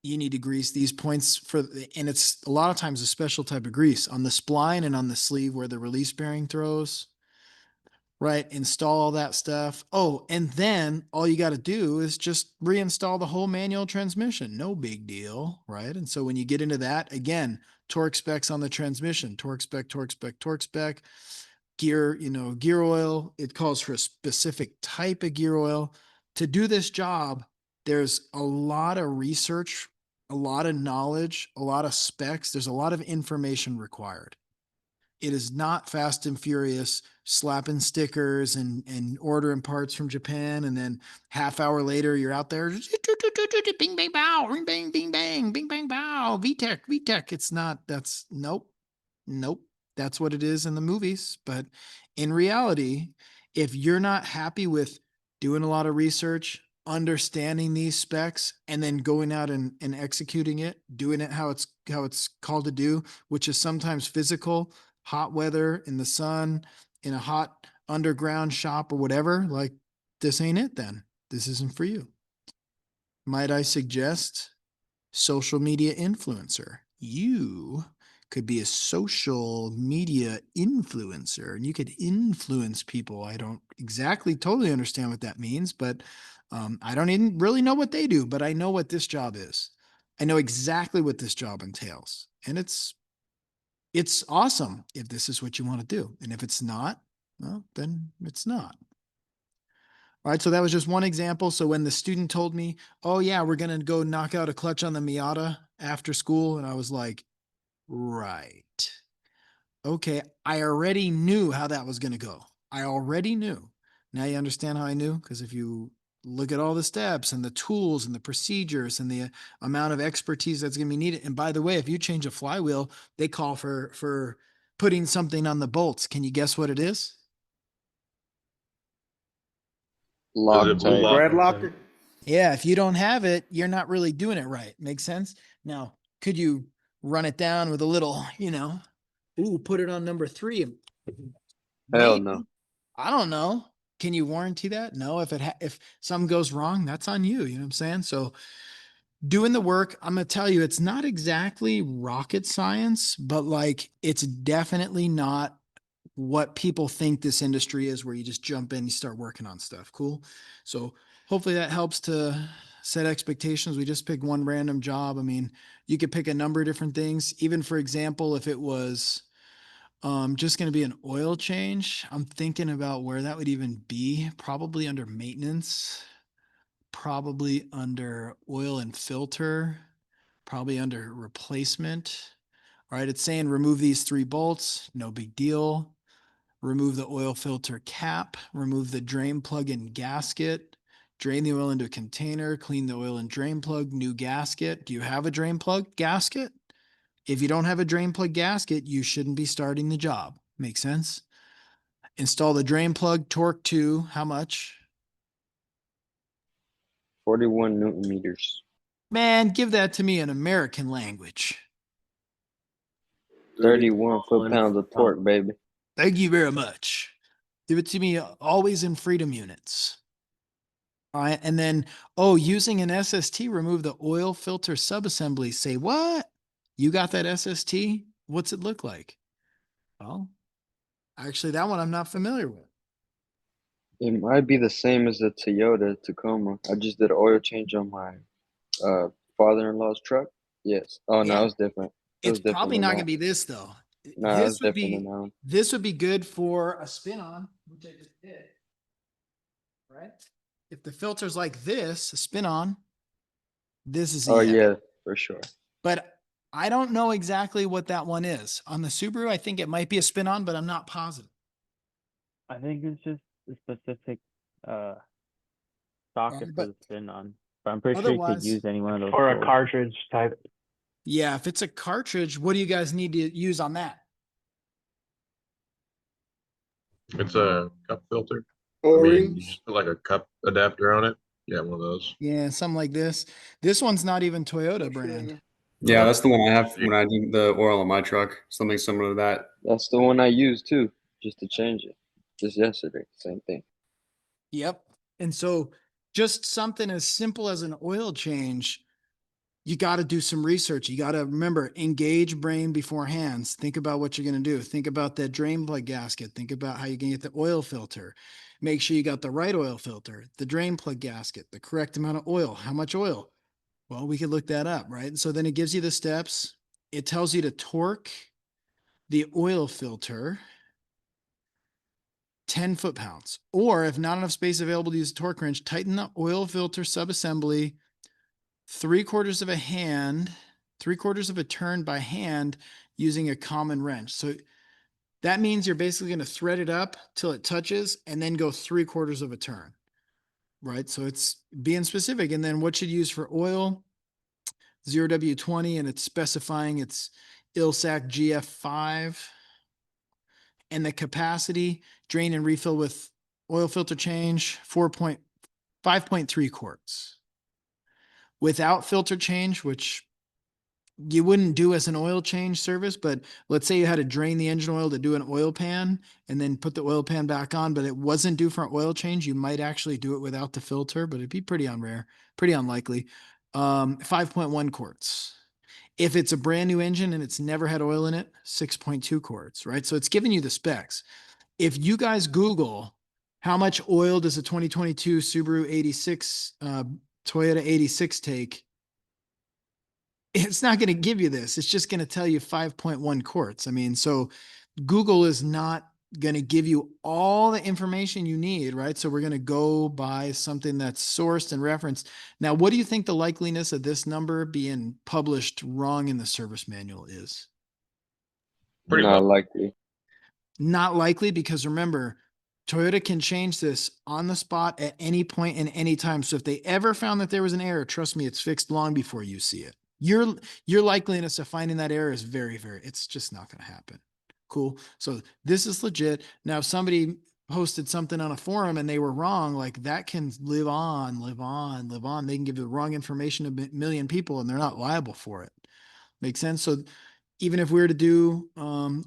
You need to grease these points and it's a lot of times a special type of grease on the spline and on the sleeve where the release bearing throws. Right? Install all that stuff. Oh, and then all you got to do is just reinstall the whole manual transmission. No big deal, right? And so when you get into that, again, torque specs on the transmission, torque spec, torque spec, torque spec, gear, gear oil. It calls for a specific type of gear oil. To do this job, there's a lot of research, a lot of knowledge, a lot of specs. There's a lot of information required. It is not Fast and Furious slapping stickers and ordering parts from Japan. And then half hour later, you're out there, bing, bang, bow, ring, bang, bing, bang, bing, bang, bow, VTech, VTech. It's not, that's nope, nope. That's what it is in the movies. But in reality, if you're not happy with doing a lot of research, understanding these specs, and then going out and executing it, doing it how it's called to do, which is sometimes physical, hot weather in the sun, in a hot underground shop or whatever, like this ain't it then. This isn't for you. Might I suggest social media influencer? You could be a social media influencer and you could influence people. I don't exactly totally understand what that means, but I don't even really know what they do, but I know what this job is. I know exactly what this job entails. And it's awesome if this is what you want to do. And if it's not, well, then it's not. All right, so that was just one example. So when the student told me, oh yeah, we're going to go knock out a clutch on the Miata after school. And I was like, right. Okay, I already knew how that was going to go. I already knew. Now you understand how I knew? Because if you look at all the steps and the tools and the procedures and the amount of expertise that's going to be needed. And by the way, if you change a flywheel, they call for putting something on the bolts. Can you guess what it is? Is it blue Loctite. lock? Red locker. Yeah, if you don't have it, you're not really doing it right. Makes sense? Now, could you run it down with a little, ooh, put it on number 3? Hell Maybe. no. I don't know. Can you warranty that? No, if something goes wrong, that's on you. You know what I'm saying? So doing the work, I'm gonna tell you, it's not exactly rocket science, but like it's definitely not what people think this industry is, where you just jump in, you start working on stuff. Cool. So hopefully that helps to set expectations. We just picked one random job. I mean, you could pick a number of different things. Even for example, if it was just going to be an oil change, I'm thinking about where that would even be. Probably under maintenance, probably under oil and filter, probably under replacement. All right, it's saying remove these 3 bolts, no big deal. Remove the oil filter cap, remove the drain plug and gasket, drain the oil into a container, clean the oil and drain plug, new gasket. Do you have a drain plug gasket? If you don't have a drain plug gasket, you shouldn't be starting the job. Make sense? Install the drain plug, torque to how much? 41 Newton meters. Man, give that to me in American language. 31 foot-pounds of torque, baby. Thank you very much. Give it to me always in freedom units. All right. And then, using an SST, remove the oil filter subassembly. Say what? You got that SST? What's it look like? Well, actually, that one I'm not familiar with. It might be the same as the Toyota Tacoma. I just did an oil change on my father-in-law's truck. Yes. Oh no, Yeah. it was different. It It's was different probably than not that. going to be this though. No, it was different than that one. This would be good for a spin on, which I just did. Right? If the filter's like this, a spin on, this is Oh the yeah, for sure. But I don't know exactly what that one is. On the Subaru, I think it might be a spin on, but I'm not positive. I think it's just a specific socket for But the spin on. But I'm pretty sure you could otherwise, use any one of those. Or a tools. cartridge type. yeah, if it's a cartridge, what do you guys need to use on that? It's a cup filter. I mean, you Orange. just put like a cup adapter on it. Yeah, one of those. Yeah, something like this. This one's not even Toyota brand. Sure. Yeah, that's the one I have when I do the oil on my truck. Something similar to that. That's the one I used too, just to change it. Just yesterday, same thing. Yep. And so just something as simple as an oil change, you got to do some research. You got to remember, engage brain before hands. Think about what you're going to do. Think about that drain plug gasket. Think about how you can get the oil filter. Make sure you got the right oil filter, the drain plug gasket, the correct amount of oil. How much oil? Well, we could look that up, right? And so then it gives you the steps. It tells you to torque the oil filter 10 foot-pounds. Or if not enough space available to use a torque wrench, tighten the oil filter subassembly 3/4 of a hand, 3/4 of a turn by hand using a common wrench. So That means you're basically going to thread it up till it touches and then go 3/4 of a turn, right? So it's being specific. And then what you'd use for oil, 0W20, and it's specifying it's ILSAC GF5. And the capacity, drain and refill with oil filter change, 5.3 quarts. Without filter change, which you wouldn't do as an oil change service, but let's say you had to drain the engine oil to do an oil pan and then put the oil pan back on, but it wasn't due for an oil change. You might actually do it without the filter, but it'd be pretty pretty unlikely. 5.1 quarts. If it's a brand new engine and it's never had oil in it, 6.2 quarts, right? So it's giving you the specs. If you guys Google how much oil does a 2022 Subaru 86, Toyota 86 take, it's not going to give you this. It's just going to tell you 5.1 quarts. I mean, so Google is not going to give you all the information you need, right? So we're going to go by something that's sourced and referenced. Now, what do you think the likeliness of this number being published wrong in the service manual is? Pretty Not low. likely. Not likely, because remember, Toyota can change this on the spot at any point and any time. So if they ever found that there was an error, trust me, it's fixed long before you see it. Your likeliness of finding that error is very, it's just not going to happen. Cool. So this is legit. Now, if somebody posted something on a forum and they were wrong, like that can live on. They can give the wrong information to a million people and they're not liable for it. Make sense? So even if we were to do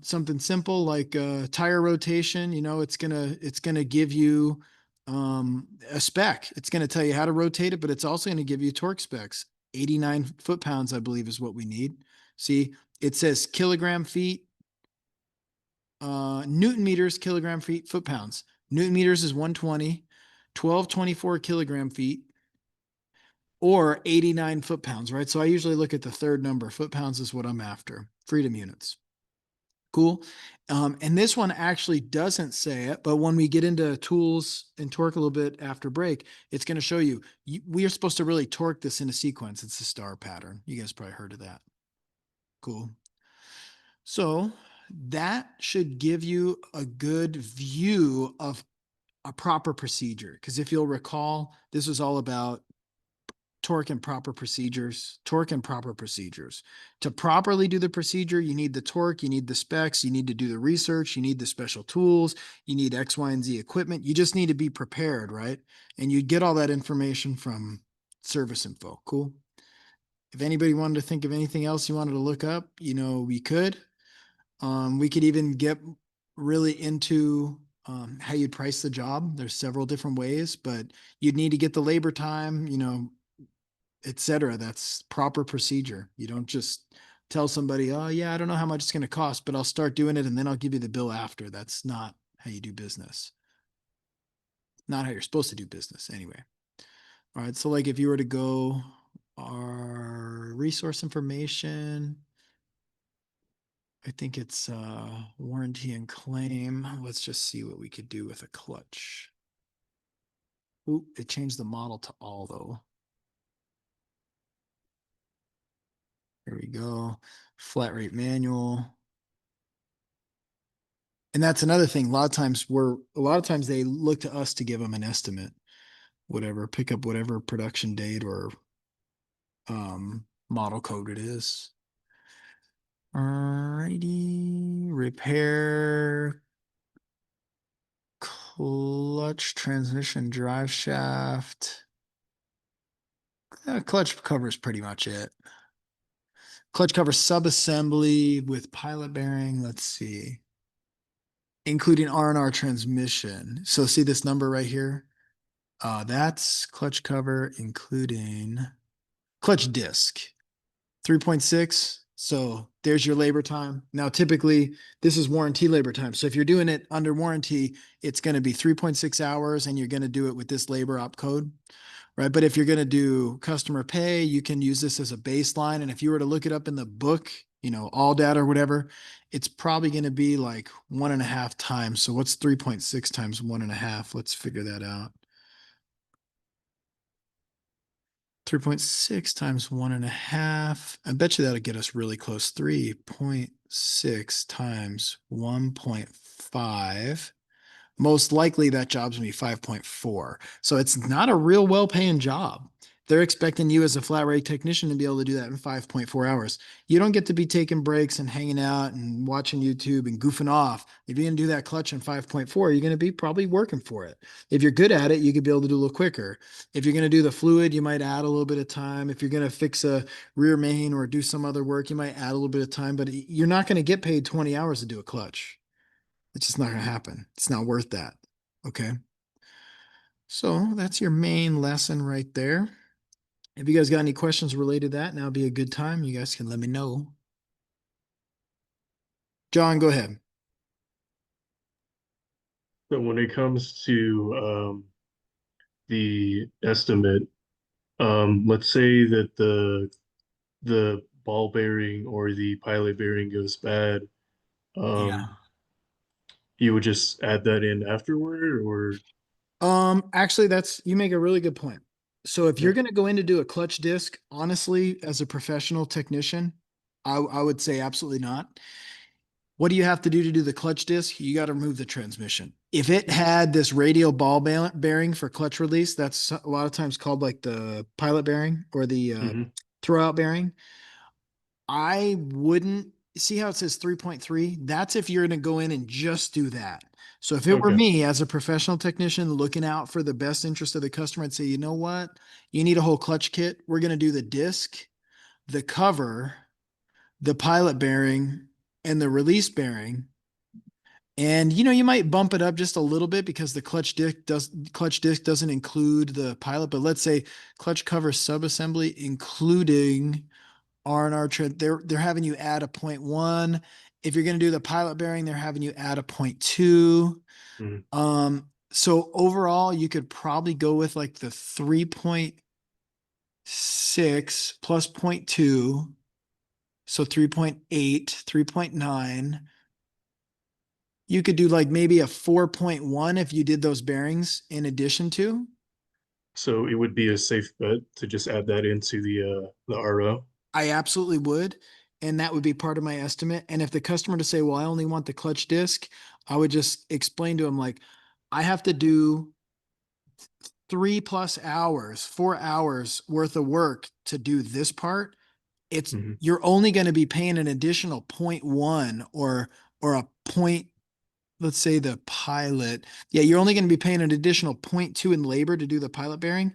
something simple like tire rotation, you know, it's gonna give you a spec. It's gonna tell you how to rotate it, but it's also gonna give you torque specs. 89 foot-pounds, I believe, is what we need. See, it says kilogram feet, Newton meters, kilogram feet, foot-pounds. Newton meters is 120, 1224 kilogram feet, or 89 foot-pounds, right? So I usually look at the third number. Foot-pounds is what I'm after. Freedom units. Cool. And this one actually doesn't say it, but when we get into tools and torque a little bit after break, it's going to show you, we are supposed to really torque this in a sequence. It's a star pattern. You guys probably heard of that. Cool. So that should give you a good view of a proper procedure. Because if you'll recall, this was all about torque and proper procedures. To properly do the procedure, you need the torque, you need the specs, you need to do the research, you need the special tools, you need X, Y, and Z equipment. You just need to be prepared, right? And you get all that information from service info. Cool. If anybody wanted to think of anything else you wanted to look up, you know, we could. We could even get really into how you'd price the job. There's several different ways, but you'd need to get the labor time, you know, etc. That's proper procedure. You don't just tell somebody, oh yeah, I don't know how much it's going to cost, but I'll start doing it and then I'll give you the bill after. That's not how you do business. Not how you're supposed to do business anyway. All right. So like if you were to go our resource information, I think it's warranty and claim. Let's just see what we could do with a clutch. Ooh, it changed the model to all though. There we go. Flat rate manual. And that's another thing. A lot of times they look to us to give them an estimate, whatever, pick up whatever production date or model code it is. Alrighty, repair clutch, transmission, drive shaft. Clutch covers pretty much it. Clutch cover subassembly with pilot bearing. Let's see. Including R&R transmission. So see this number right here? That's clutch cover, including clutch disc, 3.6. So there's your labor time. Now, typically, this is warranty labor time. So if you're doing it under warranty, it's going to be 3.6 hours and you're going to do it with this labor op code, right? But if you're going to do customer pay, you can use this as a baseline. And if you were to look it up in the book, you know, all data or whatever, it's probably going to be like 1.5 times. So what's 3.6 times 1.5? Let's figure that out. 3.6 times 1.5. I bet you that'll get us really close. 3.6 times 1.5. Most likely that job's gonna be 5.4. So it's not a real well-paying job. They're expecting you as a flat rate technician to be able to do that in 5.4 hours. You don't get to be taking breaks and hanging out and watching YouTube and goofing off. If you're gonna do that clutch in 5.4, you're gonna be probably working for it. If you're good at it, you could be able to do a little quicker. If you're gonna do the fluid, you might add a little bit of time. If you're gonna fix a rear main or do some other work, you might add a little bit of time, but you're not gonna get paid 20 hours to do a clutch. It's just not going to happen. It's not worth that. Okay. So that's your main lesson right there. If you guys got any questions related to that, now would be a good time. You guys can let me know. John, go ahead. So when it comes to the estimate, let's say that the ball bearing or the pilot bearing goes bad, Yeah. you would just add that in afterward, or Actually, you make a really good point. So if you're yeah. going to go in to do a clutch disc, honestly, as a professional technician, I would say absolutely not. What do you have to do the clutch disc? You got to remove the transmission. If it had this radial ball bearing for clutch release, that's a lot of times called like the pilot bearing or the Mhm. throwout bearing. I wouldn't see how it says 3.3. That's if you're going to go in and just do that. So if it were Okay. me as a professional technician looking out for the best interest of the customer, I'd say, you know what? You need a whole clutch kit. We're going to do the disc, the cover, the pilot bearing, and the release bearing. And you might bump it up just a little bit because the clutch disc doesn't include the pilot, but let's say clutch cover subassembly including R&R tread, they're having you add a 0.1. If you're going to do the pilot bearing, they're having you add a 0.2. Mhm. So overall, you could probably go with like the 3.6 plus 0.2. So 3.8, 3.9. You could do like maybe a 4.1 if you did those bearings in addition to. So it would be a safe bet to just add that into the RO. I absolutely would. And that would be part of my estimate. And if the customer to say, well, I only want the clutch disc, I would just explain to them like, I have to do 3+ hours, 4 hours worth of work to do this part. Mhm. You're only going to be paying an additional 0.1 or a point, let's say the pilot. Yeah, you're only going to be paying an additional 0.2 in labor to do the pilot bearing.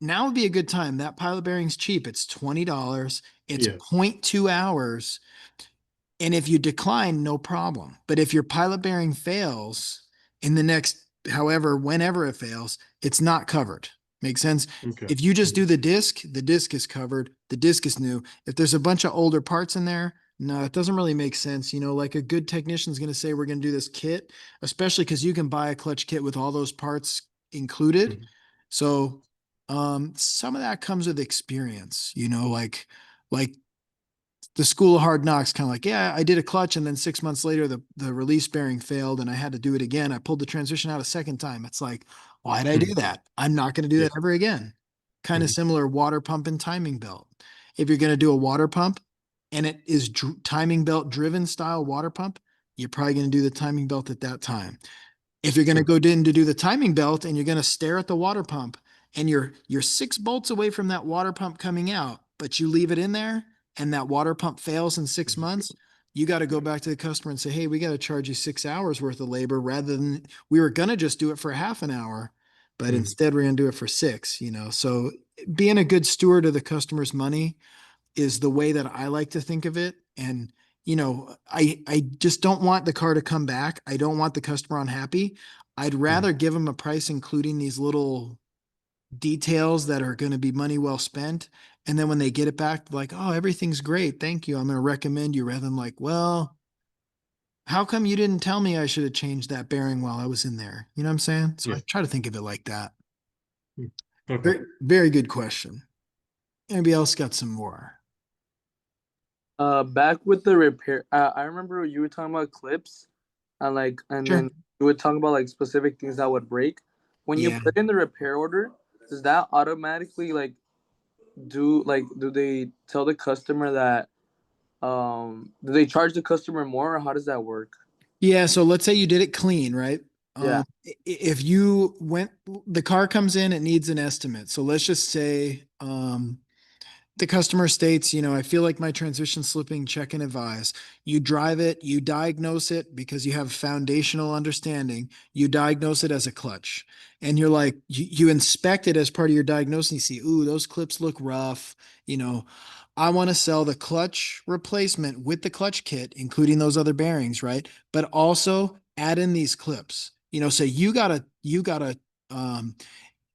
Now would be a good time. That pilot bearing's cheap. It's $20. It's Yeah. 0.2 hours. And if you decline, no problem. But if your pilot bearing fails in the next, however, whenever it fails, it's not covered. Make sense? Okay. If you just do Mhm. the disc is covered, the disc is new. If there's a bunch of older parts in there, no, it doesn't really make sense. Like a good technician is going to say, we're going to do this kit, especially because you can buy a clutch kit with all those parts included. Mhm. So some of that comes with experience, like the school of hard knocks, kind of like, yeah, I did a clutch, and then 6 months later, the release bearing failed, and I had to do it again. I pulled the transmission out a second time. It's like, why did I do Mhm. that? I'm not going to do Yeah. that ever again. Kind of Mhm. similar water pump and timing belt. If you're going to do a water pump and it is timing belt driven style water pump, you're probably going to do the timing belt at that time. If you're going to Sure. go in to do the timing belt and you're going to stare at the water pump and you're 6 bolts away from that water pump coming out, but you leave it in there and that water pump fails in 6 months, you got to go back to the customer and say, hey, we got to charge you 6 hours worth of labor rather than we were going to just do it for half an hour, but Mhm. instead we're going to do it for 6. So being a good steward of the customer's money is the way that I like to think of it. And I just don't want the car to come back. I don't want the customer unhappy. I'd Mhm. rather give them a price including these little details that are going to be money well spent. And then when they get it back, like, oh, everything's great. Thank you. I'm going to recommend you rather than like, well, how come you didn't tell me I should have changed that bearing while I was in there? You know what I'm saying? So Yeah. I try to think of it like that. Mhm. Okay. Very, very good question. Anybody else got some more? Back with the repair, I remember you were talking about clips, and Sure. then you were talking about like specific things that would break. When you Yeah. put in the repair order, does that automatically like do they tell the customer that do they charge the customer more, or how does that work? Yeah, so let's say you did it clean, right? Yeah. If you went, the car comes in, it needs an estimate. So let's just say, the customer states, I feel like my transmission slipping, check and advise. You drive it, you diagnose it because you have foundational understanding. You diagnose it as a clutch. And you're like, you inspect it as part of your diagnosis. And you see, ooh, those clips look rough. You know, I want to sell the clutch replacement with the clutch kit, including those other bearings, right? But also add in these clips. So um,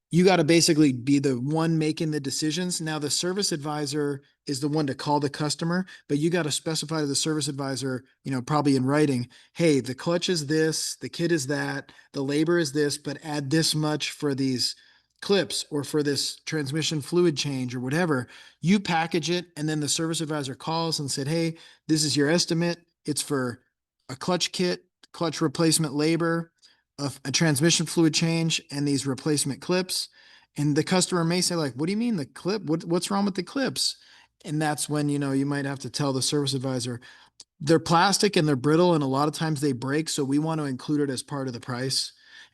you got to basically be the one making the decisions. Now, the service advisor is the one to call the customer, but you got to specify to the service advisor, probably in writing, hey, the clutch is this, the kit is that, the labor is this, but add this much for these clips or for this transmission fluid change or whatever. You package it, and then the service advisor calls and said, hey, this is your estimate. It's for a clutch kit, clutch replacement labor, a transmission fluid change, and these replacement clips. And the customer may say, like, what do you mean the clip? What's wrong with the clips? And that's when, you might have to tell the service advisor, they're plastic and they're brittle, and a lot of times they break. So we want to include it as part of the price.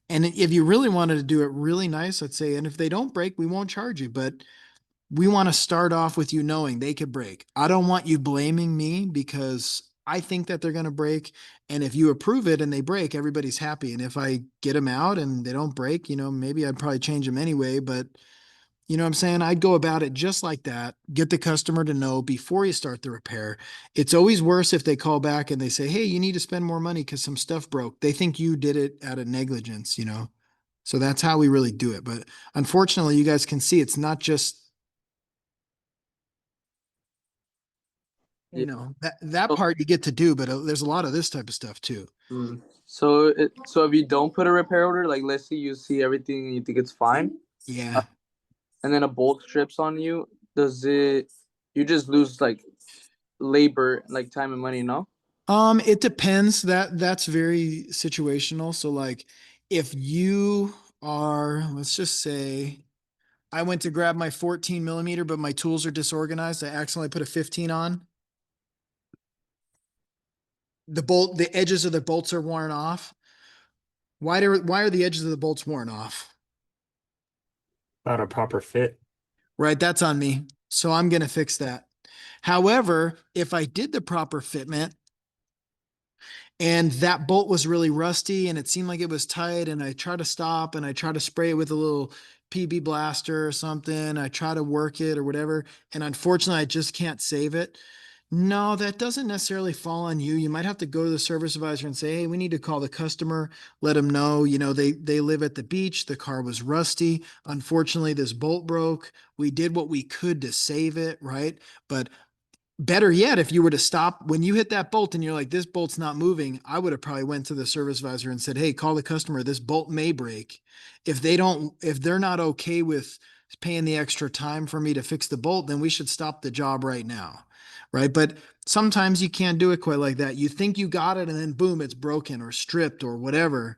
And if you really wanted to do it really nice, I'd say, and if they don't break, we won't charge you. But we want to start off with you knowing they could break. I don't want you blaming me because I think that they're going to break. And if you approve it and they break, everybody's happy. And if I get them out and they don't break, maybe I'd probably change them anyway. But you know what I'm saying? I'd go about it just like that. Get the customer to know before you start the repair. It's always worse if they call back and they say, hey, you need to spend more money because some stuff broke. They think you did it out of negligence. So that's how we really do it. But unfortunately, you guys can see it's not just that So, part you get to do, but there's a lot of this type of stuff too. so if you don't put a repair order, like let's say you see everything and you think it's fine, Yeah. and then a bolt strips on you, does it? You just lose like labor, like time and money, no? It depends. That's very situational. So like if you are, let's just say I went to grab my 14 millimeter, but my tools are disorganized. I accidentally put a 15 on. The edges of the bolts are worn off. Why are the edges of the bolts worn off? Not a proper fit. Right, that's on me. So I'm gonna fix that. However, if I did the proper fitment and that bolt was really rusty and it seemed like it was tight, and I try to stop and I try to spray it with a little PB blaster or something, I try to work it or whatever, and unfortunately I just can't save it. No, that doesn't necessarily fall on you. You might have to go to the service advisor and say, hey, we need to call the customer, let them know, they live at the beach, the car was rusty, unfortunately this bolt broke, we did what we could to save it, right? But better yet, if you were to stop when you hit that bolt and you're like, this bolt's not moving, I would have probably went to the service advisor and said, hey, call the customer, this bolt may break. If they're not okay with paying the extra time for me to fix the bolt, then we should stop the job right now, right? But sometimes you can't do it quite like that. You think you got it and then boom, it's broken or stripped or whatever.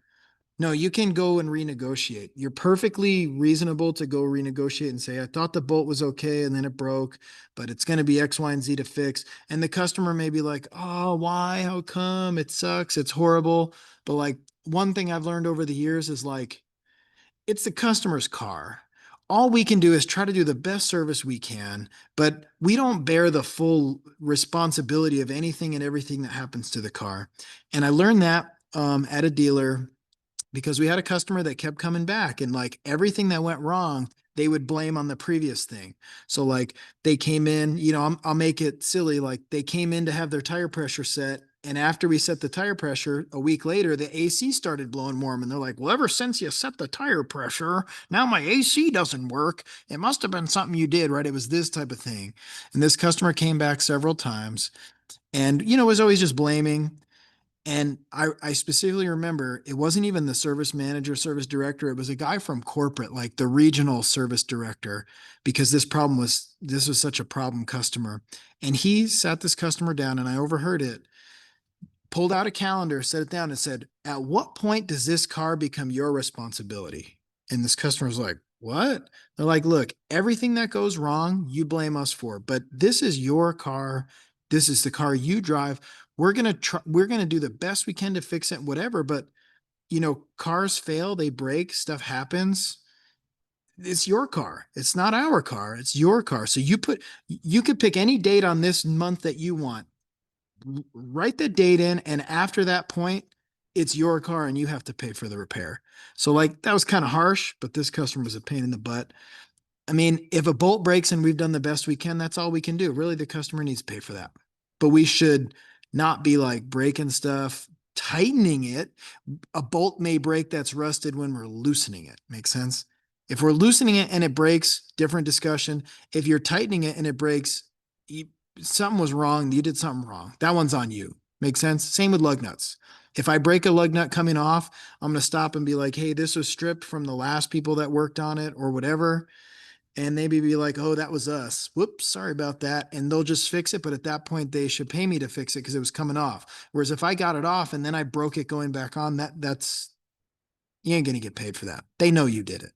No, you can go and renegotiate. You're perfectly reasonable to go renegotiate and say, I thought the bolt was okay and then it broke, but it's going to be X, Y, and Z to fix. And the customer may be like, oh, why? How come? It sucks. It's horrible. But like one thing I've learned over the years is like, it's the customer's car. All we can do is try to do the best service we can, but we don't bear the full responsibility of anything and everything that happens to the car. And I learned that at a dealer because we had a customer that kept coming back, and like everything that went wrong, they would blame on the previous thing. So like they came in, I'll make it silly. Like they came in to have their tire pressure set. And after we set the tire pressure a week later, the AC started blowing warm. And they're like, well, ever since you set the tire pressure, now my AC doesn't work. It must have been something you did, right? It was this type of thing. And this customer came back several times and, was always just blaming. And I specifically remember it wasn't even the service manager, service director. It was a guy from corporate, like the regional service director, because this was such a problem customer. And he sat this customer down and I overheard it, pulled out a calendar, set it down and said, at what point does this car become your responsibility? And this customer's like, what? They're like, look, everything that goes wrong, you blame us for, but this is your car. This is the car you drive. We're going to do the best we can to fix it, whatever. But, cars fail, they break, stuff happens. It's your car. It's not our car. It's your car. So you could pick any date on this month that you want. Write the date in, and after that point, it's your car and you have to pay for the repair. So like that was kind of harsh, but this customer was a pain in the butt. I mean, if a bolt breaks and we've done the best we can, that's all we can do. Really, the customer needs to pay for that. But we should not be like breaking stuff, tightening it. A bolt may break that's rusted when we're loosening it. Make sense? If we're loosening it and it breaks, different discussion. If you're tightening it and it breaks, something was wrong. You did something wrong. That one's on you. Make sense? Same with lug nuts. If I break a lug nut coming off, I'm going to stop and be like, hey, this was stripped from the last people that worked on it or whatever. And maybe be like, oh, that was us. Whoops, sorry about that. And they'll just fix it. But at that point, they should pay me to fix it because it was coming off. Whereas if I got it off and then I broke it going back on, that's you ain't gonna get paid for that. They know you did it.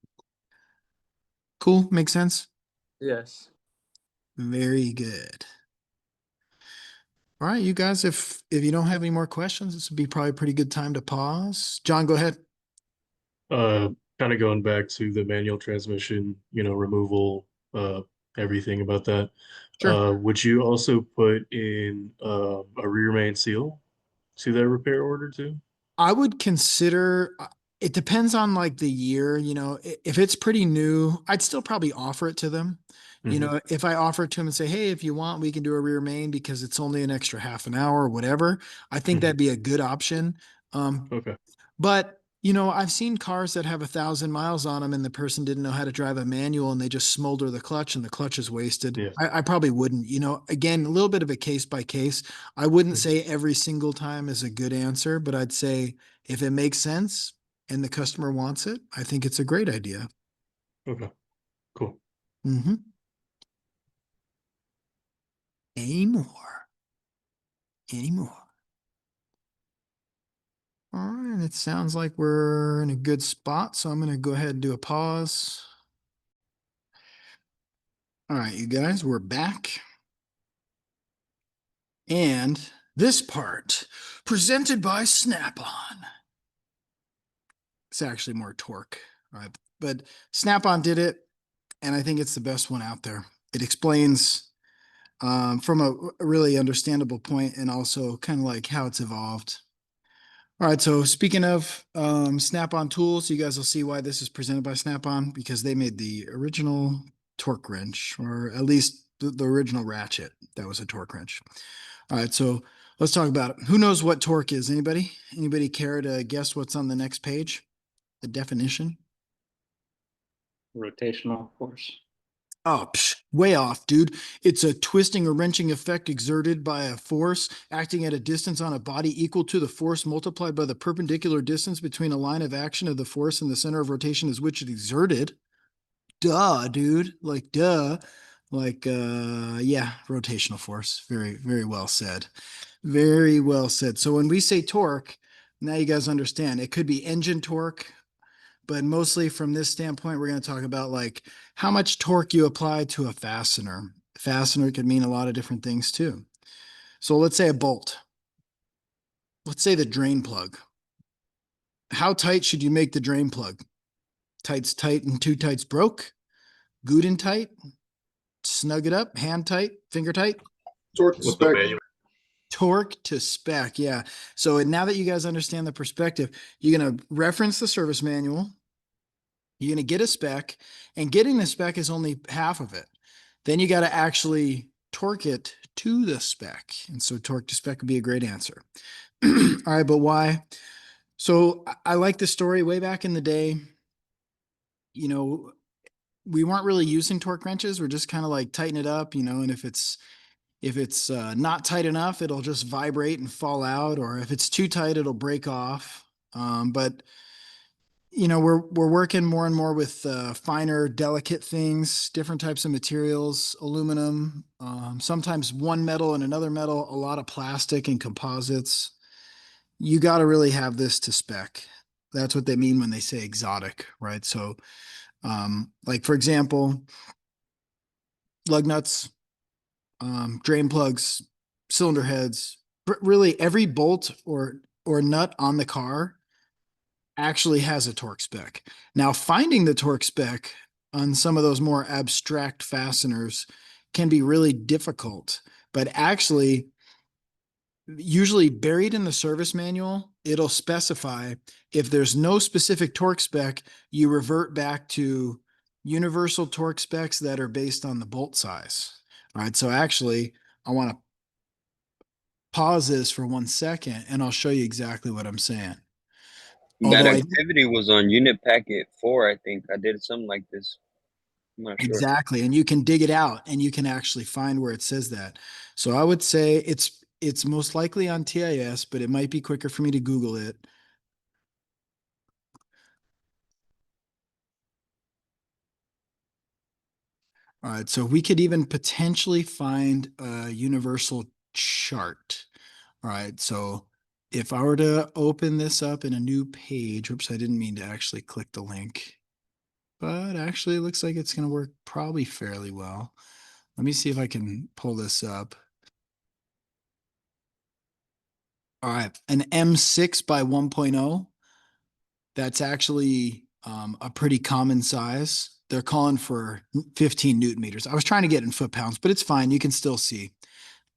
Cool, makes sense. Yes. Very good. All right, you guys, if you don't have any more questions, this would be probably a pretty good time to pause. John, go ahead. Kind of going back to the manual transmission, removal, everything about that. Sure. Would you also put in a rear main seal to that repair order too? I would consider it depends on like the year, if it's pretty new, I'd still probably offer it to them. If I offer it to them and say, hey, if you want, we can do a rear main because it's only an extra half an hour or whatever, I think that'd be a good option. Okay. But I've seen cars that have 1,000 miles on them and the person didn't know how to drive a manual and they just smolder the clutch and the clutch is wasted. Yeah. I probably wouldn't, again, a little bit of a case by case. I wouldn't say every single time is a good answer, but I'd say if it makes sense and the customer wants it, I think it's a great idea. Okay. Cool. Mm-hmm. Any more? Any more? All right, it sounds like we're in a good spot, so I'm going to go ahead and do a pause. All right, you guys, we're back. And this part, presented by Snap-on. It's actually more torque, right? But Snap-on did it, and I think it's the best one out there. It explains from a really understandable point and also kind of like how it's evolved. All right, so speaking of Snap-on tools, you guys will see why this is presented by Snap-on because they made the original torque wrench, or at least the original ratchet that was a torque wrench. All right, so let's talk about it. Who knows what torque is? Anybody? Anybody care to guess what's on the next page? The definition? Rotational force. Oh, way off, dude. It's a twisting or wrenching effect exerted by a force acting at a distance on a body equal to the force multiplied by the perpendicular distance between a line of action of the force and the center of rotation is which it exerted. Duh, dude. Like, duh. Like, yeah, rotational force. Very, very well said. Very well said. So when we say torque, now you guys understand it could be engine torque, but mostly from this standpoint, we're going to talk about like how much torque you apply to a fastener. Fastener could mean a lot of different things too. So let's say a bolt. Let's say the drain plug. How tight should you make the drain plug? Tight's tight and too tight's broke. Good and tight. Snug it up. Hand tight. Finger tight. Torque to spec. Torque to spec. Yeah. So now that you guys understand the perspective, you're going to reference the service manual. You're going to get a spec, and getting the spec is only half of it. Then you got to actually torque it to the spec. And so torque to spec would be a great answer. All right, but why? So I like the story way back in the day. We weren't really using torque wrenches. We're just kind of like tighten it up, and if it's not tight enough, it'll just vibrate and fall out, or if it's too tight, it'll break off. But we're working more and more with finer, delicate things, different types of materials, aluminum, sometimes one metal and another metal, a lot of plastic and composites. You got to really have this to spec. That's what they mean when they say exotic, right? So, like for example, lug nuts, drain plugs, cylinder heads, really every bolt or nut on the car actually has a torque spec. Now, finding the torque spec on some of those more abstract fasteners can be really difficult, but actually, usually buried in the service manual, it'll specify if there's no specific torque spec, you revert back to universal torque specs that are based on the bolt size. All right. So actually, I want to pause this for 1 second and I'll show you exactly what I'm saying. That Although I activity was on unit packet 4, I think. I did something like this. I'm not sure. exactly, and you can dig it out and you can actually find where it says that. So I would say it's most likely on TIS, but it might be quicker for me to Google it. All right, so we could even potentially find a universal chart. All right, so if I were to open this up in a new page, oops, I didn't mean to actually click the link, but actually it looks like it's going to work probably fairly well. Let me see if I can pull this up. All right, an M6 by 1.0. That's actually a pretty common size. They're calling for 15 Newton meters. I was trying to get in foot pounds, but it's fine. You can still see.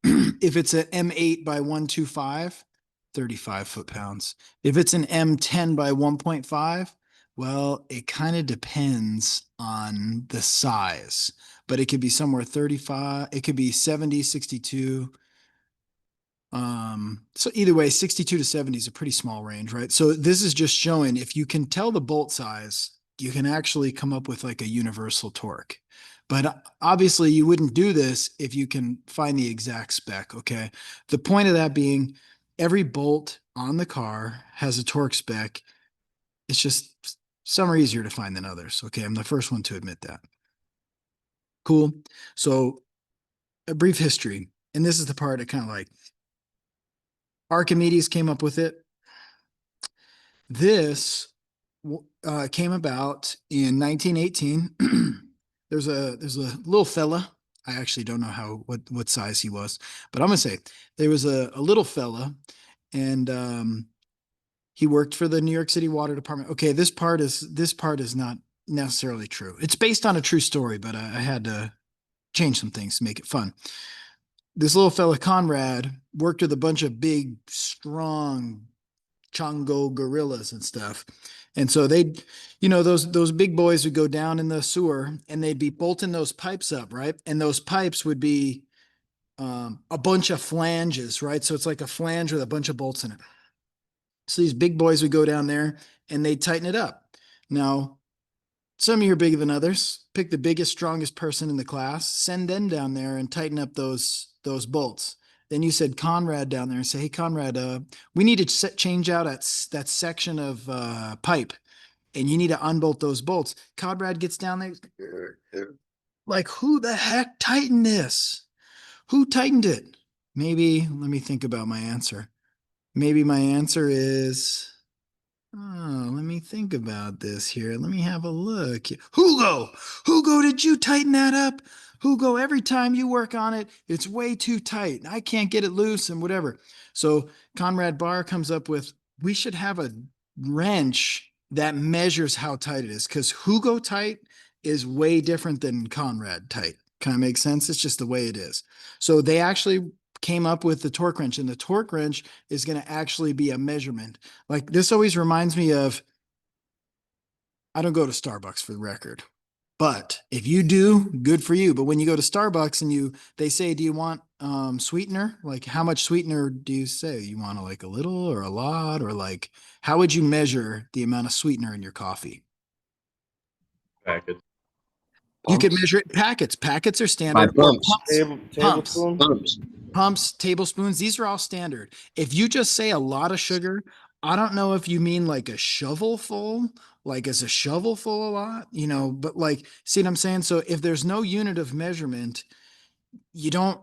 If it's an M8 by 125, 35 foot pounds. If it's an M10 by 1.5, well, it kind of depends on the size, but it could be somewhere 35, it could be 70, 62. So either way, 62 to 70 is a pretty small range, right? So this is just showing if you can tell the bolt size, you can actually come up with like a universal torque. But obviously you wouldn't do this if you can find the exact spec, okay? The point of that being every bolt on the car has a torque spec. It's just some are easier to find than others, okay? I'm the first one to admit that. Cool. So a brief history, and this is the part I kind of like. Archimedes came up with it. This came about in 1918. there's a little fella. I actually don't know what size he was, but I'm gonna say there was a little fella, and he worked for the New York City Water Department. Okay, this part is not necessarily true. It's based on a true story, but I had to change some things to make it fun. This little fella Conrad worked with a bunch of big, strong Chongo gorillas and stuff. And so they'd, those big boys would go down in the sewer and they'd be bolting those pipes up, right? And those pipes would be a bunch of flanges, right? So it's like a flange with a bunch of bolts in it. So these big boys would go down there and they'd tighten it up. Now, some of you are bigger than others. Pick the biggest, strongest person in the class, send them down there and tighten up those bolts. Then you said Conrad down there and say, hey, Conrad, we need to change out that section of pipe and you need to unbolt those bolts. Conrad gets down there like, who the heck tightened this? Who tightened it? Maybe, let me think about my answer. Maybe my answer is, oh, let me think about this here. Let me have a look. Hugo, did you tighten that up? Hugo, every time you work on it, it's way too tight. I can't get it loose and whatever. So Conrad Barr comes up with, we should have a wrench that measures how tight it is because Hugo tight is way different than Conrad tight. Kind of makes sense. It's just the way it is. So they actually came up with the torque wrench, and the torque wrench is going to actually be a measurement. Like this always reminds me of, I don't go to Starbucks for the record, but if you do, good for you. But when you go to Starbucks and they say, do you want sweetener? Like how much sweetener do you say? You want like a little or a lot, or like, how would you measure the amount of sweetener in your coffee? Packets. You could measure it in packets. Packets are By standard. Or pumps. pumps. Pumps. Pumps, tablespoons, these are all standard. If you just say a lot of sugar, I don't know if you mean like a shovel full, like is a shovel full a lot, but like, see what I'm saying? So if there's no unit of measurement, you don't,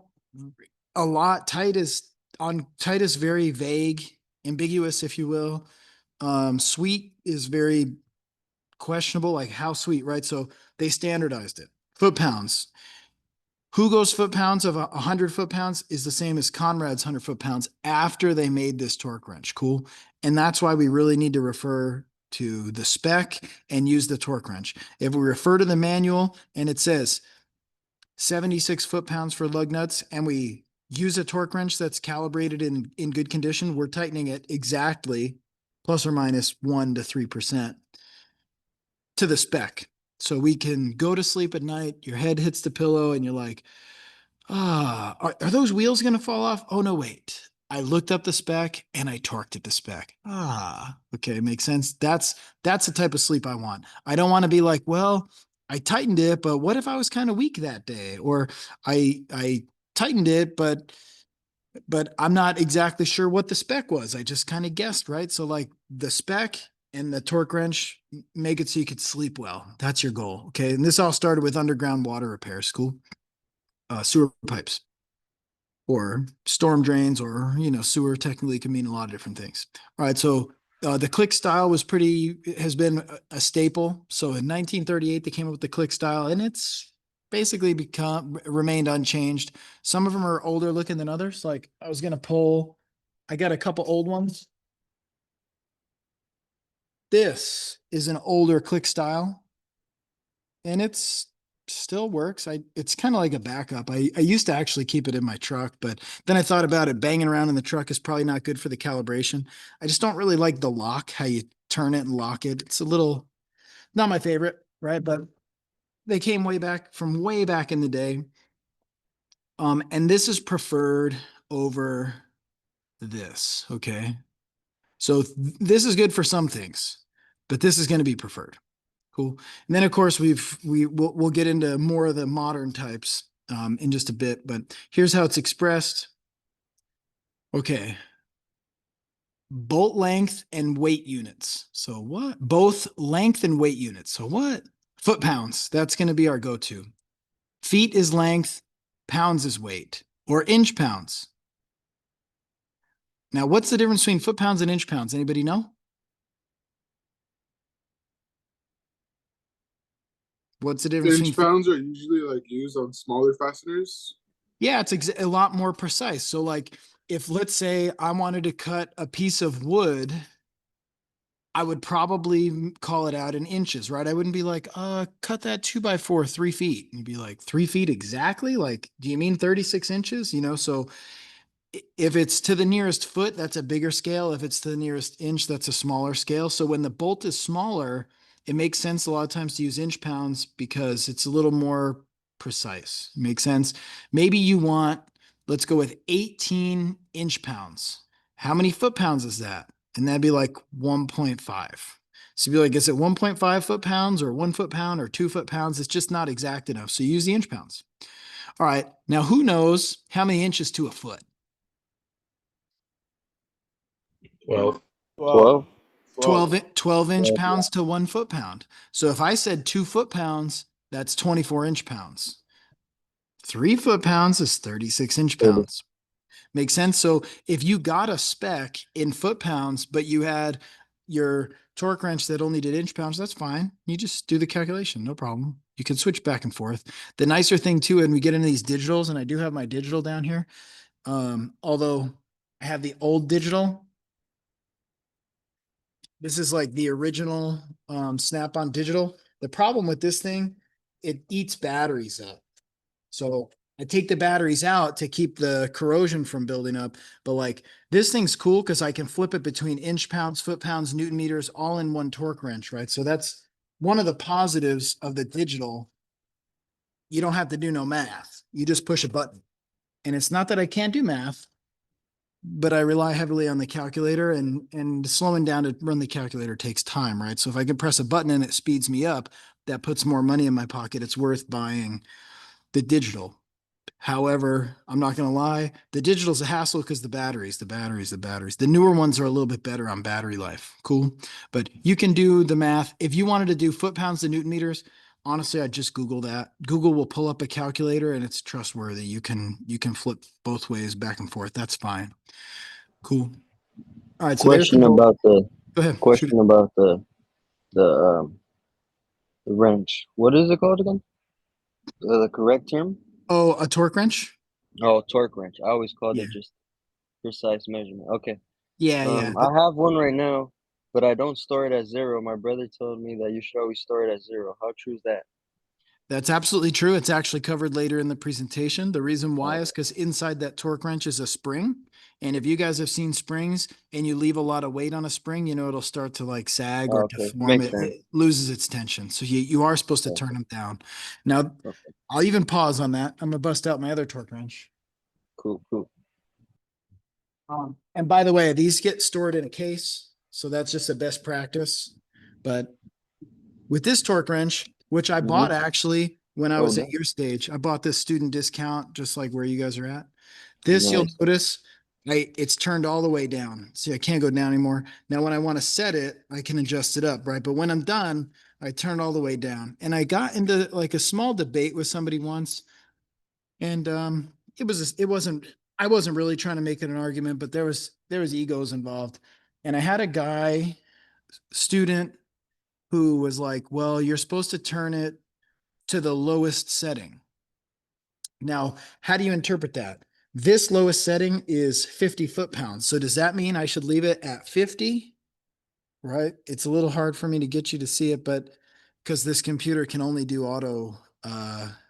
tight is very vague, ambiguous, if you will. Sweet is very questionable, like how sweet, right? So they standardized it. Foot pounds. Hugo's foot pounds of 100 foot pounds is the same as Conrad's 100 foot pounds after they made this torque wrench. Cool. And that's why we really need to refer to the spec and use the torque wrench. If we refer to the manual and it says 76 foot pounds for lug nuts and we use a torque wrench that's calibrated in good condition, we're tightening it exactly plus or minus 1 to 3% to the spec. So we can go to sleep at night, your head hits the pillow and you're like, are those wheels going to fall off? Oh, no, wait. I looked up the spec and I torqued at the spec. Okay. Makes sense. That's the type of sleep I want. I don't want to be like, well, I tightened it, but what if I was kind of weak that day? Or I tightened it, but I'm not exactly sure what the spec was. I just kind of guessed, right? So like the spec and the torque wrench make it so you could sleep well. That's your goal. Okay. And this all started with underground water repair school, sewer pipes or storm drains, or, sewer technically can mean a lot of different things. All right. So the click style has been a staple. So in 1938, they came up with the click style and it's basically remained unchanged. Some of them are older looking than others. Like I got a couple old ones. This is an older click style and it's still works. It's kind of like a backup. I used to actually keep it in my truck, but then I thought about it. Banging around in the truck is probably not good for the calibration. I just don't really like the lock, how you turn it and lock it. It's a little, not my favorite, right? But they came way back in the day. And this is preferred over this. Okay. So this is good for some things, but this is going to be preferred. Cool. And then of course we'll get into more of the modern types in just a bit, but here's how it's expressed. Okay. Bolt length and weight units. So what? Both length and weight units. So what? Foot pounds. That's going to be our go-to. Feet is length, pounds is weight, or inch pounds. Now, what's the difference between foot pounds and inch pounds? Anybody know? What's the difference Inch between pounds are usually like used on smaller fasteners. Yeah, it's a lot more precise. So like if let's say I wanted to cut a piece of wood, I would probably call it out in inches, right? I wouldn't be like, cut that 2x4, 3 feet. You'd be like, 3 feet exactly? Like, do you mean 36 inches? So if it's to the nearest foot, that's a bigger scale. If it's to the nearest inch, that's a smaller scale. So when the bolt is smaller, it makes sense a lot of times to use inch pounds because it's a little more precise. Makes sense. Maybe you want, let's go with 18 inch pounds. How many foot pounds is that? And that'd be like 1.5. So you'd be like, is it 1.5 foot pounds or 1 foot pound or 2 foot pounds? It's just not exact enough. So use the inch pounds. All right. Now, who knows how many inches to a foot? 12. 12. 12 inch 12, yeah. pounds to 1 foot pound. So if I said 2 foot pounds, that's 24 inch pounds. 3 foot pounds is 36 inch 30. pounds. Makes sense. So if you got a spec in foot pounds, but you had your torque wrench that only did inch pounds, that's fine. You just do the calculation. No problem. You can switch back and forth. The nicer thing too, and we get into these digitals, and I do have my digital down here. Although I have the old digital, this is like the original Snap-on digital. The problem with this thing, it eats batteries up. So I take the batteries out to keep the corrosion from building up. But like this thing's cool because I can flip it between inch pounds, foot pounds, Newton meters, all in one torque wrench, right? So that's one of the positives of the digital. You don't have to do no math. You just push a button. And it's not that I can't do math, but I rely heavily on the calculator, and slowing down to run the calculator takes time, right? So if I can press a button and it speeds me up, that puts more money in my pocket. It's worth buying the digital. However, I'm not going to lie, the digital's a hassle because the batteries. The newer ones are a little bit better on battery life. Cool. But you can do the math. If you wanted to do foot pounds to Newton meters, honestly, I'd just Google that. Google will pull up a calculator and it's trustworthy. You can flip both ways back and forth. That's fine. Cool. All right. So there's the Question bolt. about the Go Go ahead. Shoot it. Question about the wrench. What is it called again? The correct term? Oh, a torque wrench? Oh, torque wrench. I always called Yeah. it just precise measurement. Okay. Yeah. I have one right now, but I don't store it at 0. My brother told me that you should always store it at 0. How true is that? That's absolutely true. It's actually covered later in the presentation. The reason why Oh, is because inside that torque wrench is a spring. And if you guys have seen springs and you leave a lot of weight on a spring, you know, it'll start to like sag or okay. deform. Makes It, sense. it loses its tension. So you are supposed to Okay. turn them down. Now, Okay. I'll even pause on that. I'm gonna bust out my other torque wrench. Cool. Cool. And by the way, these get stored in a case. So that's just a best practice. But with this torque wrench, which I bought actually when I Oh, was at damn. your stage, I bought this student discount, just like where you guys are at. This you'll Nice. notice it's turned all the way down. See, I can't go down anymore. Now, when I want to set it, I can adjust it up, right? But when I'm done, I turn all the way down. And I got into like a small debate with somebody once, and it wasn't I wasn't really trying to make it an argument, but there was egos involved. And I had a guy, student, who was like, well, you're supposed to turn it to the lowest setting. Now, how do you interpret that? This lowest setting is 50 foot-pounds. So does that mean I should leave it at 50? Right? It's a little hard for me to get you to see it, but because this computer can only do auto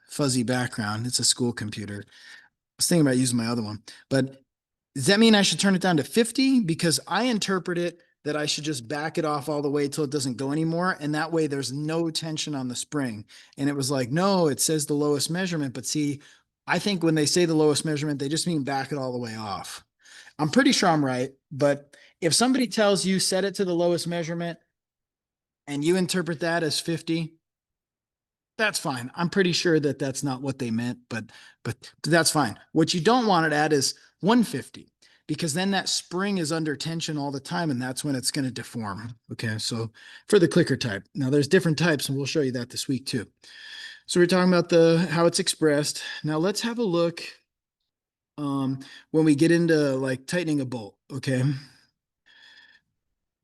fuzzy background, it's a school computer. I was thinking about using my other one, but does that mean I should turn it down to 50? Because I interpret it that I should just back it off all the way till it doesn't go anymore. And that way there's no tension on the spring. And it was like, no, it says the lowest measurement. But see, I think when they say the lowest measurement, they just mean back it all the way off. I'm pretty sure I'm right. But if somebody tells you set it to the lowest measurement and you interpret that as 50, that's fine. I'm pretty sure that that's not what they meant, but that's fine. What you don't want it at is 150, because then that spring is under tension all the time, and that's when it's going to deform. Okay, so for the clicker type, now there's different types, and we'll show you that this week too. So we're talking about the how it's expressed. Now let's have a look when we get into like tightening a bolt. Okay,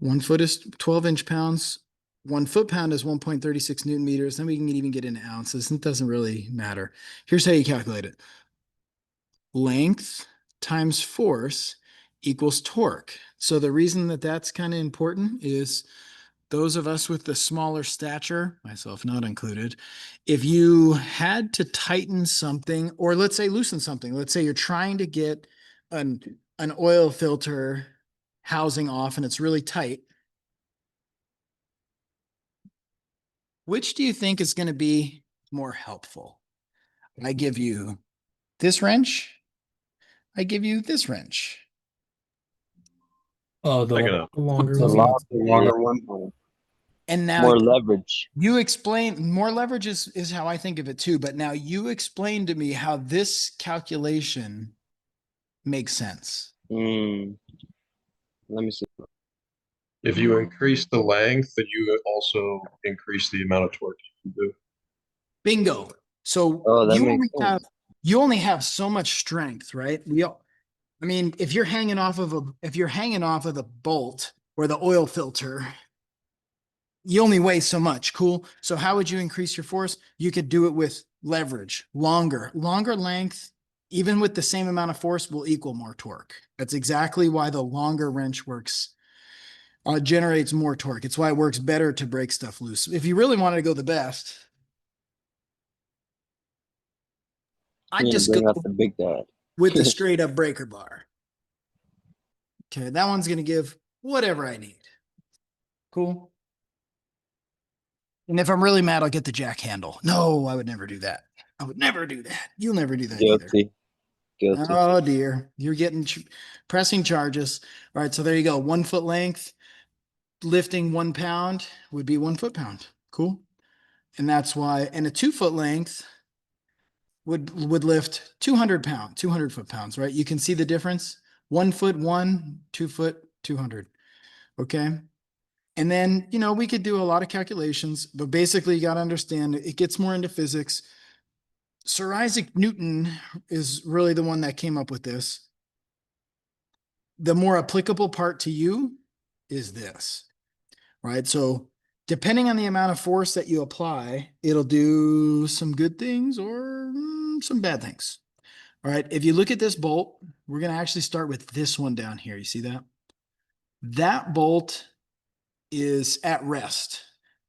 1 foot is 12 inch pounds. 1 foot-pound is 1.36 Newton meters. Then we can even get into ounces. It doesn't really matter. Here's how you calculate it. Length times force equals torque. So the reason that that's kind of important is those of us with the smaller stature, myself not included, if you had to tighten something, or let's say loosen something, let's say you're trying to get an oil filter housing off and it's really tight, which do you think is going to be more helpful? I give you this wrench. I give you this wrench. Oh, the Second up. longer The one. longer one. And now More leverage. you explain, more leverage is how I think of it too. But now you explain to me how this calculation makes sense. Let me see. If you increase the length, then you also increase the amount of torque you can do. Bingo. So Oh, that you makes only sense. have so much strength, right? I mean, if you're hanging off of the bolt or the oil filter, you only weigh so much. Cool. So how would you increase your force? You could do it with leverage, longer length, even with the same amount of force will equal more torque. That's exactly why the longer wrench works, generates more torque. It's why it works better to break stuff loose. If you really wanted to go the best, I'd You need to just go bring out the big dad. with the straight up breaker bar. Okay, that one's going to give whatever I need. Cool. And if I'm really mad, I'll get the jack handle. No, I would never do that. I would never do that. You'll never do that either. Guilty. Oh dear, you're getting pressing charges. All right, so there you go. 1 foot length, lifting 1 pound would be 1 foot-pound. Cool. And that's why, and a 2 foot length would lift 200 pounds, 200 foot-pounds, right? You can see the difference. 1 foot, 2 foot, 200. Okay. And then, we could do a lot of calculations, but basically you got to understand it gets more into physics. Sir Isaac Newton is really the one that came up with this. The more applicable part to you is this. right? So depending on the amount of force that you apply, it'll do some good things or some bad things. All right, if you look at this bolt, we're going to actually start with this one down here. You see that? That bolt is at rest.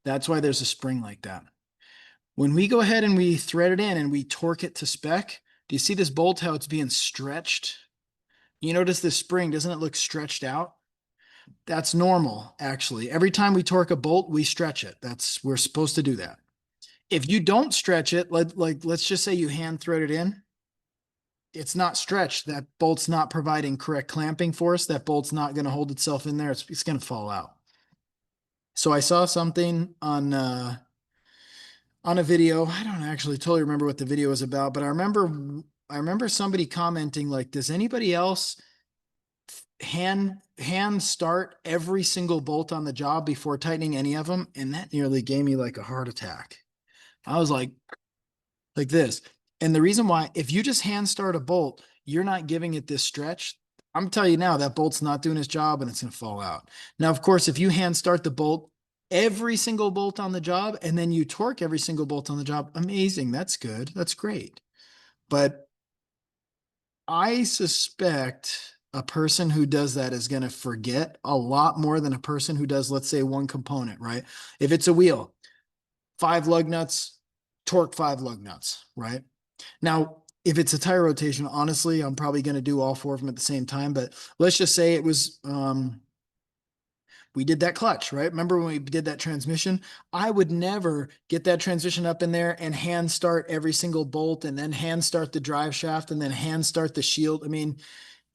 That's why there's a spring like that. When we go ahead and we thread it in and we torque it to spec, do you see this bolt, how it's being stretched? You notice this spring, doesn't it look stretched out? That's normal, actually. Every time we torque a bolt, we stretch it. We're supposed to do that. If you don't stretch it, let's just say you hand thread it in, it's not stretched. That bolt's not providing correct clamping force. That bolt's not going to hold itself in there. It's going to fall out. So I saw something on a video. I don't actually totally remember what the video was about, but I remember somebody commenting like, does anybody else hand start every single bolt on the job before tightening any of them? And that nearly gave me like a heart attack. I was like this. And the reason why, if you just hand start a bolt, you're not giving it this stretch. I'm telling you now, that bolt's not doing its job and it's going to fall out. Now, of course, if you hand start the bolt, every single bolt on the job, and then you torque every single bolt on the job, amazing. That's good. That's great. But I suspect a person who does that is going to forget a lot more than a person who does, let's say, one component, right? If it's a wheel, 5 lug nuts, torque 5 lug nuts, right? Now, if it's a tire rotation, honestly, I'm probably going to do all 4 of them at the same time, but let's just say it was, we did that clutch, right? Remember when we did that transmission? I would never get that transmission up in there and hand start every single bolt and then hand start the drive shaft and then hand start the shield. I mean,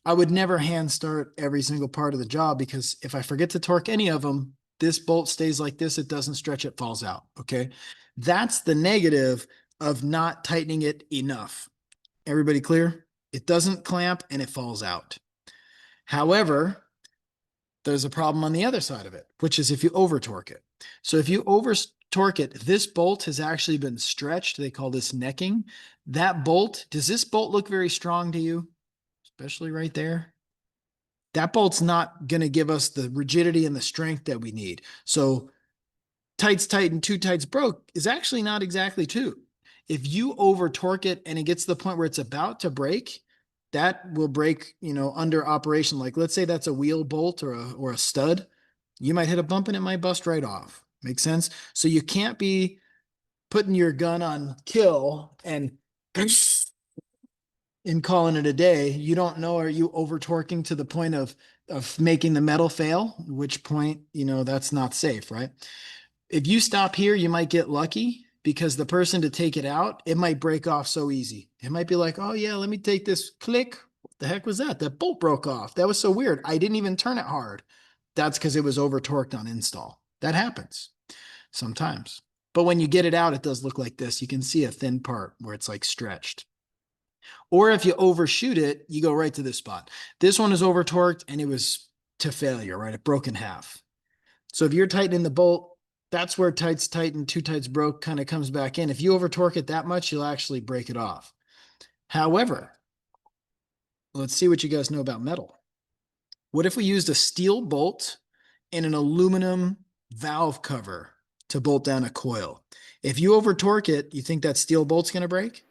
I would never hand start every single part of the job because if I forget to torque any of them, this bolt stays like this. It doesn't stretch, it falls out. Okay. That's the negative of not tightening it enough. Everybody clear? It doesn't clamp and it falls out. However, there's a problem on the other side of it, which is if you over torque it. So if you over torque it, this bolt has actually been stretched. They call this necking. That bolt, does this bolt look very strong to you? Especially right there? That bolt's not going to give us the rigidity and the strength that we need. So tights tightened, 2 tights broke is actually not exactly 2. If you over torque it and it gets to the point where it's about to break, that will break, under operation. Like let's say that's a wheel bolt or a stud. You might hit a bump and it might bust right off. Make sense? So you can't be putting your gun on kill and calling it a day. You don't know, are you over torquing to the point of making the metal fail? At which point, that's not safe, right? If you stop here, you might get lucky because the person to take it out, it might break off so easy. It might be like, oh yeah, let me take this click. What the heck was that? That bolt broke off. That was so weird. I didn't even turn it hard. That's because it was over torqued on install. That happens sometimes. But when you get it out, it does look like this. You can see a thin part where it's like stretched. Or if you overshoot it, you go right to this spot. This one is over torqued and it was to failure, right? It broke in half. So if you're tightening the bolt, that's where tights tighten, 2 tights broke kind of comes back in. If you over torque it that much, you'll actually break it off. However, let's see what you guys know about metal. What if we used a steel bolt and an aluminum valve cover to bolt down a coil? If you over torque it, you think that steel bolt's going to break?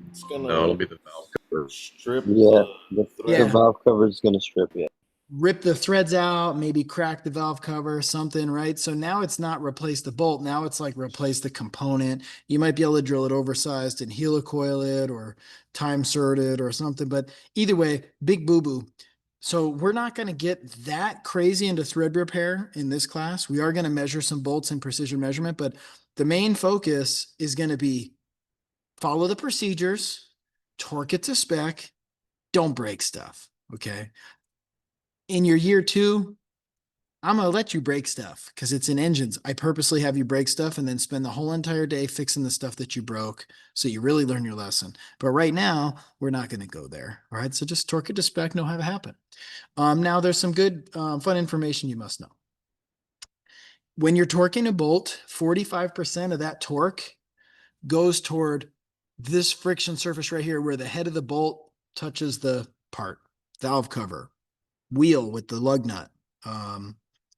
It's gonna No, it'll be the valve cover. strip Yeah, the the thread. valve cover is gonna strip it. Rip the threads out, maybe crack the valve cover, something, right? So now it's not replace the bolt. Now it's like replace the component. You might be able to drill it oversized and helicoil it or time sert it or something. But either way, big boo-boo. So we're not going to get that crazy into thread repair in this class. We are going to measure some bolts in precision measurement, but the main focus is going to be follow the procedures, torque it to spec, don't break stuff, okay? In your year 2, I'm going to let you break stuff because it's in engines. I purposely have you break stuff and then spend the whole entire day fixing the stuff that you broke so you really learn your lesson. But right now, we're not going to go there. All right. So just torque it to spec, know how to happen. Now, there's some good fun information you must know. When you're torquing a bolt, 45% of that torque goes toward this friction surface right here where the head of the bolt touches the part, valve cover, wheel with the lug nut,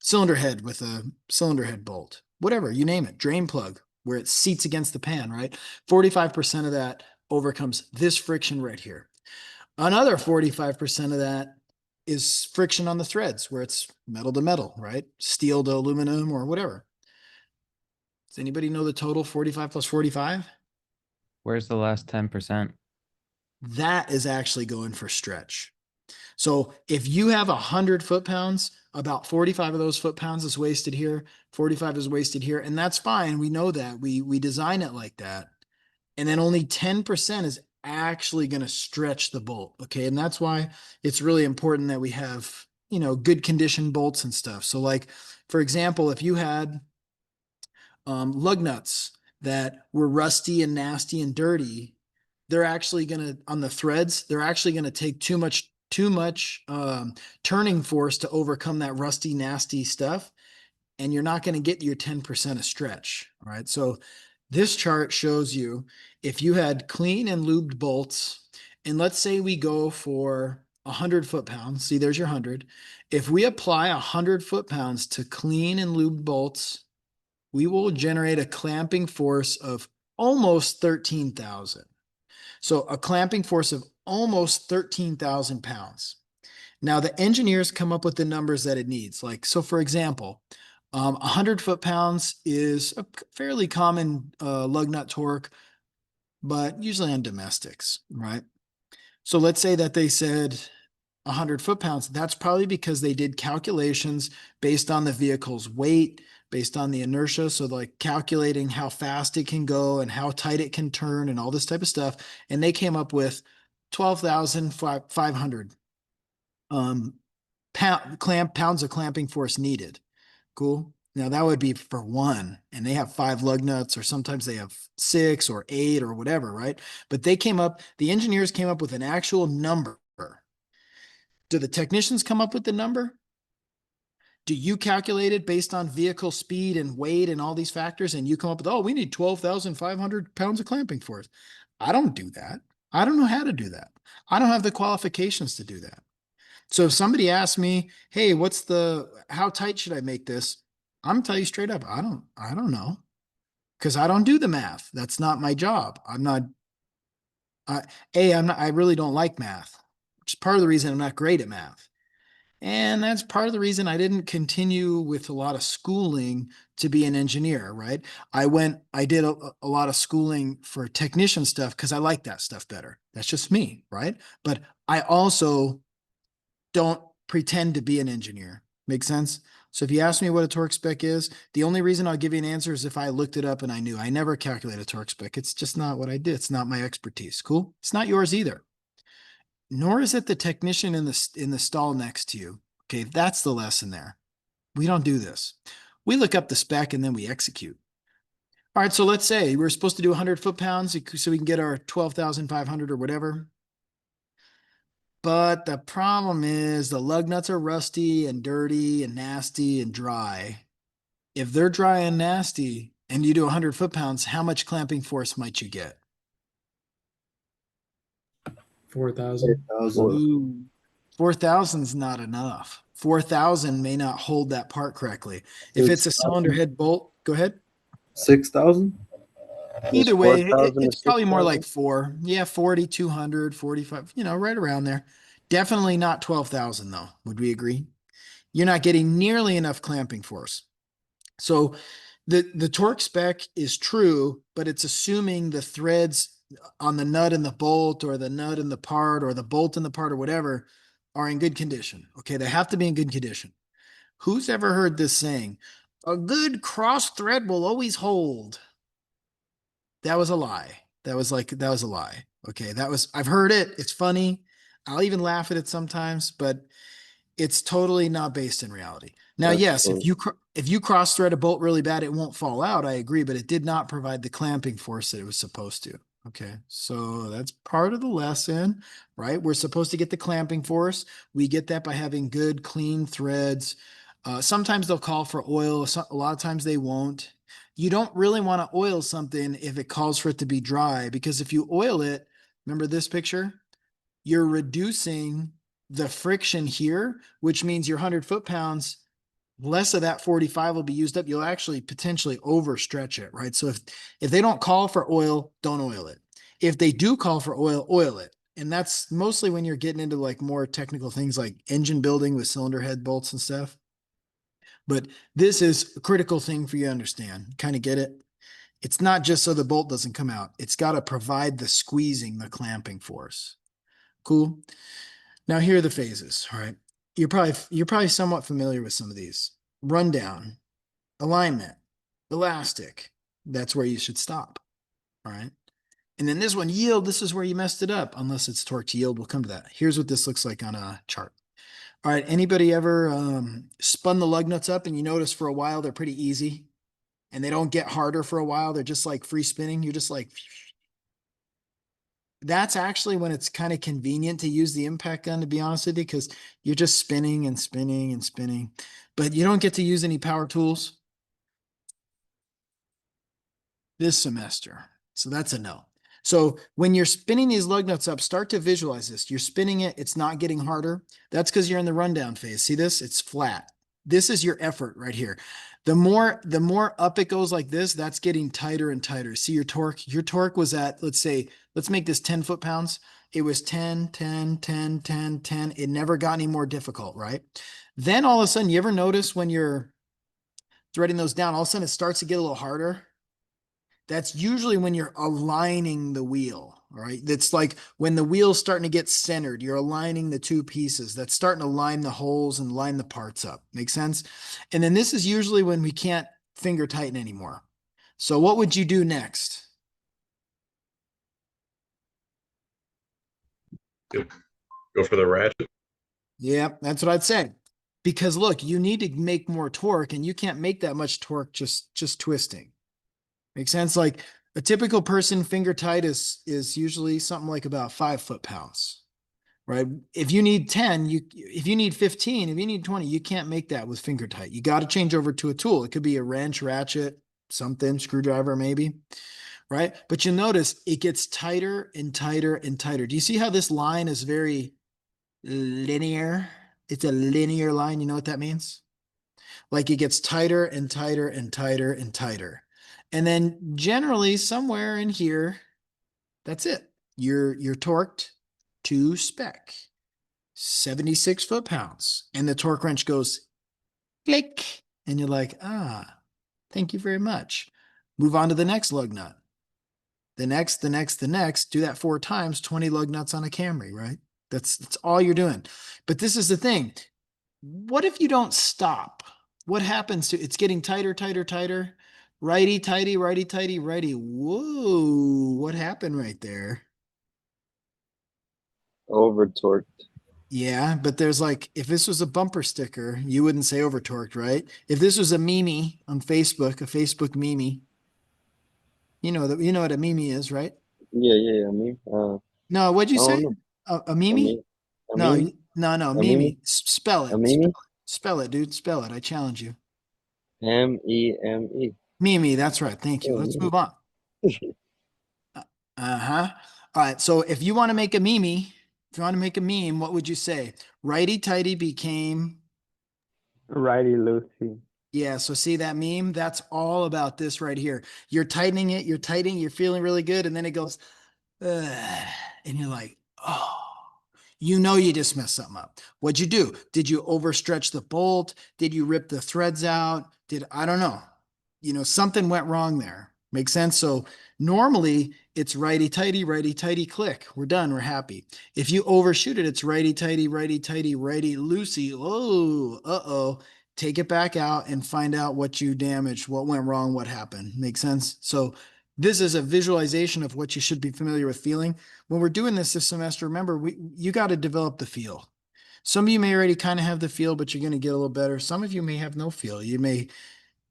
cylinder head with a cylinder head bolt, whatever, you name it, drain plug, where it seats against the pan, right? 45% of that overcomes this friction right here. Another 45% of that is friction on the threads where it's metal to metal, right? Steel to aluminum or whatever. Does anybody know the total 45 plus 45? Where's the last 10%? That is actually going for stretch. So if you have 100 foot-pounds, about 45 of those foot-pounds is wasted here, 45 is wasted here, and that's fine. We know that. We design it like that. And then only 10% is actually going to stretch the bolt. Okay. And that's why it's really important that we have, good condition bolts and stuff. So like, for example, if you had lug nuts that were rusty and nasty and dirty, they're actually going to, on the threads, they're actually going to take too much turning force to overcome that rusty, nasty stuff. And you're not going to get your 10% of stretch. All right. So this chart shows you if you had clean and lubed bolts, and let's say we go for 100 foot-pounds. See, there's your 100. If we apply 100 foot-pounds to clean and lubed bolts, we will generate a clamping force of almost 13,000. So a clamping force of almost 13,000 pounds. Now the engineers come up with the numbers that it needs. Like, so for example, 100 foot-pounds is a fairly common lug nut torque, but usually on domestics, right? So let's say that they said 100 foot-pounds. That's probably because they did calculations based on the vehicle's weight, based on the inertia. So like calculating how fast it can go and how tight it can turn and all this type of stuff. And they came up with 12,500 pounds of clamping force needed. Cool. Now that would be for one, and they have 5 lug nuts, or sometimes they have 6 or 8 or whatever, right? But the engineers came up with an actual number. Do the technicians come up with the number? Do you calculate it based on vehicle speed and weight and all these factors? And you come up with, oh, we need 12,500 pounds of clamping force. I don't do that. I don't know how to do that. I don't have the qualifications to do that. So if somebody asks me, hey, how tight should I make this? I'm tell you straight up, I don't know. Because I don't do the math. That's not my job. I really don't like math, which is part of the reason I'm not great at math. And that's part of the reason I didn't continue with a lot of schooling to be an engineer, right? I did a lot of schooling for technician stuff because I like that stuff better. That's just me, right? But I also don't pretend to be an engineer. Make sense? So if you ask me what a torque spec is, the only reason I'll give you an answer is if I looked it up and I knew. I never calculate a torque spec. It's just not what I did. It's not my expertise. Cool? It's not yours either. Nor is it the technician in the stall next to you. Okay, that's the lesson there. We don't do this. We look up the spec and then we execute. All right, so let's say we're supposed to do 100 foot-pounds so we can get our 12,500 or whatever. But the problem is the lug nuts are rusty and dirty and nasty and dry. If they're dry and nasty and you do 100 foot-pounds, how much clamping force might you get? 4,000. 4,000 is not enough. 4,000 may not hold that part correctly. If it's a cylinder head bolt, go ahead. 6,000? Either way, it's probably more like 4. Yeah, 40, 200, 45, right around there. Definitely not 12,000 though. Would we agree? You're not getting nearly enough clamping force. So the torque spec is true, but it's assuming the threads on the nut and the bolt, or the nut and the part, or the bolt and the part, or whatever, are in good condition. Okay, they have to be in good condition. Who's ever heard this saying? A good cross thread will always hold. That was a lie. That was a lie. Okay, I've heard it. It's funny. I'll even laugh at it sometimes, but it's totally not based in reality. Now, yes, if you cross thread a bolt really bad, it won't fall out. I agree, but it did not provide the clamping force that it was supposed to. Okay, so that's part of the lesson, right? We're supposed to get the clamping force. We get that by having good, clean threads. Sometimes they'll call for oil. A lot of times they won't. You don't really want to oil something if it calls for it to be dry, because if you oil it, remember this picture? You're reducing the friction here, which means your 100 foot-pounds less of that 45 will be used up. You'll actually potentially overstretch it, right? So if they don't call for oil, don't oil it. If they do call for oil, oil it. And that's mostly when you're getting into like more technical things like engine building with cylinder head bolts and stuff. But this is a critical thing for you to understand. Kind of get it? It's not just so the bolt doesn't come out. It's got to provide the squeezing, the clamping force. Cool. Now here are the phases. All right. You're probably somewhat familiar with some of these. Rundown, alignment, elastic. That's where you should stop. All right. And then this one, yield, this is where you messed it up, unless it's torque to yield. We'll come to that. Here's what this looks like on a chart. All right. Anybody ever spun the lug nuts up and you notice for a while they're pretty easy and they don't get harder for a while? They're just like free spinning. You're just like, that's actually when it's kind of convenient to use the impact gun, to be honest with you, because you're just spinning and spinning and spinning, but you don't get to use any power tools this semester. So that's a no. So when you're spinning these lug nuts up, start to visualize this. You're spinning it. It's not getting harder. That's because you're in the rundown phase. See this? It's flat. This is your effort right here. The more up it goes like this, that's getting tighter and tighter. See your torque? Your torque was at, let's make this 10 foot-pounds. It was 10, 10, 10, 10, 10. It never got any more difficult, right? Then all of a sudden, you ever notice when you're threading those down, all of a sudden it starts to get a little harder? That's usually when you're aligning the wheel, all right? That's like when the wheel's starting to get centered, you're aligning the two pieces. That's starting to line the holes and line the parts up. Make sense? And then this is usually when we can't finger tighten anymore. So what would you do next? Go for the ratchet. Yeah, that's what I'd say. Because look, you need to make more torque and you can't make that much torque just twisting. Make sense? Like a typical person finger tight is usually something like about 5 foot-pounds, right? If you need 10, if you need 15, if you need 20, you can't make that with finger tight. You got to change over to a tool. It could be a wrench, ratchet, something, screwdriver maybe, right? But you notice it gets tighter and tighter and tighter. Do you see how this line is very linear? It's a linear line. You know what that means? Like it gets tighter and tighter and tighter and tighter. And then generally somewhere in here, that's it. You're torqued to spec, 76 foot-pounds. And the torque wrench goes click. And you're like, thank you very much. Move on to the next lug nut. The next, do that 4 times, 20 lug nuts on a Camry, right? That's all you're doing. But this is the thing. What if you don't stop? What happens to it's getting tighter, tighter, tighter? Righty, tighty, righty, tighty, righty. Whoa, what happened right there? Over torqued. Yeah, but there's like, if this was a bumper sticker, you wouldn't say over torqued, right? If this was a meme on Facebook, a Facebook meme, you know what a meme is, right? Yeah. I mean, No, what'd you I don't say? know. A I meme? mean, I No, mean, no, I mean, meme. Spell I it. mean, Spell it, dude. Spell it. I challenge you. Meme. Meme, that's right. Thank you. Let's move on. Uh-huh. All right. So if you want to make a meme, if you want to make a meme, what would you say? Righty tighty became. Righty loosey. Yeah. So see that meme? That's all about this right here. You're tightening it, you're feeling really good. And then it goes, ugh, and you're like, oh, you just messed something up. What'd you do? Did you overstretch the bolt? Did you rip the threads out? I don't know. Something went wrong there. Make sense? So normally it's righty tighty, click. We're done. We're happy. If you overshoot it, it's righty tighty, righty loosey. Oh, uh-oh. Take it back out and find out what you damaged, what went wrong, what happened. Make sense? So this is a visualization of what you should be familiar with feeling. When we're doing this semester, remember, you got to develop the feel. Some of you may already kind of have the feel, but you're going to get a little better. Some of you may have no feel. You may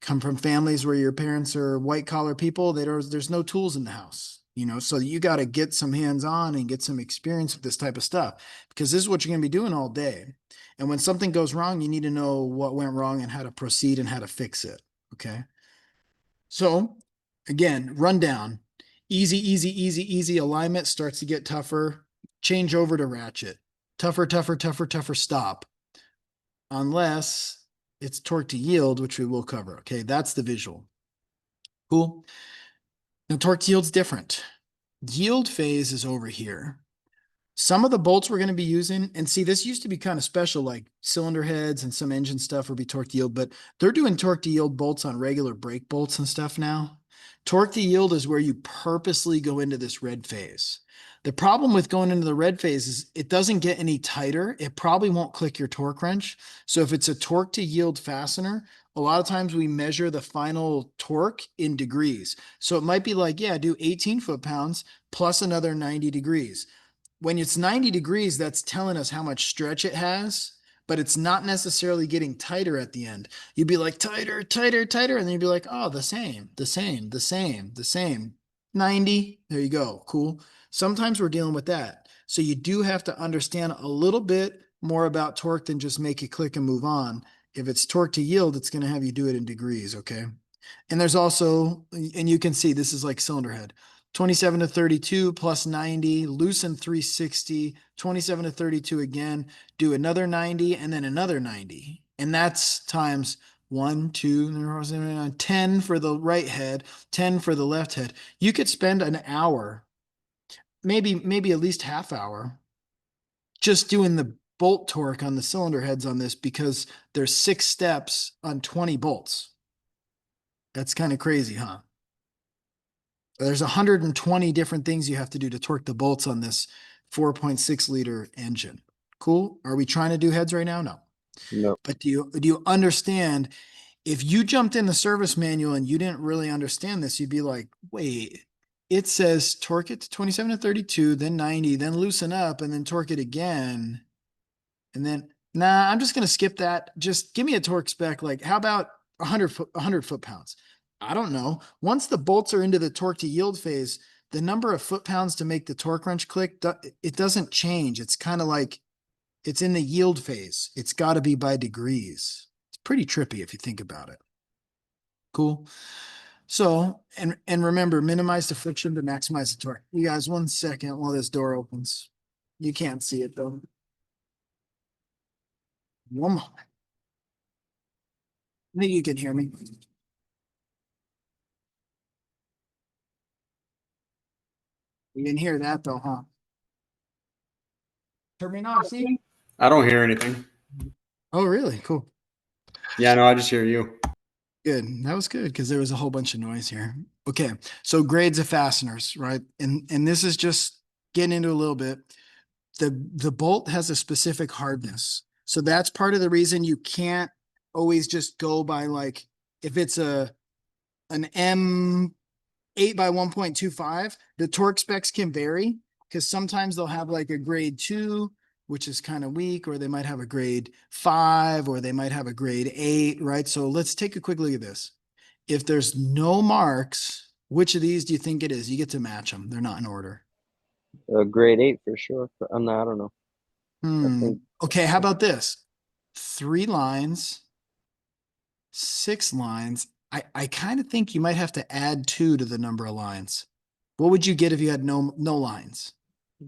come from families where your parents are white collar people. There's no tools in the house, so you got to get some hands on and get some experience with this type of stuff, because this is what you're going to be doing all day. And when something goes wrong, you need to know what went wrong and how to proceed and how to fix it. Okay. So again, rundown, easy alignment starts to get tougher. Change over to ratchet. Tougher, stop. Unless it's torque to yield, which we will cover. Okay, that's the visual. Cool. Now torque to yield's different. Yield phase is over here. Some of the bolts we're going to be using, and see, this used to be kind of special, like cylinder heads and some engine stuff would be torque to yield, but they're doing torque to yield bolts on regular brake bolts and stuff now. Torque to yield is where you purposely go into this red phase. The problem with going into the red phase is it doesn't get any tighter. It probably won't click your torque wrench. So if it's a torque to yield fastener, a lot of times we measure the final torque in degrees. So it might be like, yeah, do 18 foot-pounds plus another 90 degrees. When it's 90 degrees, that's telling us how much stretch it has, but it's not necessarily getting tighter at the end. You'd be like tighter, tighter, tighter, and then you'd be like, oh, the same, the same, the same, the same. 90. There you go. Cool. Sometimes we're dealing with that. So you do have to understand a little bit more about torque than just make it click and move on. If it's torque to yield, it's going to have you do it in degrees. Okay. And there's also, and you can see this is like cylinder head. 27 to 32 plus 90, loosen 360, 27 to 32 again, do another 90 and then another 90. And that's times 1, 2, 10 for the right head, 10 for the left head. You could spend an hour, maybe at least half hour, just doing the bolt torque on the cylinder heads on this because there's 6 steps on 20 bolts. That's kind of crazy, huh? There's 120 different things you have to do to torque the bolts on this 4.6 liter engine. Cool. Are we trying to do heads right now? No. No. But do you understand if you jumped in the service manual and you didn't really understand this, you'd be like, wait, it says torque it to 27 to 32, then 90, then loosen up and then torque it again. And then, nah, I'm just going to skip that. Just give me a torque spec. Like, how about 100 foot-pounds? I don't know. Once the bolts are into the torque to yield phase, the number of foot-pounds to make the torque wrench click, it doesn't change. It's kind of like it's in the yield phase. It's got to be by degrees. It's pretty trippy if you think about it. Cool. So, and remember, minimize the friction to maximize the torque. You guys, 1 second while this door opens. You can't see it though. One moment. I think you can hear me. You didn't hear that though, huh? Turn me off, see? I don't hear anything. Oh, really? Cool. Yeah, no, I just hear you. Good. That was good because there was a whole bunch of noise here. Okay. So grades of fasteners, right? And this is just getting into a little bit. The bolt has a specific hardness. So that's part of the reason you can't always just go by like if it's an M8 by 1.25, the torque specs can vary because sometimes they'll have like a grade 2, which is kind of weak, or they might have a grade 5, or they might have a grade 8, right? So let's take a quick look at this. If there's no marks, which of these do you think it is? You get to match them. They're not in order. Grade 8 for sure. I don't know. I think Okay, how about this? 3 lines, 6 lines. I kind of think you might have to add 2 to the number of lines. What would you get if you had no lines?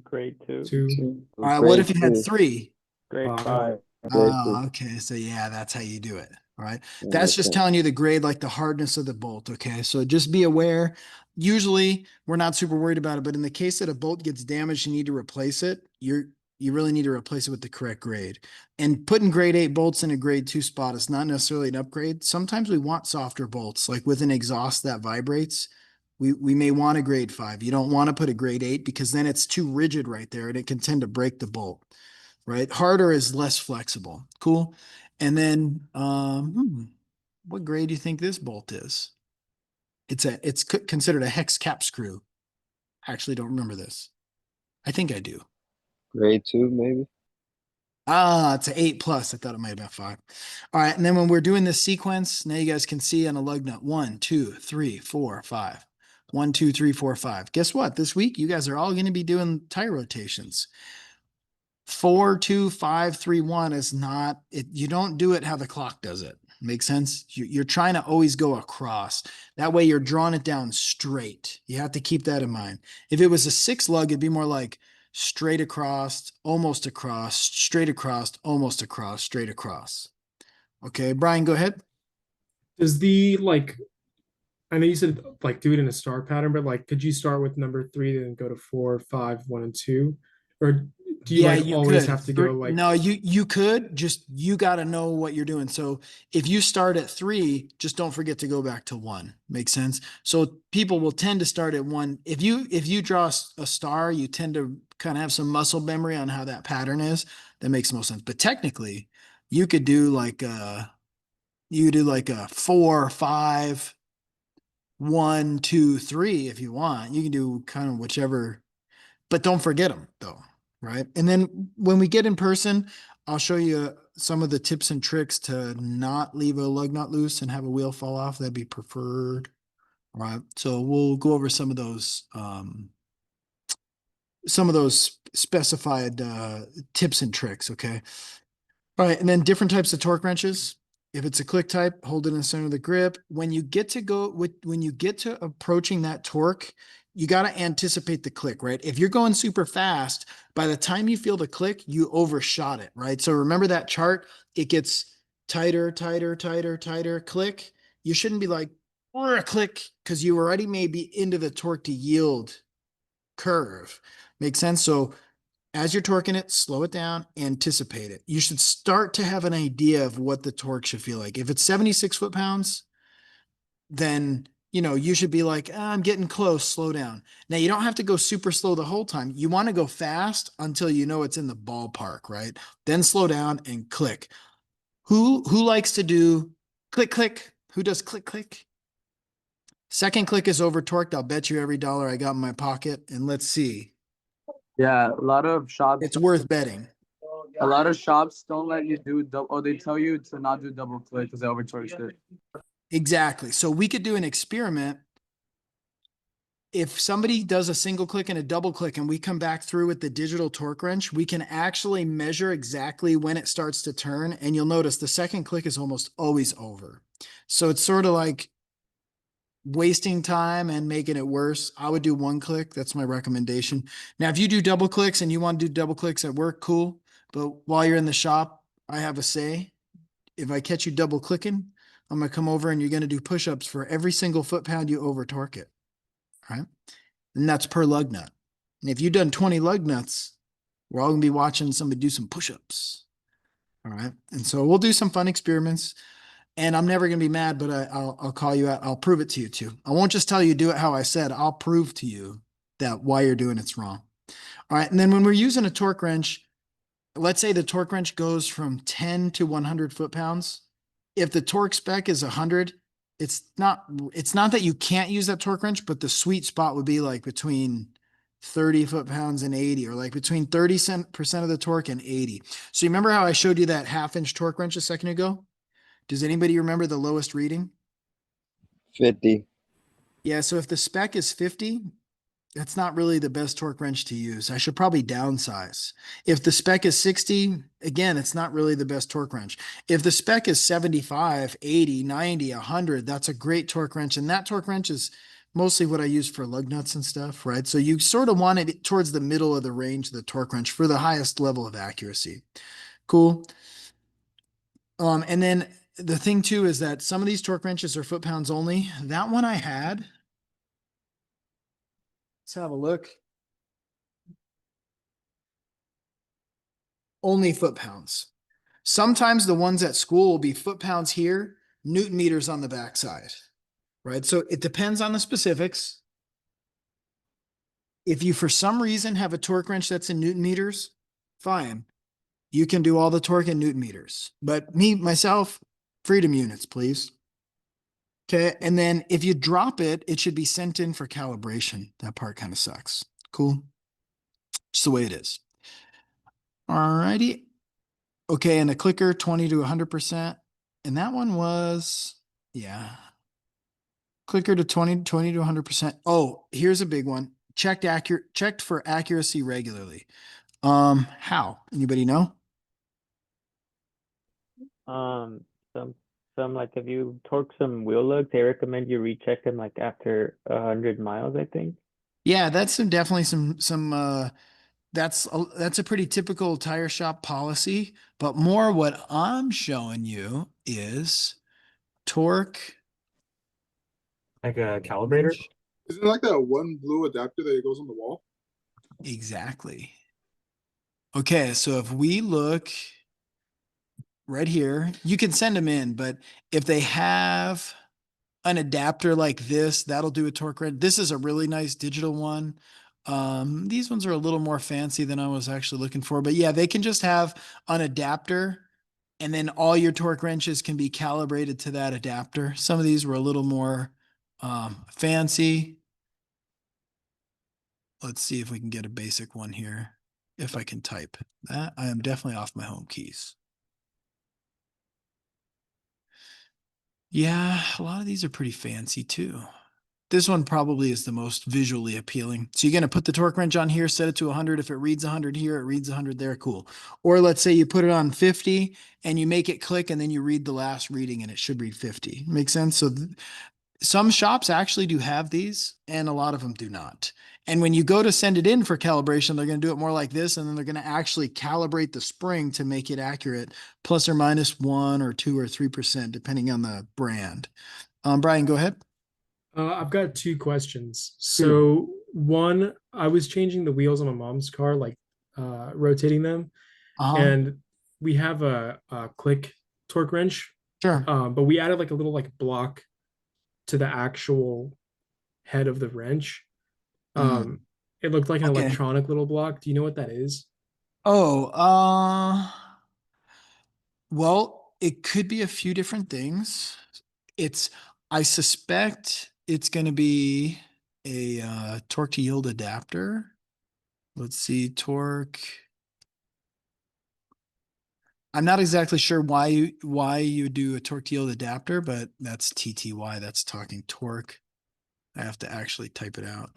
Grade 2. 2. All right, what if grade you had 2. 3? Grade Five. 5. Grade Oh, 2. okay. So yeah, that's how you do it. All right. That That's makes just sense. telling you the grade, like the hardness of the bolt. Okay. So just be aware. Usually we're not super worried about it, but in the case that a bolt gets damaged, you need to replace it. You really need to replace it with the correct grade. And putting grade 8 bolts in a grade 2 spot is not necessarily an upgrade. Sometimes we want softer bolts, like with an exhaust that vibrates. We may want a grade 5. You don't want to put a grade 8 because then it's too rigid right there and it can tend to break the bolt. Right? Harder is less flexible. Cool. And then, what grade do you think this bolt is? It's considered a hex cap screw. I actually don't remember this. I think I do. Grade 2, maybe. Ah, it's an 8 plus. I thought it might have been 5. All right. And then when we're doing this sequence, now you guys can see on a lug nut 1, 2, 3, 4, 5. 1, 2, 3, 4, 5. Guess what? This week, you guys are all going to be doing tire rotations. 4, 2, 5, 3, 1 is not it. You don't do it how the clock does it. Make sense? You're trying to always go across. That way you're drawing it down straight. You have to keep that in mind. If it was a 6 lug, it'd be more like straight across, almost across, straight across, almost across, straight across. Okay, Brian, go ahead. Does the like I know you said like do it in a star pattern, but like could you start with number three, then go to 4, 5, 1, and 2? Or do you Yeah, like you always could. have to go like No, you could just you got to know what you're doing. So if you start at 3, just don't forget to go back to 1. Makes sense. So people will tend to start at 1. If you draw a star, you tend to kind of have some muscle memory on how that pattern is. That makes most sense. But technically, you could do like a 4, 5, 1, 2, 3 if you want. You can do kind of whichever, but don't forget them though, right? And then when we get in person, I'll show you some of the tips and tricks to not leave a lug nut loose and have a wheel fall off. That'd be preferred. All right. So we'll go over some of those specified tips and tricks. Okay. All right, and then different types of torque wrenches. If it's a click type, hold it in the center of the grip. When you get to approaching that torque, you got to anticipate the click, right? If you're going super fast, by the time you feel the click, you overshot it, right? So remember that chart, it gets tighter, tighter, tighter, tighter, click. You shouldn't be like, click, because you already may be into the torque to yield curve. Makes sense? So as you're torquing it, slow it down, anticipate it. You should start to have an idea of what the torque should feel like. If it's 76 foot-pounds, then you should be like, I'm getting close, slow down. Now you don't have to go super slow the whole time. You want to go fast until you know it's in the ballpark, right? Then slow down and click. Who likes to do click click? Who does click click? Second click is over torqued. I'll bet you every dollar I got in my pocket. And let's see. Yeah, a lot of shops. It's worth betting. A lot of shops don't let you do double, or they tell you to not do double click because they overcharge it. Exactly. So we could do an experiment. If somebody does a single click and a double click and we come back through with the digital torque wrench, we can actually measure exactly when it starts to turn. And you'll notice the second click is almost always over. So it's sort of like wasting time and making it worse. I would do one click. That's my recommendation. Now, if you do double clicks and you want to do double clicks at work, cool. But while you're in the shop, I have a say. If I catch you double clicking, I'm going to come over and you're going to do push-ups for every single foot-pound you over torque it. All right. And that's per lug nut. And if you've done 20 lug nuts, we're all going to be watching somebody do some push-ups. All right. And so we'll do some fun experiments. And I'm never going to be mad, but I'll call you out. I'll prove it to you too. I won't just tell you do it how I said. I'll prove to you that why you're doing it's wrong. All right. And then when we're using a torque wrench, let's say the torque wrench goes from 10 to 100 foot-pounds. If the torque spec is 100, it's not that you can't use that torque wrench, but the sweet spot would be like between 30 foot-pounds and 80, or like between 30% of the torque and 80. So you remember how I showed you that 1/2 inch torque wrench a second ago? Does anybody remember the lowest reading? 50. Yeah, so if the spec is 50, that's not really the best torque wrench to use. I should probably downsize. If the spec is 60, again, it's not really the best torque wrench. If the spec is 75, 80, 90, 100, that's a great torque wrench. And that torque wrench is mostly what I use for lug nuts and stuff, right? So you sort of want it towards the middle of the range of the torque wrench for the highest level of accuracy. Cool. And then the thing too is that some of these torque wrenches are foot-pounds only. That one I had. Let's have a look. Only foot-pounds. Sometimes the ones at school will be foot-pounds here, Newton meters on the backside, right? So it depends on the specifics. If you, for some reason, have a torque wrench that's in Newton meters, fine. You can do all the torque in Newton meters. But myself, freedom units, please. Okay. And then if you drop it, it should be sent in for calibration. That part kind of sucks. Cool. Just the way it is. All righty. Okay. And a clicker, 20 to 100%. And that one was, yeah. Clicker to 20 to 100%. Oh, here's a big one. Checked for accuracy regularly. How? Anybody know? Some like if you torque some wheel lugs, they recommend you recheck them like after 100 miles, I think. Yeah, that's definitely some that's a pretty typical tire shop policy, but more what I'm showing you is torque. Like a calibrator? Isn't it like that one blue adapter that goes on the wall? Exactly. Okay, so if we look right here, you can send them in, but if they have an adapter like this, that'll do a torque wrench. This is a really nice digital one. These ones are a little more fancy than I was actually looking for, but yeah, they can just have an adapter and then all your torque wrenches can be calibrated to that adapter. Some of these were a little more fancy. Let's see if we can get a basic one here. If I can type that, I am definitely off my home keys. Yeah, a lot of these are pretty fancy too. This one probably is the most visually appealing. So you're going to put the torque wrench on here, set it to 100. If it reads 100 here, it reads 100 there. Cool. Or let's say you put it on 50 and you make it click and then you read the last reading and it should read 50. Make sense? So some shops actually do have these and a lot of them do not. And when you go to send it in for calibration, they're going to do it more like this. And then they're going to actually calibrate the spring to make it accurate, plus or minus 1 or 2 or 3%, depending on the brand. Brian, go ahead. I've got two questions. So one, I was changing the wheels on my mom's car, like rotating them, and we have a click torque wrench. Sure. But we added like a little like block to the actual head of the wrench. It looked like an Okay. electronic little block. Do you know what that is? Well, it could be a few different things. I suspect it's going to be a torque to yield adapter. Let's see, torque. I'm not exactly sure why you do a torque to yield adapter, but that's TTY. That's talking torque. I have to actually type it out.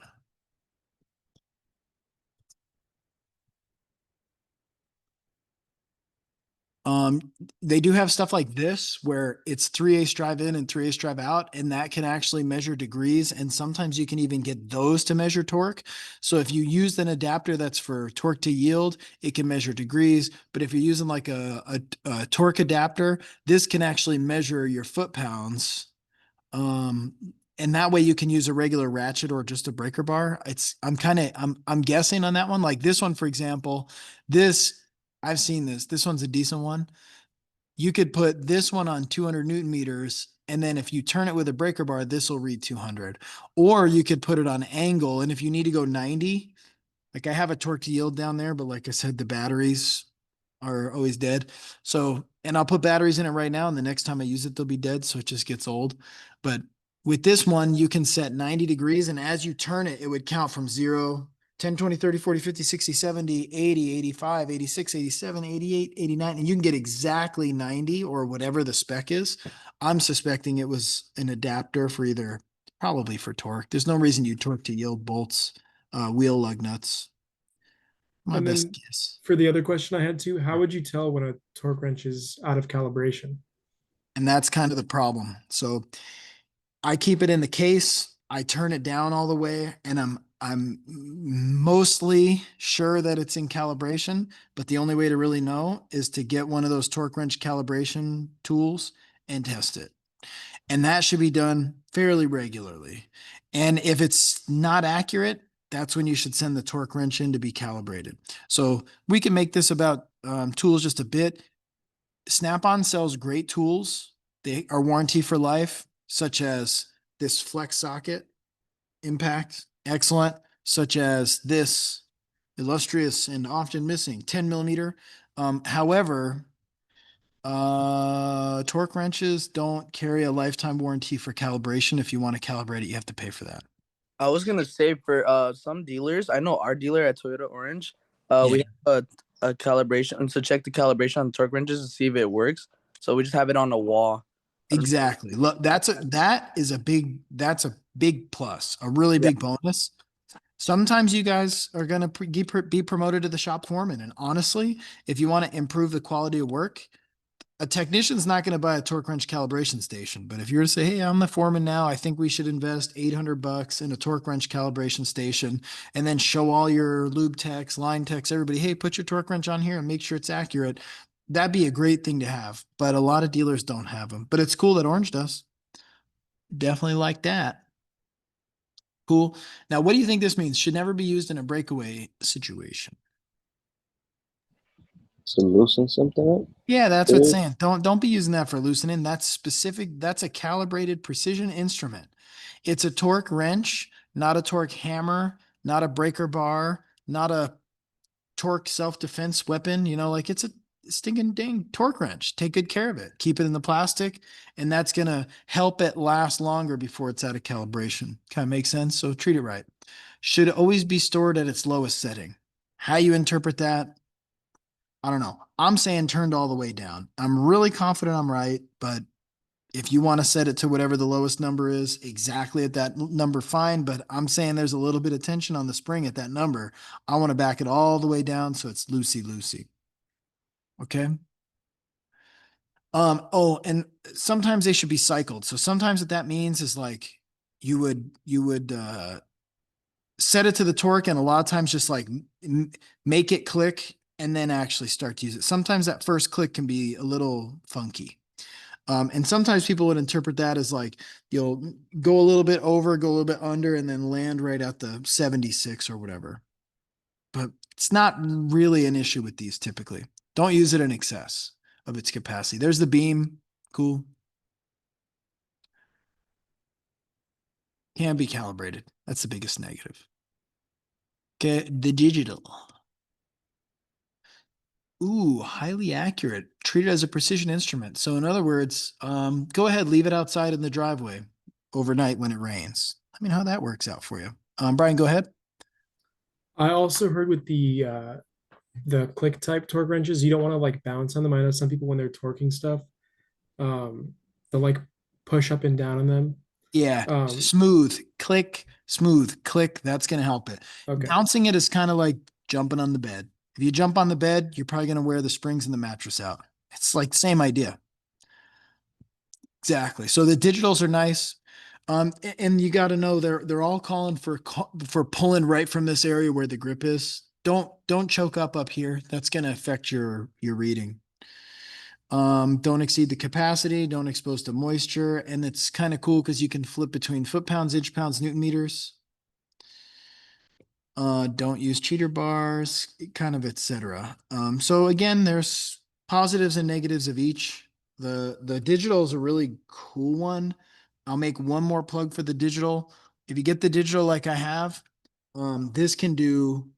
They do have stuff like this where it's 3/8 drive in and 3/8 drive out, and that can actually measure degrees. And sometimes you can even get those to measure torque. So if you use an adapter that's for torque to yield, it can measure degrees. But if you're using like a torque adapter, this can actually measure your foot pounds. And that way you can use a regular ratchet or just a breaker bar. I'm guessing on that one. Like this one, for example, I've seen this. This one's a decent one. You could put this one on 200 Newton meters, and then if you turn it with a breaker bar, this will read 200. Or you could put it on angle, and if you need to go 90, like I have a torque to yield down there, but like I said, the batteries are always dead. So, and I'll put batteries in it right now, and the next time I use it, they'll be dead. So it just gets old. But with this one, you can set 90 degrees, and as you turn it, it would count from 0, 10, 20, 30, 40, 50, 60, 70, 80, 85, 86, 87, 88, 89, and you can get exactly 90 or whatever the spec is. I'm suspecting it was an adapter for probably for torque. There's no reason you torque to yield bolts, wheel lug nuts. My And best then guess. for the other question I had too, how would you tell when a torque wrench is out of calibration? And that's kind of the problem. So I keep it in the case. I turn it down all the way, and I'm mostly sure that it's in calibration. But the only way to really know is to get one of those torque wrench calibration tools and test it. And that should be done fairly regularly. And if it's not accurate, that's when you should send the torque wrench in to be calibrated. So we can make this about tools just a bit. Snap-on sells great tools. They are warranty for life, such as this flex socket impact, excellent, such as this illustrious and often missing 10 millimeter. However, torque wrenches don't carry a lifetime warranty for calibration. If you want to calibrate it, you have to pay for that. I was gonna say for some dealers, I know our dealer at Toyota Orange, we Yeah. have a calibration to check the calibration on the torque wrenches to see if it works. So we just have it on the wall. Exactly. Look, that's a big plus, a really big bonus. Sometimes you guys are going to be promoted to the shop foreman. And honestly, if you want to improve the quality of work, a technician's not going to buy a torque wrench calibration station. But if you were to say, hey, I'm the foreman now, I think we should invest $800 in a torque wrench calibration station, and then show all your lube techs, line techs, everybody, hey, put your torque wrench on here and make sure it's accurate. that'd be a great thing to have, but a lot of dealers don't have them. But it's cool that Orange does. Definitely like that. Cool. Now, what do you think this means? Should never be used in a breakaway situation. To loosen something up? Yeah, that's what it's Really? saying. Don't be using that for loosening. That's specific. That's a calibrated precision instrument. It's a torque wrench, not a torque hammer, not a breaker bar, not a torque self-defense weapon. You know, like it's a stinking dang torque wrench. Take good care of it. Keep it in the plastic, and that's gonna help it last longer before it's out of calibration. Kind of makes sense. So treat it right. Should always be stored at its lowest setting. How you interpret that, I don't know. I'm saying turned all the way down. I'm really confident I'm right, but if you want to set it to whatever the lowest number is, exactly at that number, fine. But I'm saying there's a little bit of tension on the spring at that number. I want to back it all the way down so it's loosey. Okay. Oh, and sometimes they should be cycled. So sometimes what that means is like you would set it to the torque and a lot of times just like make it click and then actually start to use it. Sometimes that first click can be a little funky. And sometimes people would interpret that as like you'll go a little bit over, go a little bit under, and then land right at the 76 or whatever. But it's not really an issue with these typically. Don't use it in excess of its capacity. There's the beam. Cool. Can be calibrated. That's the biggest negative. Okay, the digital. Ooh, highly accurate. Treat it as a precision instrument. So in other words, go ahead, leave it outside in the driveway overnight when it rains. I mean, how that works out for you. Brian, go ahead. I also heard with the click type torque wrenches, you don't want to like bounce on them. I know some people when they're torquing stuff, they'll like push up and down on them. Yeah, smooth, click. That's going to help it. Okay. Bouncing it is kind of like jumping on the bed. If you jump on the bed, you're probably going to wear the springs in the mattress out. It's like same idea. Exactly. So the digitals are nice. And you got to know they're all calling for pulling right from this area where the grip is. Don't choke up here. That's going to affect your reading. Don't exceed the capacity, don't expose to moisture, and it's kind of cool because you can flip between foot-pounds, inch-pounds, Newton meters. Don't use cheater bars, kind of etc. So again, there's positives and negatives of each. The digital is a really cool one. I'll make one more plug for the digital. If you get the digital like I have, this can do,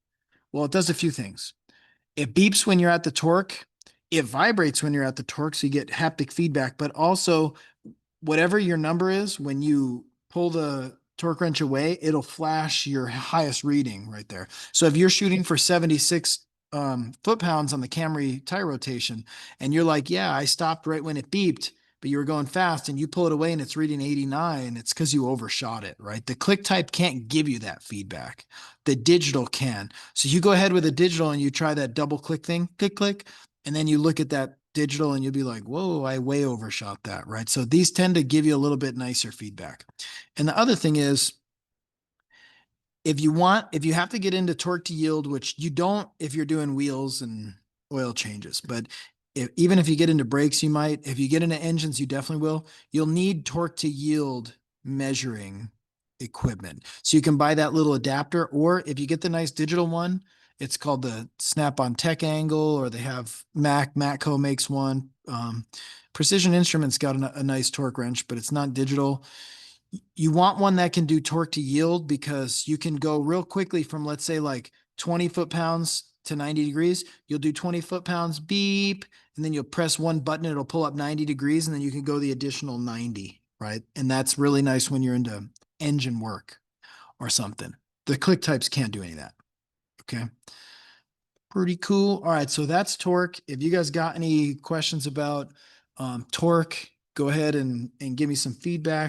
well, it does a few things. It beeps when you're at the torque. It vibrates when you're at the torque, so you get haptic feedback, but also whatever your number is, when you pull the torque wrench away, it'll flash your highest reading right there. So if you're shooting for 76 foot-pounds on the Camry tire rotation, and you're like, yeah, I stopped right when it beeped, but you were going fast and you pull it away and it's reading 89, it's because you overshot it, right? The click type can't give you that feedback. The digital can. So you go ahead with a digital and you try that double click thing, click, and then you look at that digital and you'll be like, whoa, I way overshot that, right? So these tend to give you a little bit nicer feedback. And the other thing is, if you have to get into torque to yield, which you don't if you're doing wheels and oil changes, but even if you get into brakes, you might. If you get into engines, you definitely will. You'll need torque to yield measuring equipment. So you can buy that little adapter, or if you get the nice digital one, it's called the Snap-on Tech Angle, or they have Matco makes one. Precision Instruments got a nice torque wrench, but it's not digital. You want one that can do torque to yield because you can go real quickly from, let's say, like 20 foot-pounds to 90 degrees. You'll do 20 foot-pounds, beep, and then you'll press one button, it'll pull up 90 degrees, and then you can go the additional 90, right? And that's really nice when you're into engine work or something. The click types can't do any of that. Okay. Pretty cool. All right. So that's torque. If you guys got any questions about torque, go ahead and give me some feedback.